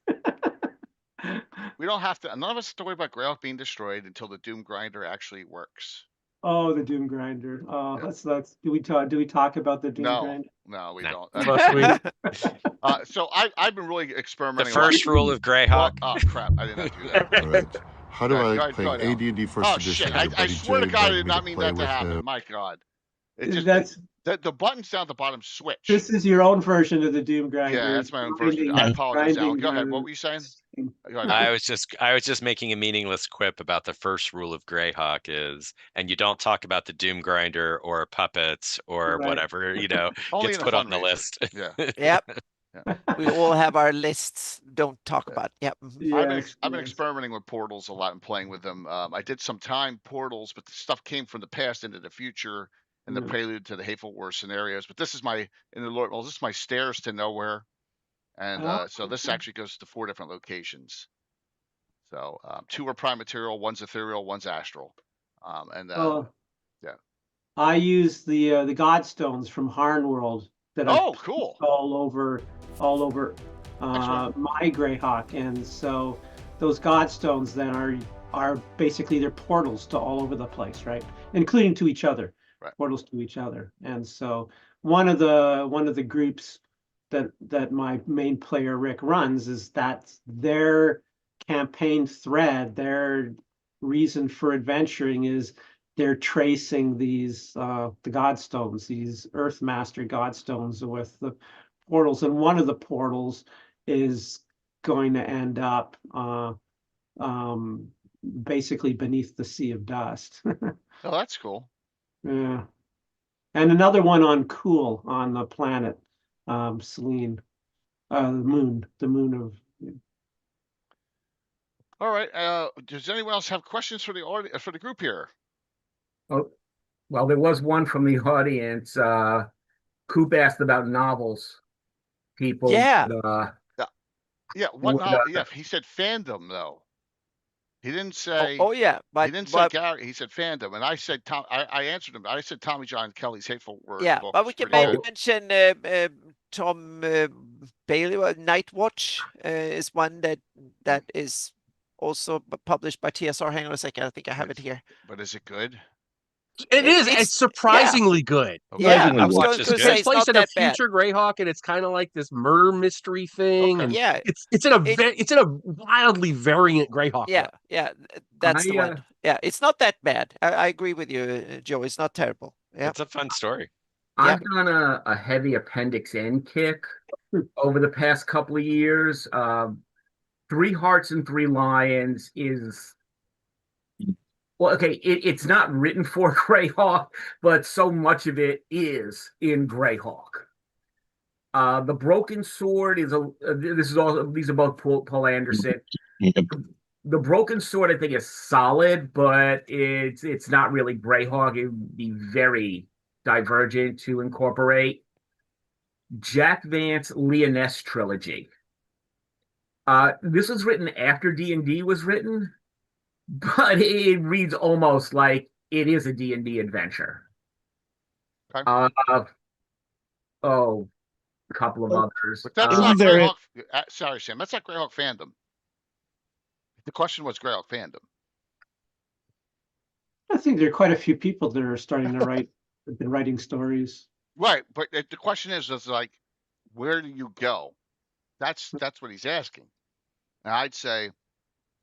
We don't have to, none of us have to worry about Greyhawk being destroyed until the Doom Grinder actually works. Oh, the Doom Grinder. Oh, yeah. Do we talk about the Doom Grinder? No, we No. don't. So I've been really experimenting. The first rule of Greyhawk. Oh crap! I did not do that. All right. How do I play AD&D First Edition? Oh shit! I swear to God, I did not mean that to happen. My God, it just the buttons down at the bottom switch. This is your own version of the Doom Grinder. Yeah, that's my own version. I apologize, Alan. Go ahead. What were you saying? I was just making a meaningless quip about the first rule of Greyhawk is, and you don't talk about the Doom Grinder or puppets or whatever, gets put on the list. Yeah. Yep. We all have our lists. Don't talk about. Yep. I've been experimenting with portals a lot and playing with them. I did some time portals, but the stuff came from the past into the future and the prelude to the Hateful War scenarios. But this is this is my stairs to nowhere. And so this actually goes to 4 different locations. So 2 are prime material, 1's ethereal, 1's astral. Yeah. I use the Godstones from Harnworld that cool. all over my Greyhawk, and so those Godstones then are basically they're portals to all over the place, right? Including to each other. Right. Portals to each other. And so one of the groups that my main player Rick runs is that's their campaign thread. Their reason for adventuring is they're tracing these the godstones, these Earthmaster godstones with the portals, and one of the portals is going to end up basically beneath the Sea of Dust. Oh, that's cool. Yeah. And another one on Cool on the planet, Selene, the moon of. All right. Does anyone else have questions for the audience, for the group here? Oh, well, there was one from the audience. Coop asked about novels. People, Yeah. Yeah. What novel? Yeah, he said fandom though. He didn't say. Oh yeah, he didn't say Gary. He said fandom, and I said Tom. I answered him. I said Tommy John Kelly's Hateful Words yeah, book. but we can maybe mention Tom Bailey. Night Watch is one that is also published by TSR. Hang on a second, I think I have it here. But is it good? It's surprisingly good. Yeah, I was Watch going is to good. say Takes it's place not in a that bad. future Greyhawk, and it's kind of like this murder mystery thing. And Yeah, it's in a wildly variant Greyhawk. Yeah, yeah, that's the one. Yeah, it's not that bad. I agree with you, Joe. It's not terrible. Yeah, It's a fun story. I've done a heavy Appendix N kick over the past couple of years. 3 Hearts and 3 Lions is, well, okay, it's not written for Greyhawk, but so much of it is in Greyhawk. The Broken Sword is these are both Paul Anderson. The Broken Sword, I think, is solid, but it's not really Greyhawk. It would be very divergent to incorporate. Jack Vance Leoness trilogy. This was written after D&D was written, but it reads almost like it is a D&D adventure. Okay. A couple of others. But that's not Greyhawk. Sorry, Sam. That's not Greyhawk fandom. The question was Greyhawk fandom. I think there are quite a few people that are starting to write, have been writing stories. Right, but the question is like, where do you go? That's what he's asking. And I'd say,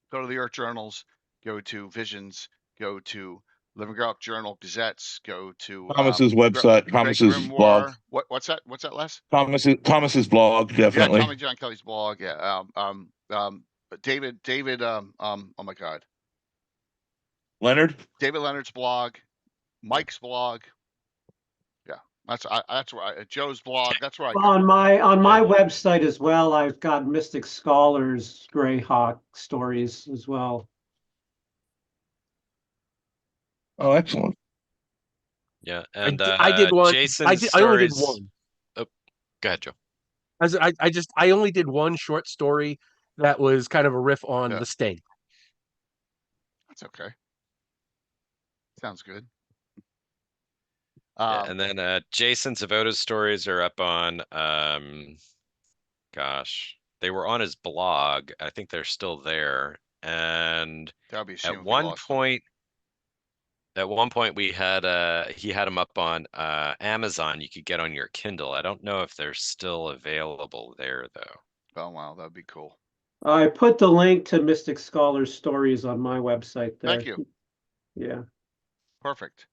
go to the Earth Journals, go to Visions, go to Living Greyhawk Journal Gazettes, go to Thomas's website, Thomas's blog. What's that? What's that, Les? Thomas's blog, definitely. Yeah, Tommy John Kelly's blog. Yeah. David. Oh my God. Leonard. David Leonard's blog, Mike's blog. Yeah, that's where Joe's blog. That's right. On my website as well, I've got Mystic Scholars Greyhawk stories as well. Oh, excellent. Yeah, and I did one. Jason's I only did stories- one. Oh, go ahead, Joe. I only did one short story that was kind of a riff on The Sting. That's okay. Sounds good. Yeah, and then Jason Zavota's stories are up on gosh, they were on his blog. I think they're still there. And at one point we had he had them up on Amazon. You could get on your Kindle. I don't know if they're still available there though. Oh wow, that'd be cool. I put the link to Mystic Scholars stories on my website there. Thank you. Yeah. Perfect.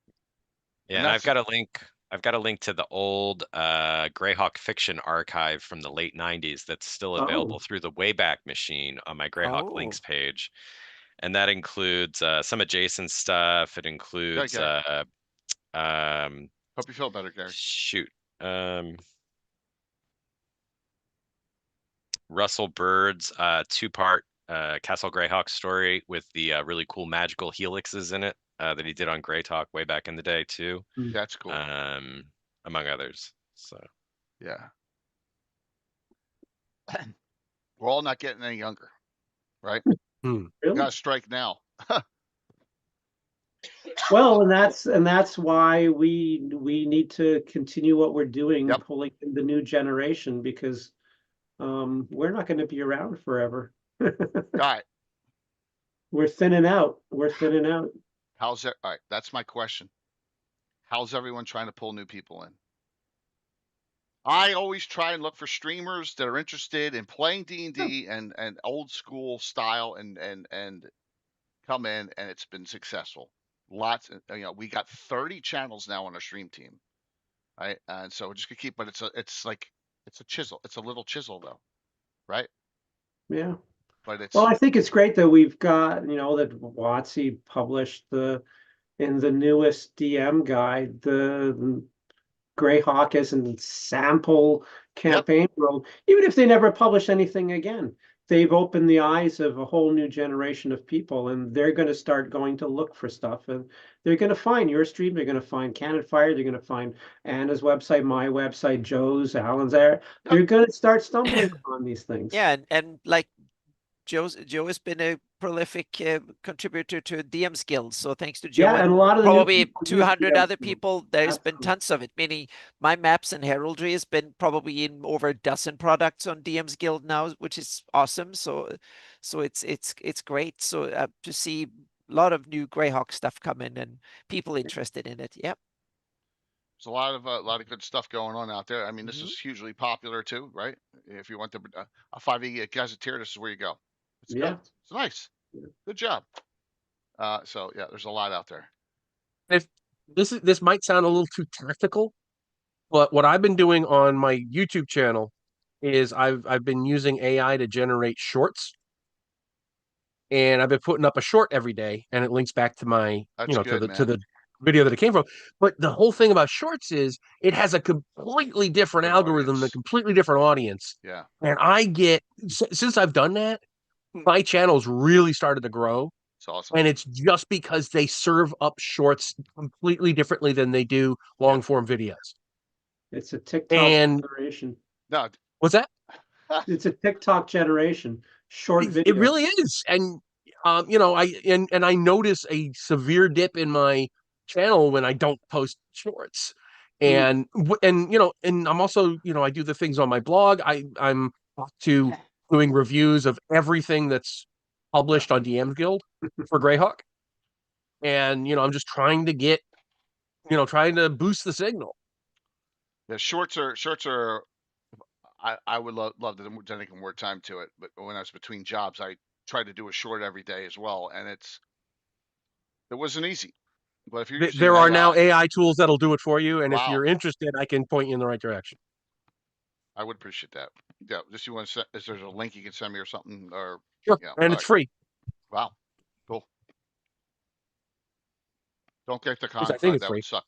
Yeah, and I've got a link. I've got a link to the old Greyhawk fiction archive from the late '90s that's still available through the Wayback Machine on my Greyhawk links page, and that includes some of Jason's stuff. It includes hope you feel better, Gary. Shoot. Russell Bird's 2-part Castle Greyhawk story with the really cool magical helixes in it that he did on Greyhawk way back in the day too. That's cool. Among others. So yeah. We're all not getting any younger, right? Really? Gotta strike now. Well, and that's why we need to continue what we're doing, pulling in the new generation, because we're not going to be around forever. All right. We're thinning out. How's that? All right. That's my question. How's everyone trying to pull new people in? I always try and look for streamers that are interested in playing D&D and old school style and come in, and it's been successful. Lots, we got 30 channels now on our stream team, right? And so we're just gonna keep, but it's a chisel. It's a little chisel though, right? Yeah. But it's Well, I think it's great that we've got, that WotC published in the newest DM guide, the Greyhawk as a sample campaign world. Even if they never publish anything again, they've opened the eyes of a whole new generation of people, and they're going to start going to look for stuff, and they're going to find your stream, they're going to find Cannon Fire, they're going to find Anna's website, my website, Joe's, Alan's there. They're going to start stumbling on these things. Yeah, and like Joe has been a prolific contributor to DM's Guild. So thanks to Joe and a lot of the probably 200 other people, there's been Absolutely. tons of it. Meaning my maps and heraldry has been probably in over a dozen products on DM's Guild now, which is awesome. So it's great. So to see a lot of new Greyhawk stuff come in and people interested in it. Yep. There's a lot of good stuff going on out there. I mean, this is hugely popular too, right? If you want a 5e gazetteer, this is where you go. It's good. It's nice. Good job. So yeah, there's a lot out there. If this might sound a little too tactical, but what I've been doing on my YouTube channel is I've been using AI to generate shorts, and I've been putting up a short every day, and it links back to my to the video that it came from. But the whole thing about shorts is it has a completely different algorithm, a completely different audience. Yeah. And I get, since I've done that, my channel's really started to grow. It's awesome. And it's just because they serve up shorts completely differently than they do long form videos. It's a TikTok generation. No. What's that? It's a TikTok generation. Short video. It really is. And I notice a severe dip in my channel when I don't post shorts. And I'm also, I do the things on my blog. I'm up to doing reviews of everything that's published on DM Guild for Greyhawk. And, I'm just trying to get, trying to boost the signal. The shorts are, I would love to dedicate more time to it. But when I was between jobs, I tried to do a short every day as well. And it wasn't easy. But if you're there are now AI tools that'll do it for you. And if you're interested, I can point you in the right direction. I would appreciate that. Yeah. Just you want to is there a link you can send me or something? Or sure. And it's free. Wow. Cool. Don't get the contract. That would suck.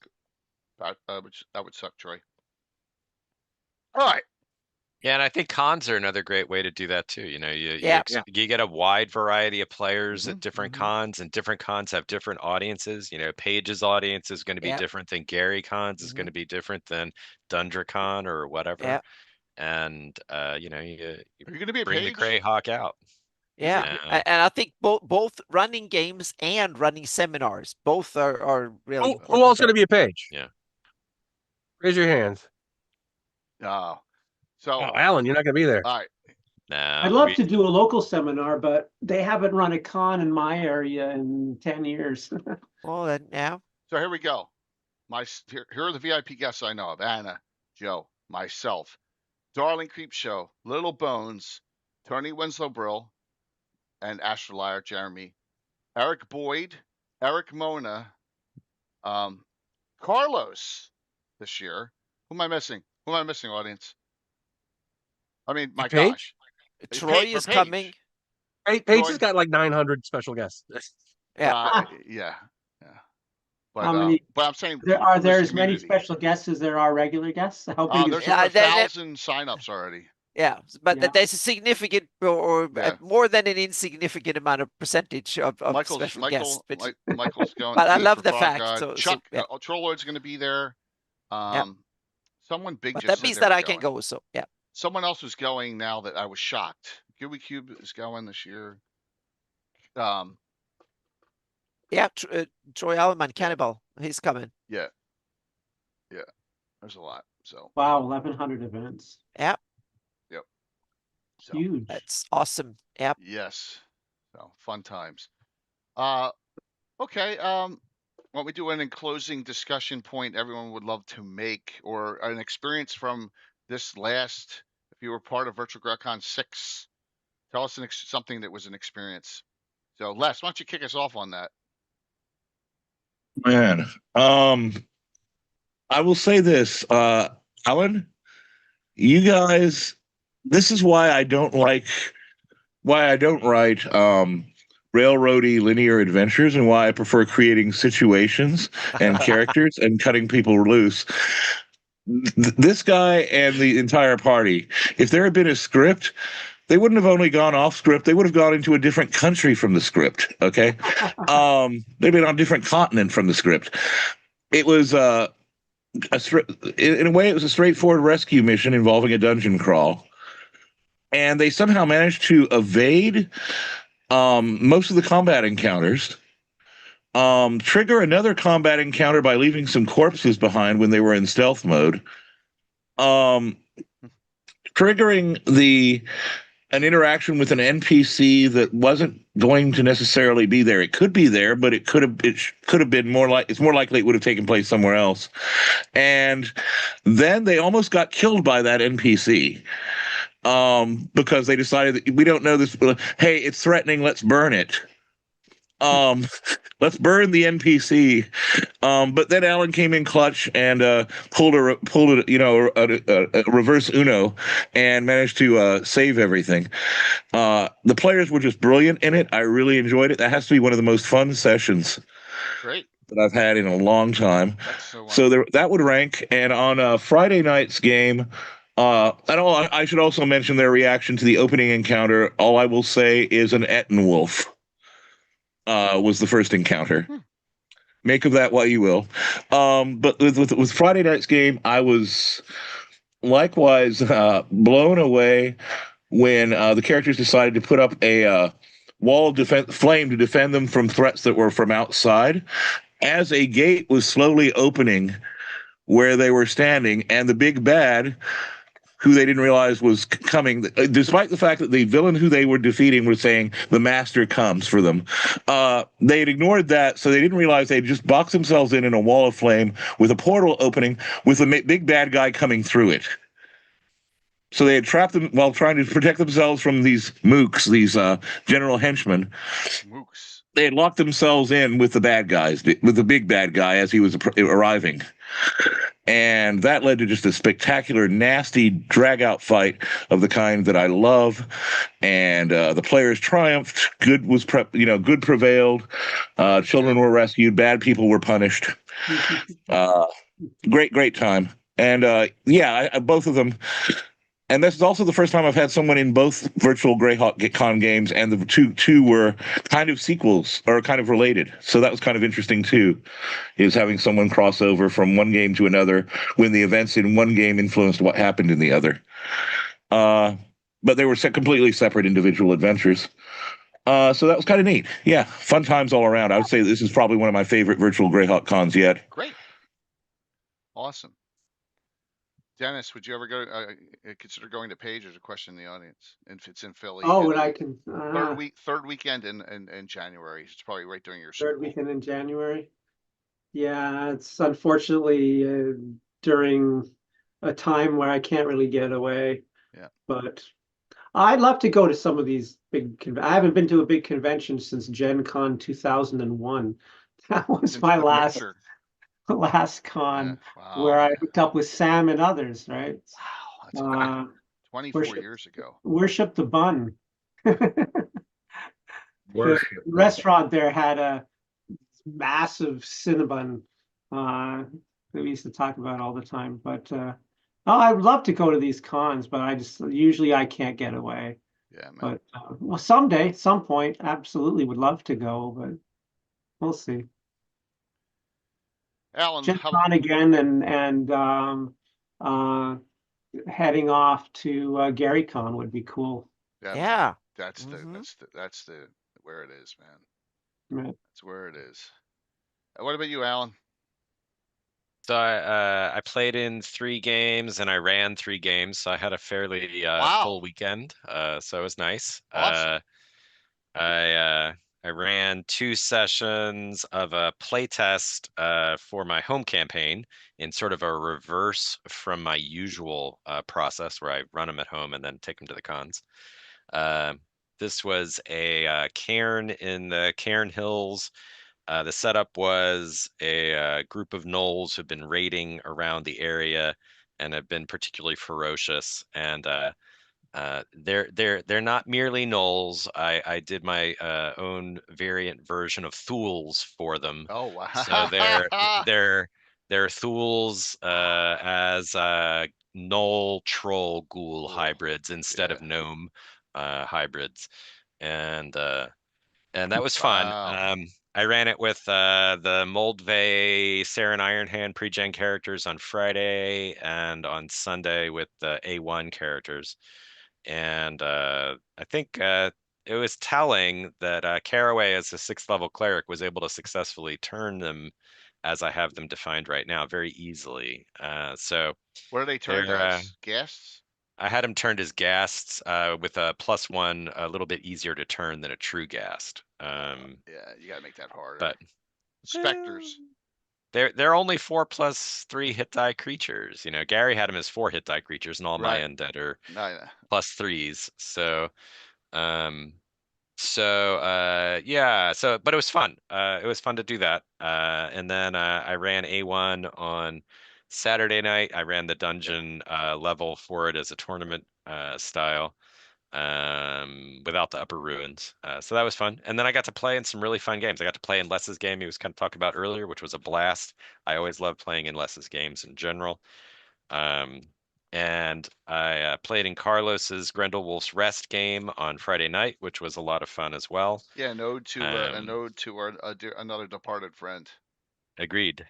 That would suck, Troy. All right. Yeah, and I think cons are another great way to do that too. You get a wide variety of players at different cons, and different cons have different audiences. Paige's audience is going to be different than Gary Con's, is going to be different than DundraCon or whatever. And you're going to be bring the Greyhawk out. Yeah, and I think both running games and running seminars, both are really. Who else going to be a Paige? Yeah. Raise your hands. So, Alan, you're not going to be there. All right. I'd love to do a local seminar, but they haven't run a con in my area in 10 years. Well, then now. So here we go. Here are the VIP guests I know of: Anna, Joe, myself, Darling Creepshow, Little Bones, Tony Winslow Brill, and Astrolier Jeremy, Eric Boyd, Eric Mona, Carlos this year. Who am I missing? Audience? I mean, my gosh. Troy is coming. Paige has got like 900 special guests. Yeah. But, how many? But I'm saying, are there as many special guests as there are regular guests? How big there's over 1,000 signups already. Yeah, but there's a significant or more than an insignificant amount of percentage of special guests. Michael's going. But I love the fact. Chuck Trolloid's going to be there. Someone big. But that means that I can go. So yeah. Someone else was going now that I was shocked. Gooey Cube is going this year. Yeah, Troy Alleman, Cannibal, he's coming. Yeah. There's a lot. So wow, 1,100 events. Yeah. Yep. So, huge. That's awesome. Yep. Yes. So fun times. Okay. What we do in closing discussion point everyone would love to make, or an experience from this last, if you were part of Virtual GreyHawk 6, tell us something that was an experience. So Les, why don't you kick us off on that? Man, I will say this, Allan, you guys, this is why I don't write railroady linear adventures, and why I prefer creating situations and characters and cutting people loose. This guy and the entire party, if there had been a script, they wouldn't have only gone off script, they would have gone into a different country from the script. Okay. They'd been on a different continent from the script. It was in a way, it was a straightforward rescue mission involving a dungeon crawl, and they somehow managed to evade most of the combat encounters, trigger another combat encounter by leaving some corpses behind when they were in stealth mode, triggering an interaction with an NPC that wasn't going to necessarily be there. It could be there, but it could have been more like, it's more likely it would have taken place somewhere else. And then they almost got killed by that NPC, because they decided that we don't know this. Hey, it's threatening. Let's burn it. Let's burn the NPC. But then Allan came in clutch and pulled a reverse Uno and managed to save everything. The players were just brilliant in it. I really enjoyed it. That has to be one of the most fun sessions Great. that I've had in a long time. So that would rank. And on Friday night's game, I should also mention their reaction to the opening encounter. All I will say is an Ettenwolf was the first encounter. Make of that what you will. But with Friday night's game, I was likewise blown away when the characters decided to put up a wall of flame to defend them from threats that were from outside, as a gate was slowly opening where they were standing, and the big bad, who they didn't realize was coming, despite the fact that the villain who they were defeating was saying the master comes for them. They had ignored that, so they didn't realize they'd just boxed themselves in a wall of flame with a portal opening with a big bad guy coming through it. So they had trapped them while trying to protect themselves from these mooks, these general henchmen. Mooks. They had locked themselves in with the bad guys, with the big bad guy as he was arriving. And that led to just a spectacular, nasty, drag-out fight of the kind that I love. And the players triumphed. Good prevailed. Children were rescued. Bad people were punished. Great time. And both of them. And this is also the first time I've had someone in both virtual Greyhawk Con games, and the two were kind of sequels or kind of related. So that was kind of interesting too, is having someone cross over from one game to another when the events in one game influenced what happened in the other. But they were completely separate individual adventures. So that was kind of neat. Yeah, fun times all around. I would say this is probably one of my favorite virtual Greyhawk cons yet. Great. Awesome. Dennis, would you ever consider going to Page? There's a question in the audience, if it's in Philly. Oh, would I can third weekend in January. It's probably right during your third weekend in January. Yeah, it's unfortunately during a time where I can't really get away. Yeah, but I'd love to go to some of these big. I haven't been to a big convention since Gen Con 2001. That was my last con, where I hooked up with Sam and others, right? Wow, that's 24 years ago. Worship the bun. The restaurant there had a massive Cinnabon that we used to talk about all the time. But I would love to go to these cons, but I can't get away. Yeah, man. But someday, some point, absolutely would love to go, but we'll see. Allan, Gen Con again, and heading off to GaryCon would be cool. Yeah. That's the where it is, man. Right. That's where it is. What about you, Allan? So I played in 3 games and I ran 3 games, so I had a fairly full weekend. So it was nice. Awesome. ran 2 sessions of a playtest for my home campaign in sort of a reverse from my usual process where I run them at home and then take them to the cons. This was a cairn in the Cairn Hills. The setup was a group of gnolls who've been raiding around the area and have been particularly ferocious. And they're not merely gnolls. I did my own variant version of thools for them. Oh wow! So they're thools as gnoll troll ghoul hybrids instead of gnome hybrids, and that was fun. Wow. I ran it with the Moldvay, Saren Ironhand pre-gen characters on Friday, and on Sunday with the A1 characters. And I think it was telling that Caraway, as a 6th level cleric, was able to successfully turn them as I have them defined right now very easily. So what are they turned as? Guests? I had him turned as ghasts with a +1, a little bit easier to turn than a true ghast. Yeah, you gotta make that harder. But specters. They're only 4+3 hit die creatures. You know, Gary had them as 4 hit die creatures, and all my undead are +3s. So, yeah. So, but it was fun. It was fun to do that. And then I ran A1 on Saturday night. I ran the dungeon level for it as a tournament style, without the upper ruins. So that was fun. And then I got to play in some really fun games. I got to play in Les's game he was kind of talking about earlier, which was a blast. I always love playing in Les's games in general. And I played in Carlos's Grendelwolf's Rest game on Friday night, which was a lot of fun as well. Yeah, an ode to our another departed friend. Agreed.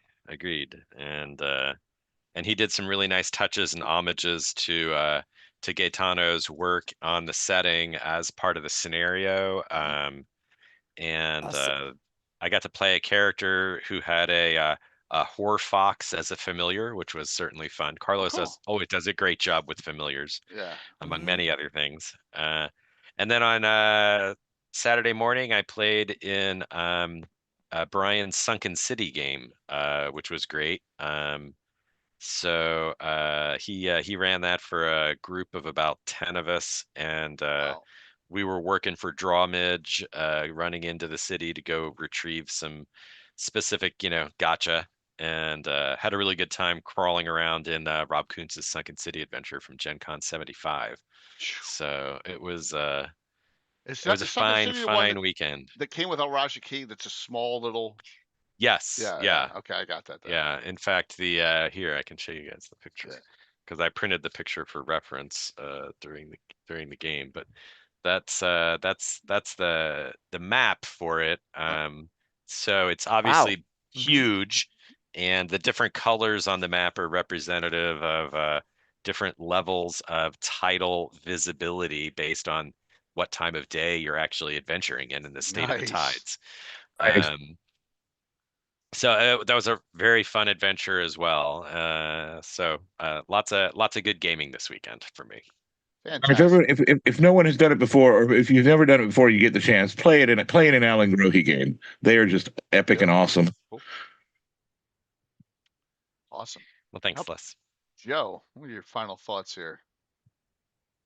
And he did some really nice touches and homages to Gaetano's work on the setting as part of the scenario. And Awesome. I got to play a character who had a whore fox as a familiar, which was certainly fun. Carlos always does a great job with familiars, among many other things. And then on Saturday morning, I played in Brian's Sunken City game, which was great. So he ran that for a group of about 10 of us, and we were working for Drawmidge, running into the city to go retrieve some specific, gotcha, and had a really good time crawling around in Rob Kuntz's Sunken City adventure from Gen Con 75. So it was a fine weekend. That came with El Raja Key. That's a small little. Yes. Yeah. Okay, I got that. Yeah. In fact, the here I can show you guys the picture because I printed the picture for reference during the game. But that's the map for it. So it's obviously huge, and the different colors on the map are representative of different levels of tidal visibility based on what time of day you're actually adventuring in the state of the tides. So that was a very fun adventure as well. So lots of good gaming this weekend for me. If no one has done it before, or if you've never done it before, you get the chance. Play it in an Allan Grohe game. They are just epic and awesome. Awesome. Well, thanks, Les. Joe, what are your final thoughts here?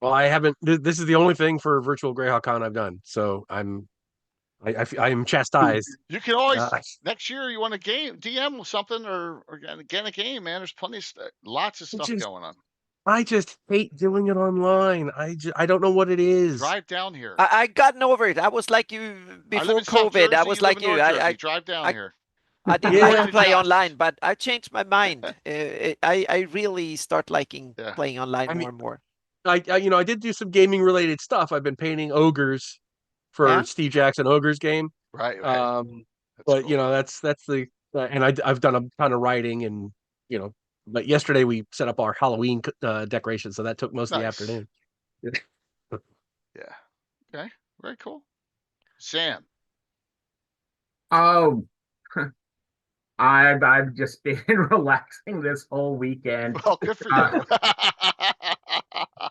Well, I haven't. This is the only thing for virtual Greyhawk Con I've done, so I am chastised. You can always next year you want to DM something or get a game, man. There's plenty of lots of stuff going on. I just hate doing it online. I don't know what it is. Drive down here. I gotten over it. I was like you before COVID. I was like you. I drive down here. I didn't like to play online, but I changed my mind. I really start liking playing online more and more. I did do some gaming related stuff. I've been painting ogres for Steve Jackson Ogres game. Right. But cool. That's the and I've done a ton of writing, and but yesterday we set up our Halloween decorations, so that took most of the afternoon. Yeah. Okay. Very cool. Sam. I've just been relaxing this whole weekend. Well, good for you.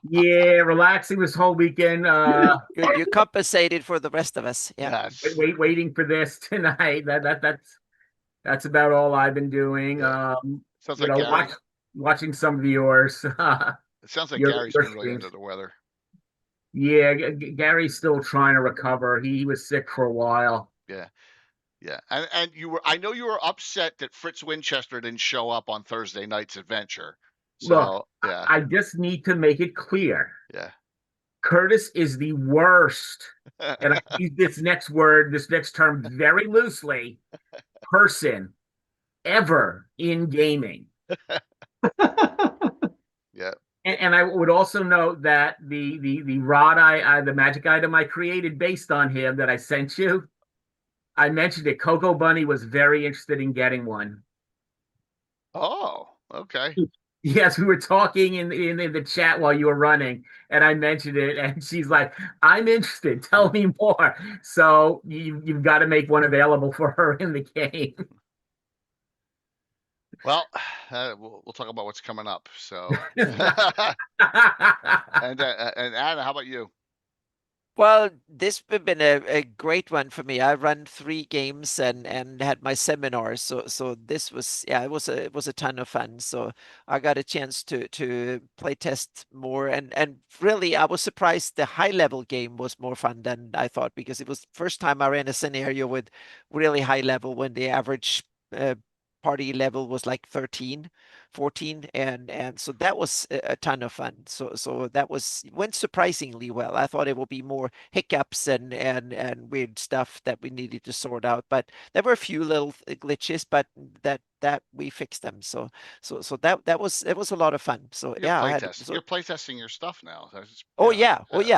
Yeah, relaxing this whole weekend. Good. You compensated for the rest of us. Yeah. Yes. Waiting for this tonight. That's about all I've been doing. Yeah. Sounds You like know, Gary. watching some of yours. It sounds like your Gary's been really streams. under the weather. Yeah, Gary's still trying to recover. He was sick for a while. Yeah. Yeah. And I know you were upset that Fritz Winchester didn't show up on Thursday night's adventure. So Look, yeah. I just need to make it clear. Yeah. Curtis is the worst, and I use this next term very loosely, person ever in gaming. Yeah. And I would also note that the the magic item I created based on him that I sent you, I mentioned it. Coco Bunny was very interested in getting one. Oh, okay. Yes, we were talking in the chat while you were running, and I mentioned it, and she's like, "I'm interested. Tell me more." So you've got to make one available for her in the game. Well, we'll talk about what's coming up. So, and Anna, how about you? Well, this has been a great one for me. I run 3 games and had my seminar, so this was it was a ton of fun. So I got a chance to play test more, and really I was surprised the high level game was more fun than I thought, because it was the first time I ran a scenario with really high level when the average party level was like 13, 14, and so that was a ton of fun. So that went surprisingly well. I thought it would be more hiccups and weird stuff that we needed to sort out, but there were a few little glitches, but that we fixed them. So that was a lot of fun. So You're yeah, you're playtesting your stuff now. Oh yeah. Absolutely.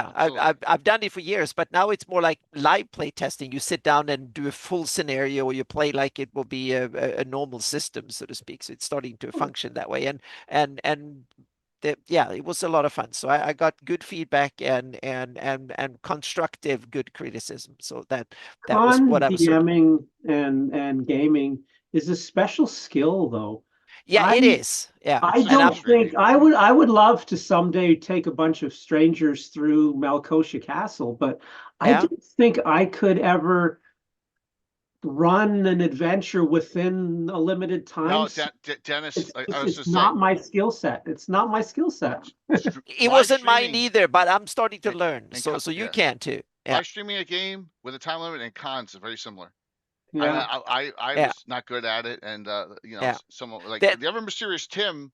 I've done it for years, but now it's more like live play testing. You sit down and do a full scenario, or you play like it will be a normal system, so to speak. So it's starting to function that way, and it was a lot of fun. So I got good feedback and constructive good criticism. So that was what I was DMing and gaming is a special skill, though. Yeah, it is. Yeah. I don't think I would love to someday take a bunch of strangers through Malkosia Castle, but I don't think I could ever run an adventure within a limited time. No, Dennis, it's not my skill set. It's not my skill set. It wasn't mine either, but I'm starting to learn. So you can too. Live streaming a game with a time limit and cons are very similar. Yeah. I was not good at it, and someone like the ever mysterious Tim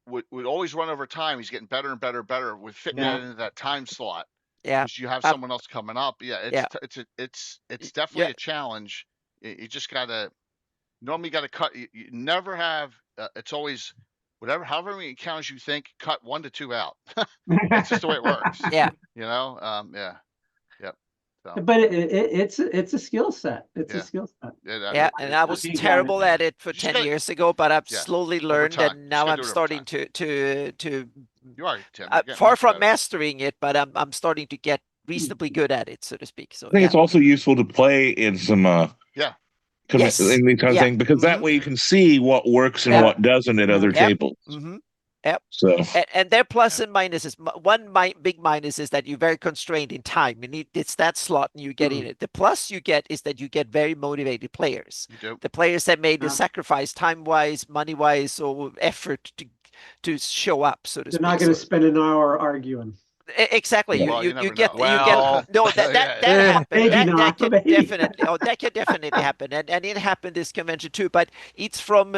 would always run over time. He's getting better and better with fitting that into that time slot. Yeah, because you have someone else coming up. Yeah, it's definitely a challenge. You just gotta cut. You never have. It's always however many encounters you think, cut 1 to 2 out. That's just the way it works. Yeah, yeah. So. But it's a skill set. It's a skill set. Yeah, and I was terrible at it for 10 years ago, but I've slowly learned, and now I'm starting to. You are, Tim. Far from mastering it, but I'm starting to get reasonably good at it, so to speak. So I think it's also useful to play in some in these kind of thing, because that way you can see what works and what doesn't at other tables. Yep. So and there are plus and minuses. One big minus is that you're very constrained in time. It's that slot and you get in it. The plus you get is that you get very motivated players. You do. The players that made the sacrifice time-wise, money-wise, or effort to show up, so to speak. They're not going to spend an hour arguing. Exactly. Well, you get well, no that happened. That can definitely that can definitely happen. And it happened this convention too, but it's from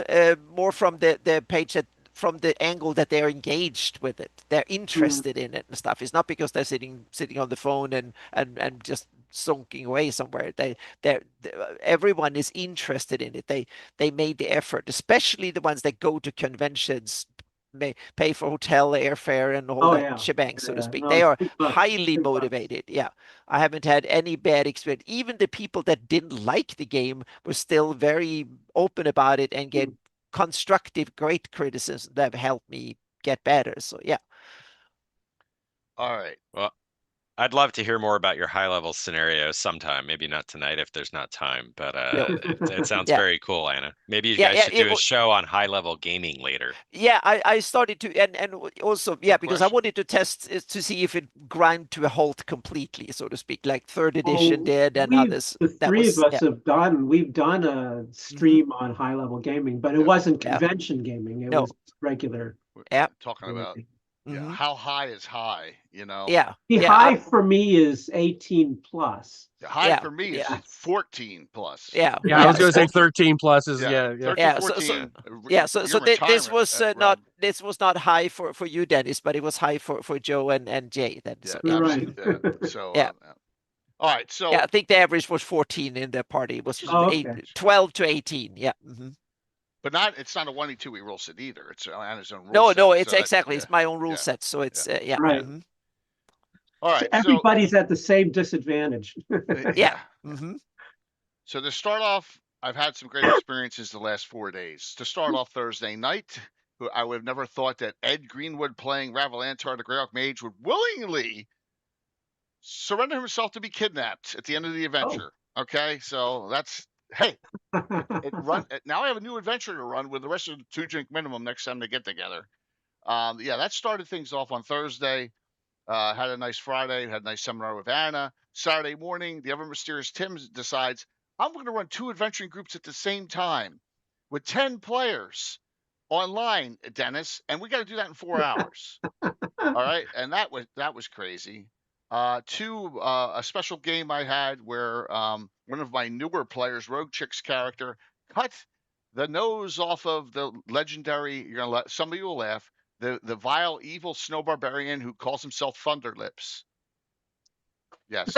more from the page that from the angle that they're engaged with it. They're interested in it and stuff. It's not because they're sitting on the phone and just sonking away somewhere. Everyone is interested in it. They made the effort, especially the ones that go to conventions, may pay for hotel, airfare, and all that shebang, so to speak. No, they are highly motivated. Yeah, I haven't had any bad experience. Even the people that didn't like the game were still very open about it and get constructive, great criticism that have helped me get better. So yeah. All right. Well, I'd love to hear more about your high level scenarios sometime. Maybe not tonight if there's not time, but it sounds very cool, Anna. Maybe you guys should do a show on high level gaming later. Yeah, I started to, and also, because I wanted to test to see if it grind to a halt completely, so to speak, like third edition did and others. The three of us we've done a stream on high level gaming, but it wasn't convention gaming. It was regular. Yeah. Talking about how high is high, you know? Yeah. The high for me is 18 plus. The high for me is 14 plus. Yeah. I was going to say 13 plus is 13, 14, so this was not high for you, Dennis, but it was high for Joe and Jay then. Yeah, so, absolutely. So all right, so I think the average was 14 in the party. It was 12 to 18. Yeah. But it's not a 1v2 we rule set either. It's Anna's own rule set. No, it's exactly. It's my own rule set. So it's right. All right. So everybody's at the same disadvantage. Yeah. So to start off, I've had some great experiences the last 4 days. To start off Thursday night, I would have never thought that Ed Greenwood playing Ravalantar, the Greyhawk Mage, would willingly surrender himself to be kidnapped at the end of the adventure. Okay, so that's now I have a new adventure to run with the rest of the 2-drink minimum next time they get together. That started things off on Thursday. Had a nice Friday, had a nice seminar with Anna. Saturday morning, the ever mysterious Tim decides, I'm going to run 2 adventuring groups at the same time with 10 players online, Dennis, and we got to do that in 4 hours. All right, and that was crazy. A special game I had where one of my newer players, Rogue Chick's character, cut the nose off of the legendary, some of you will laugh, the vile, evil snow barbarian who calls himself Thunderlips. Yes.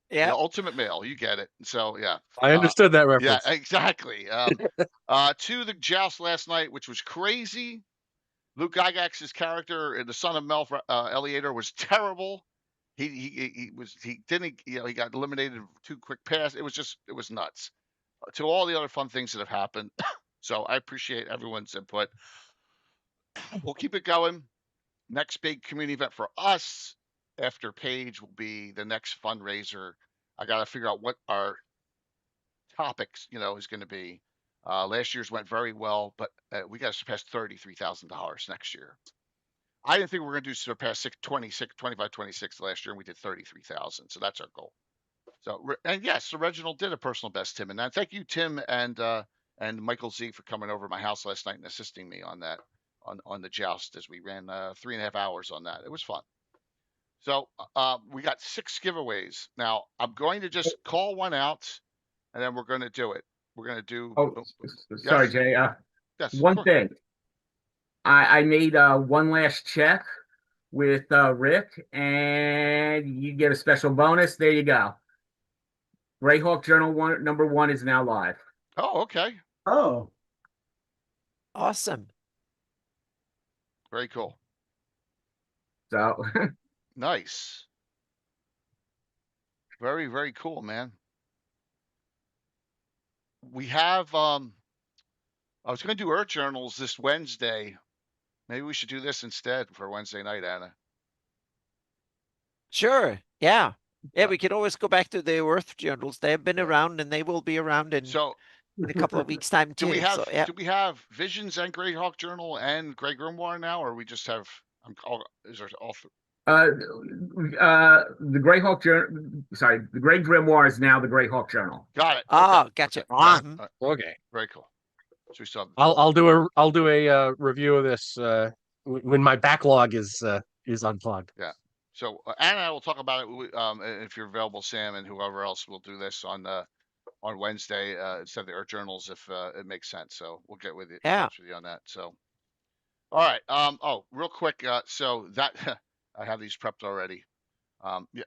Yeah. The ultimate male, you get it. So I understood that reference. Yeah, exactly. To the joust last night, which was crazy. Luke Gygax's character, the son of Melf Eliator, was terrible. He got eliminated 2 quick pass. It was nuts. To all the other fun things that have happened. So I appreciate everyone's input. We'll keep it going. Next big community event for us after Page will be the next fundraiser. I got to figure out what our topics, is going to be. Last year's went very well, but we got to surpass $33,000 next year. I didn't think we were going to surpass 26 last year, and we did 33,000. So that's our goal. So, and yes, Reginald did a personal best, Tim, and thank you, Tim and Michael Z for coming over to my house last night and assisting me on that, on the joust as we ran 3.5 hours on that. It was fun. So we got 6 giveaways. Now I'm going to just call one out, and then we're going to do it. We're going to do. Sorry, Jay. Yes, one thing. I made one last check with Rick, and you get a special bonus. There you go. Greyhawk Journal number 1 is now live. Oh, okay. Oh, awesome. Very cool. So nice. Very, very cool, man. We have I was going to do Earth Journals this Wednesday. Maybe we should do this instead for Wednesday night, Anna. Sure. Yeah. Yeah, we can always go back to the Earth Journals. They have been around, and they will be around in a couple of weeks' time too. Do we have Visions and Greyhawk Journal and Grey Grimoire now, or we just have? Is there all? The Greyhawk Journal. Sorry, the Grey Grimoire is now the Greyhawk Journal. Got it. Oh, gotcha. Okay. Very cool. So we still have... I'll do a review of this when my backlog is unplugged. Yeah. So Anna and I will talk about it if you're available, Sam, and whoever else will do this on Wednesday instead of the Earth Journals if it makes sense. So we'll get with you, with you on that. So, all right. Real quick. So that I have these prepped already.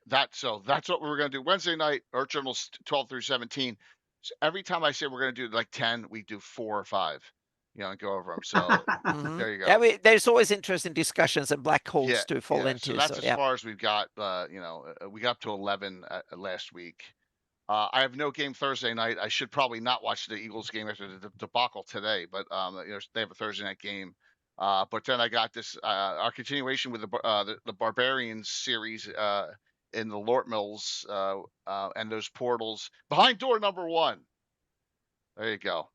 That's what we're going to do Wednesday night. Earth Journals 12 through 17. So every time I say we're going to do like 10, we do 4 or 5. And go over them. So there you go. Yeah, there's always interesting discussions and black holes to fall into. So that's as far as we've got. We got up to 11 last week. I have no game Thursday night. I should probably not watch the Eagles game after the debacle today, but they have a Thursday night game But then I got this our continuation with the Barbarians series in the Lort Mills and those portals behind door number 1. There you go.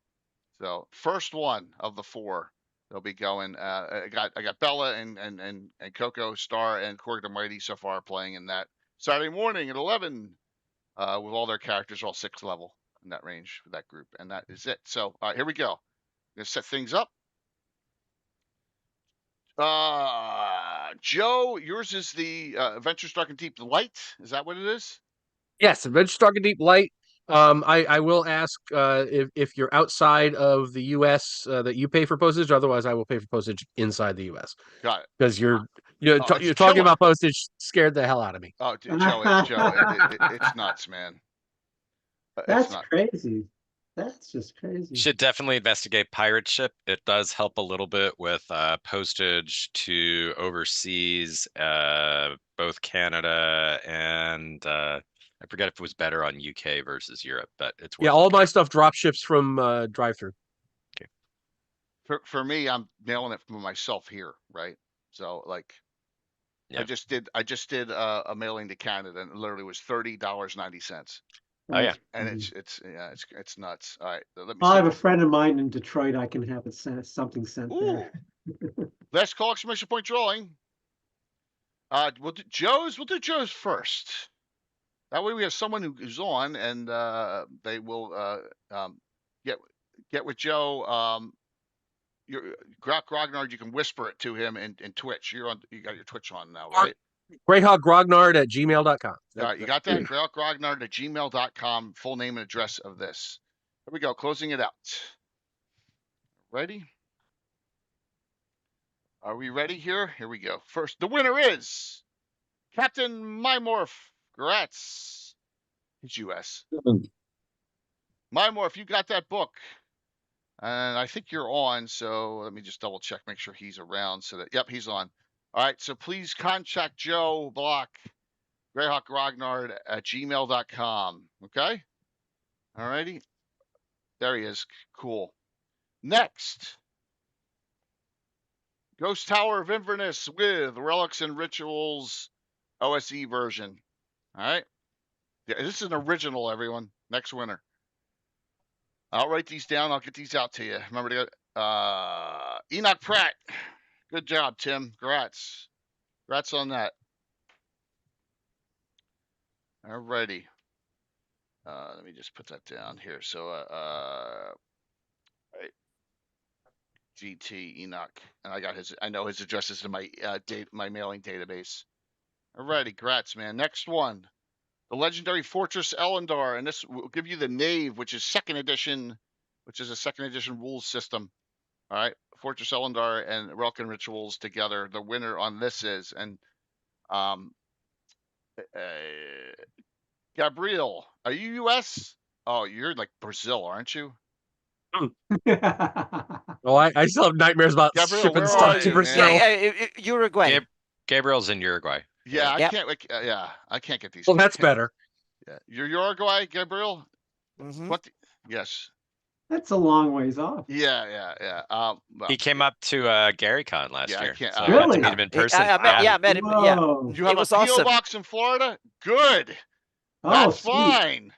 So first one of the 4. They'll be going. I got Bella and Coco Star and Korg the Mighty so far playing in that Saturday morning at 11 with all their characters all 6th level in that range for that group, and that is it. So here we go. Gonna set things up. Joe, yours is the Adventures Dark and Deep Light. Is that what it is? Yes, Adventures Dark and Deep Light. I will ask if you're outside of the U.S. That you pay for postage. Otherwise, I will pay for postage inside the U.S. Got it. Because you're it's talking killer. about postage scared the hell out of me. Oh, Joe, it's nuts, man. That's crazy. That's just crazy. You should definitely investigate pirate ship. It does help a little bit with postage to overseas, both Canada and I forget if it was better on UK versus Europe, but it's worth all my stuff drop ships from drive-through. Okay. For me, I'm mailing it for myself here, right? So like, I just did a mailing to Canada, and it literally was $30.90. Oh yeah, and it's nuts. All right, let me. I have a friend of mine in Detroit. I can have it something sent there. Last call, exclamation point drawing. We'll do Joe's first. That way we have someone who's on, and they will get with Joe. Your Grognard, you can whisper it to him in Twitch. You got your Twitch on now, right? GreyhawkGrognard@gmail.com. All right, you got that? GreyhawkGrognard@gmail.com. Full name and address of this. Here we go. Closing it out. Ready? Are we ready here? Here we go. First, the winner is Captain Mymorph. Congrats. It's US. Mymorph, you got that book. And I think you're on, so let me just double check, make sure he's around so that, yep, he's on. All right, so please contact Joe Bloch, GreyhawkGrognard@gmail.com. Okay? All righty. There he is. Cool. Next. Ghost Tower of Inverness with Relics and Rituals OSE version. All right? Yeah, this is an original, everyone. Next winner. I'll write these down. I'll get these out to you. Remember to go. Enoch Pratt. Good job, Tim. Congrats. Congrats on that. All righty. Let me just put that down here. So, right. GT Enoch, and I got his. I know his address is in my my mailing database. All righty. Congrats, man. Next one. The legendary Fortress Elendar, and this will give you the Knave, which is second edition, which is a second edition rules system. All right, Fortress Elendar and Relic and Rituals together. The winner on this is, and Gabriel, are you U.S.? Oh, you're like Brazil, aren't you? Well, I still have nightmares about Gabriel, shipping where stuff are to you, Brazil. man? Uruguay. Gabriel's in Uruguay. Yeah, I Yep. can't. I can't get these. Well, that's better. Yeah, you're Uruguay, Gabriel. Mhm. What? Yes. That's a long ways off. Yeah. Well, He came up to GaryCon last Yeah, I year. can't- So I Really? got to meet him in person. I met him. Yeah, Whoa. you have it was a PO awesome. box in Florida. Good. Oh, That's sweet. fine.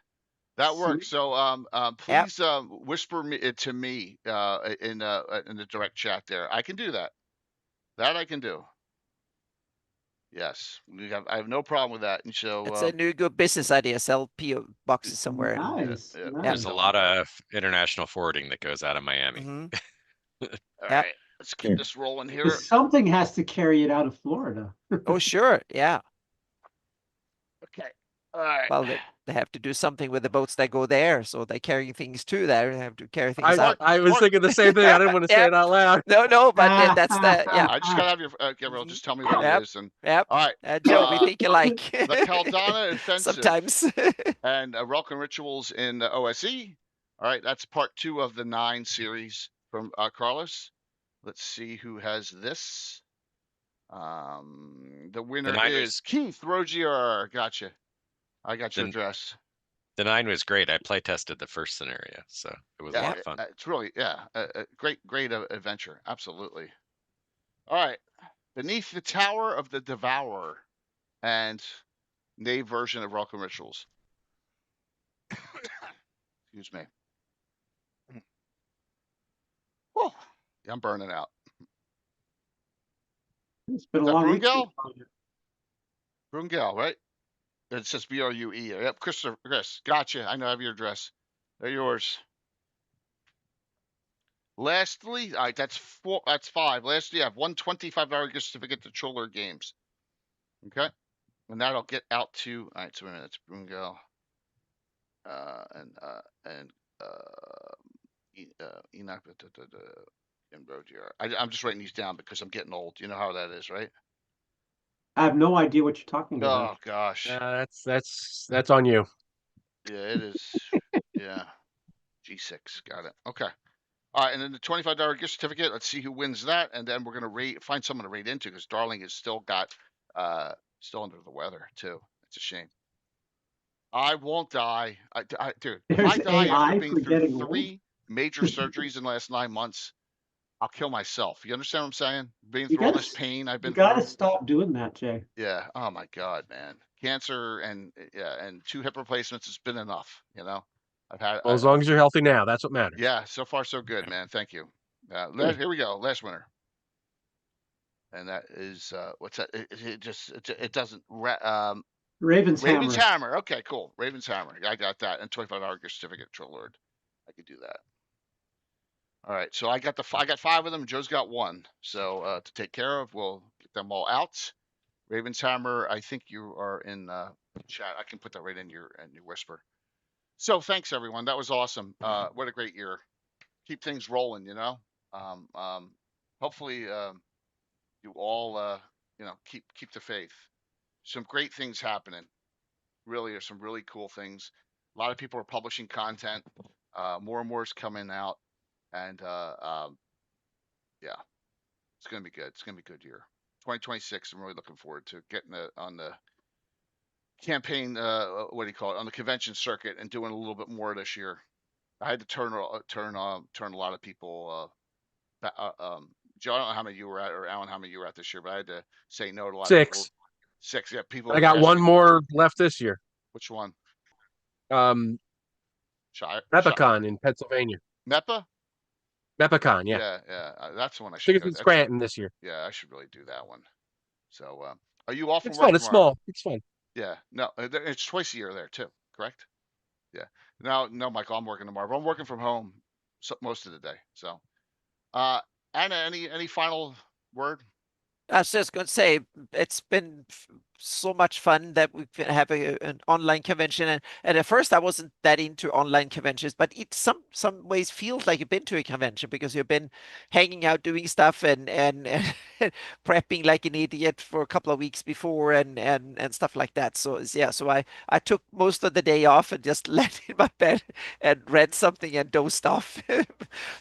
That works. Sweet. So please whisper it to me in the direct chat there. I can do that. That I can do. Yes, I have no problem with that. And so It's a new good business idea. Sell PO boxes somewhere. Nice. Yeah. Nice. There's a lot of international forwarding that goes out of Miami. Mhm. All Yep. right, let's keep this rolling here. Something has to carry it out of Florida. Oh, sure. Yeah. Okay. All right. Well, they have to do something with the boats that go there, so they're carrying things too there. They have to carry things out. I was thinking the same thing. I didn't want to say it out loud. No, but that's the yeah. I just gotta have your Gabriel. Just tell me what Yep. it is. And Yep. all right, Joe, we think you like the Caldana Offensive sometimes. and Relic and Rituals in the OSE. All right, that's part 2 of the 9 series from Carlos. Let's see who has this. The winner is Keith Rogier. Gotcha. I got your address. The 9 was great. I play tested the first scenario, so it was a lot of fun. It's really a great adventure. Absolutely. All right. Beneath the Tower of the Devourer and Knave version of Welcome Rituals. Excuse me. Whew. Yeah, I'm burning out. It's been a Is that long week. Brungel? Brungel, right? It says Brue. Yep, Chris, gotcha. I know I have your address. They're yours. Lastly, all right, that's 4. That's 5. Lastly, I have one $25 gift certificate to Troller Games. Okay, and that'll get out to. All right, so wait a minute. It's Brungel. Enoch. I'm just writing these down because I'm getting old. You know how that is, right? I have no idea what you're talking about. Oh gosh. That's on you. Yeah, it is. Yeah. G6. Got it. Okay. All right, and then the $25 gift certificate. Let's see who wins that, and then we're gonna find someone to raid into because Darling has still got still under the weather too. It's a shame. I won't die. Dude, if I die after being through 3 major surgeries in the last 9 months, I'll kill myself. You understand what I'm saying? Being through all this pain I've been through. You gotta stop doing that, Jay. Yeah. Oh my God, man. Cancer and 2 hip replacements has been enough. You know, I've had. Well, as long as you're healthy now, that's what matters. Yeah. So far, so good, man. Thank you. Here we go. Last winner. And that is what's that? It doesn't. Raven's Hammer. Okay, cool. Raven's Hammer. I got that, and $25 gift certificate. Trollord. I could do that. All right, so I got 5 of them. Joe's got 1. So to take care of, we'll get them all out. Raven's Hammer. I think you are in chat. I can put that right in your whisper. So thanks everyone. That was awesome. What a great year. Keep things rolling. You know. Hopefully you all keep the faith. Some great things happening. Really, are some really cool things. A lot of people are publishing content. More and more is coming out, and yeah, it's gonna be good. It's gonna be a good year. 2026. I'm really looking forward to getting on the campaign. What do you call it? On the convention circuit and doing a little bit more this year. I had to turn a lot of people. Joe, I don't know how many you were at, or Alan, how many you were at this year, but I had to say no to a lot of people. 6. Yeah, people. I got 1 more left this year. Which one? Mepicon in Pennsylvania. Mepicon, yeah. Yeah. That's the one I I should. think it's in Scranton this year. Yeah, I should really do that one. So, are you off from It's work fun. It's tomorrow? small. It's fun. Yeah. No, it's twice a year there too. Correct? Yeah. No, Michael, I'm working tomorrow. But I'm working from home most of the day. So, Anna, any final word? I was just going to say, it's been so much fun that we've been having an online convention. And at first I wasn't that into online conventions, but it some ways feels like you've been to a convention because you've been hanging out, doing stuff and prepping like an idiot for a couple of weeks before and stuff like that. So yeah, so I took most of the day off and just laid in my bed and read something and dozed off.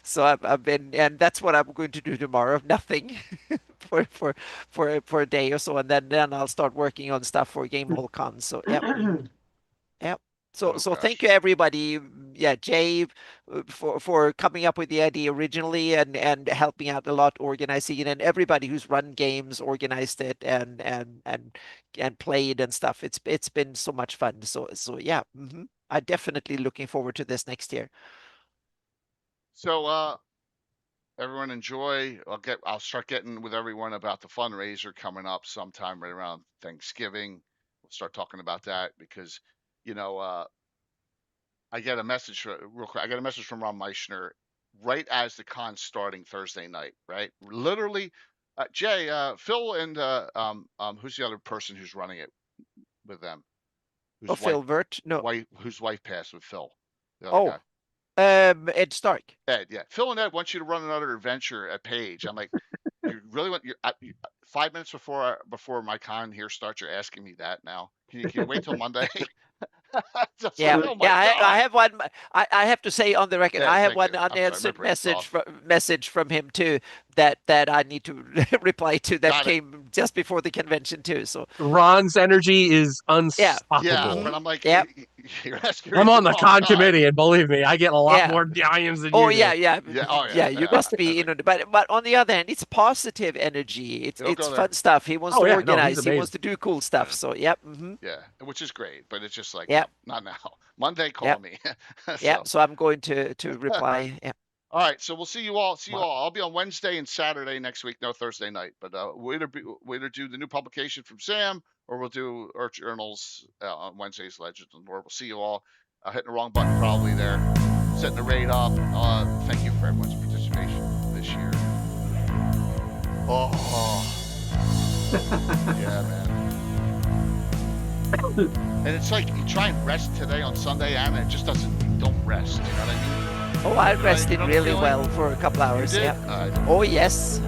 So I've been, and that's what I'm going to do tomorrow. Nothing for a day or so, and then I'll start working on stuff for Gamehole Con. So yeah. So thank you everybody. Yeah, Jay, for coming up with the idea originally and helping out a lot organizing it, and everybody who's run games, organized it and played and stuff. It's been so much fun. So yeah, I'm definitely looking forward to this next year. So everyone enjoy. I'll start getting with everyone about the fundraiser coming up sometime right around Thanksgiving. We'll start talking about that because, I get a message real quick. I got a message from Ron Meishner right as the con's starting Thursday night, right? Literally, Jay, Phil, and who's the other person who's running it with them? Phil Vert? No. Whose wife passed with Phil? The other guy. Ed Stark. Ed, yeah. Phil and Ed want you to run another adventure at Page. I'm like, you really want? 5 minutes before my con here starts, you're asking me that now. Can you wait till Monday? I have one. I have to say on the record, I have one unanswered message from him too. that I need to reply to that Got it. came just before the convention too. So Ron's energy is unstoppable. Yeah, but I'm like, Yep. you're asking. I'm on the wrong con guy. committee, and believe me, I get a lot Yeah. more IMs than Oh you do. yeah. Yeah, oh, yeah, You yeah, must be, you know. But on the other hand, it's positive energy. It's He'll go there. fun stuff. He wants Oh, to yeah, no, he's organize. He amazing. wants to do cool stuff. So yep. Yeah, which is great, but it's just like, Yep. no, not now. Monday, call Yep. me. Yeah. So I'm going to reply. Yeah. All right, so we'll see you all. I'll be on Wednesday and Saturday next week. No Thursday night, but we'll either do the new publication from Sam, or we'll do Earth Journals on Wednesday's Legends and Lore. We'll see you all. Hitting the wrong button probably there. Setting the rate up. Thank you for everyone's participation this year. Oh, yeah, man. And it's like you try and rest today on Sunday, and it just doesn't. You don't rest. You know what I mean? Oh, I rested You know the really feeling? well for a couple hours. You did? Yeah. Oh yes,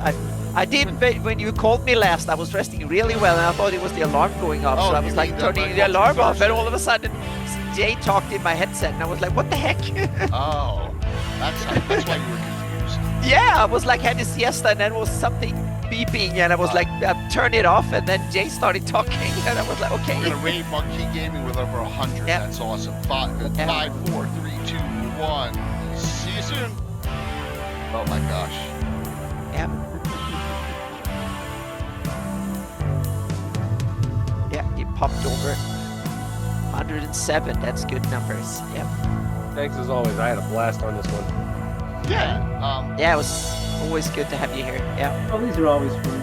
I did. When you called me last, I was resting really well, and I thought it was the alarm going off. Oh, so I you was like mean that, turning like, the alarm off, Thursday? and all of a sudden, Jay talked in my headset, and I was like, "What the heck?" Oh, that's why you were confused. Yeah, I was like had a siesta, and then was something beeping, and I was like, "Turn it off," and then Jay started talking, and I was like, "Okay." We're gonna raid Marquee Gaming with over 100. Yep. That's awesome. 5, 4, 3, 2, 1. See you soon. Oh my gosh. Yeah. Yeah, he popped over 107. That's good numbers. Yeah. Thanks as always. I had a blast on this one. Yeah. Yeah, it was always good to have you here. Yeah. Oh, these are always fun.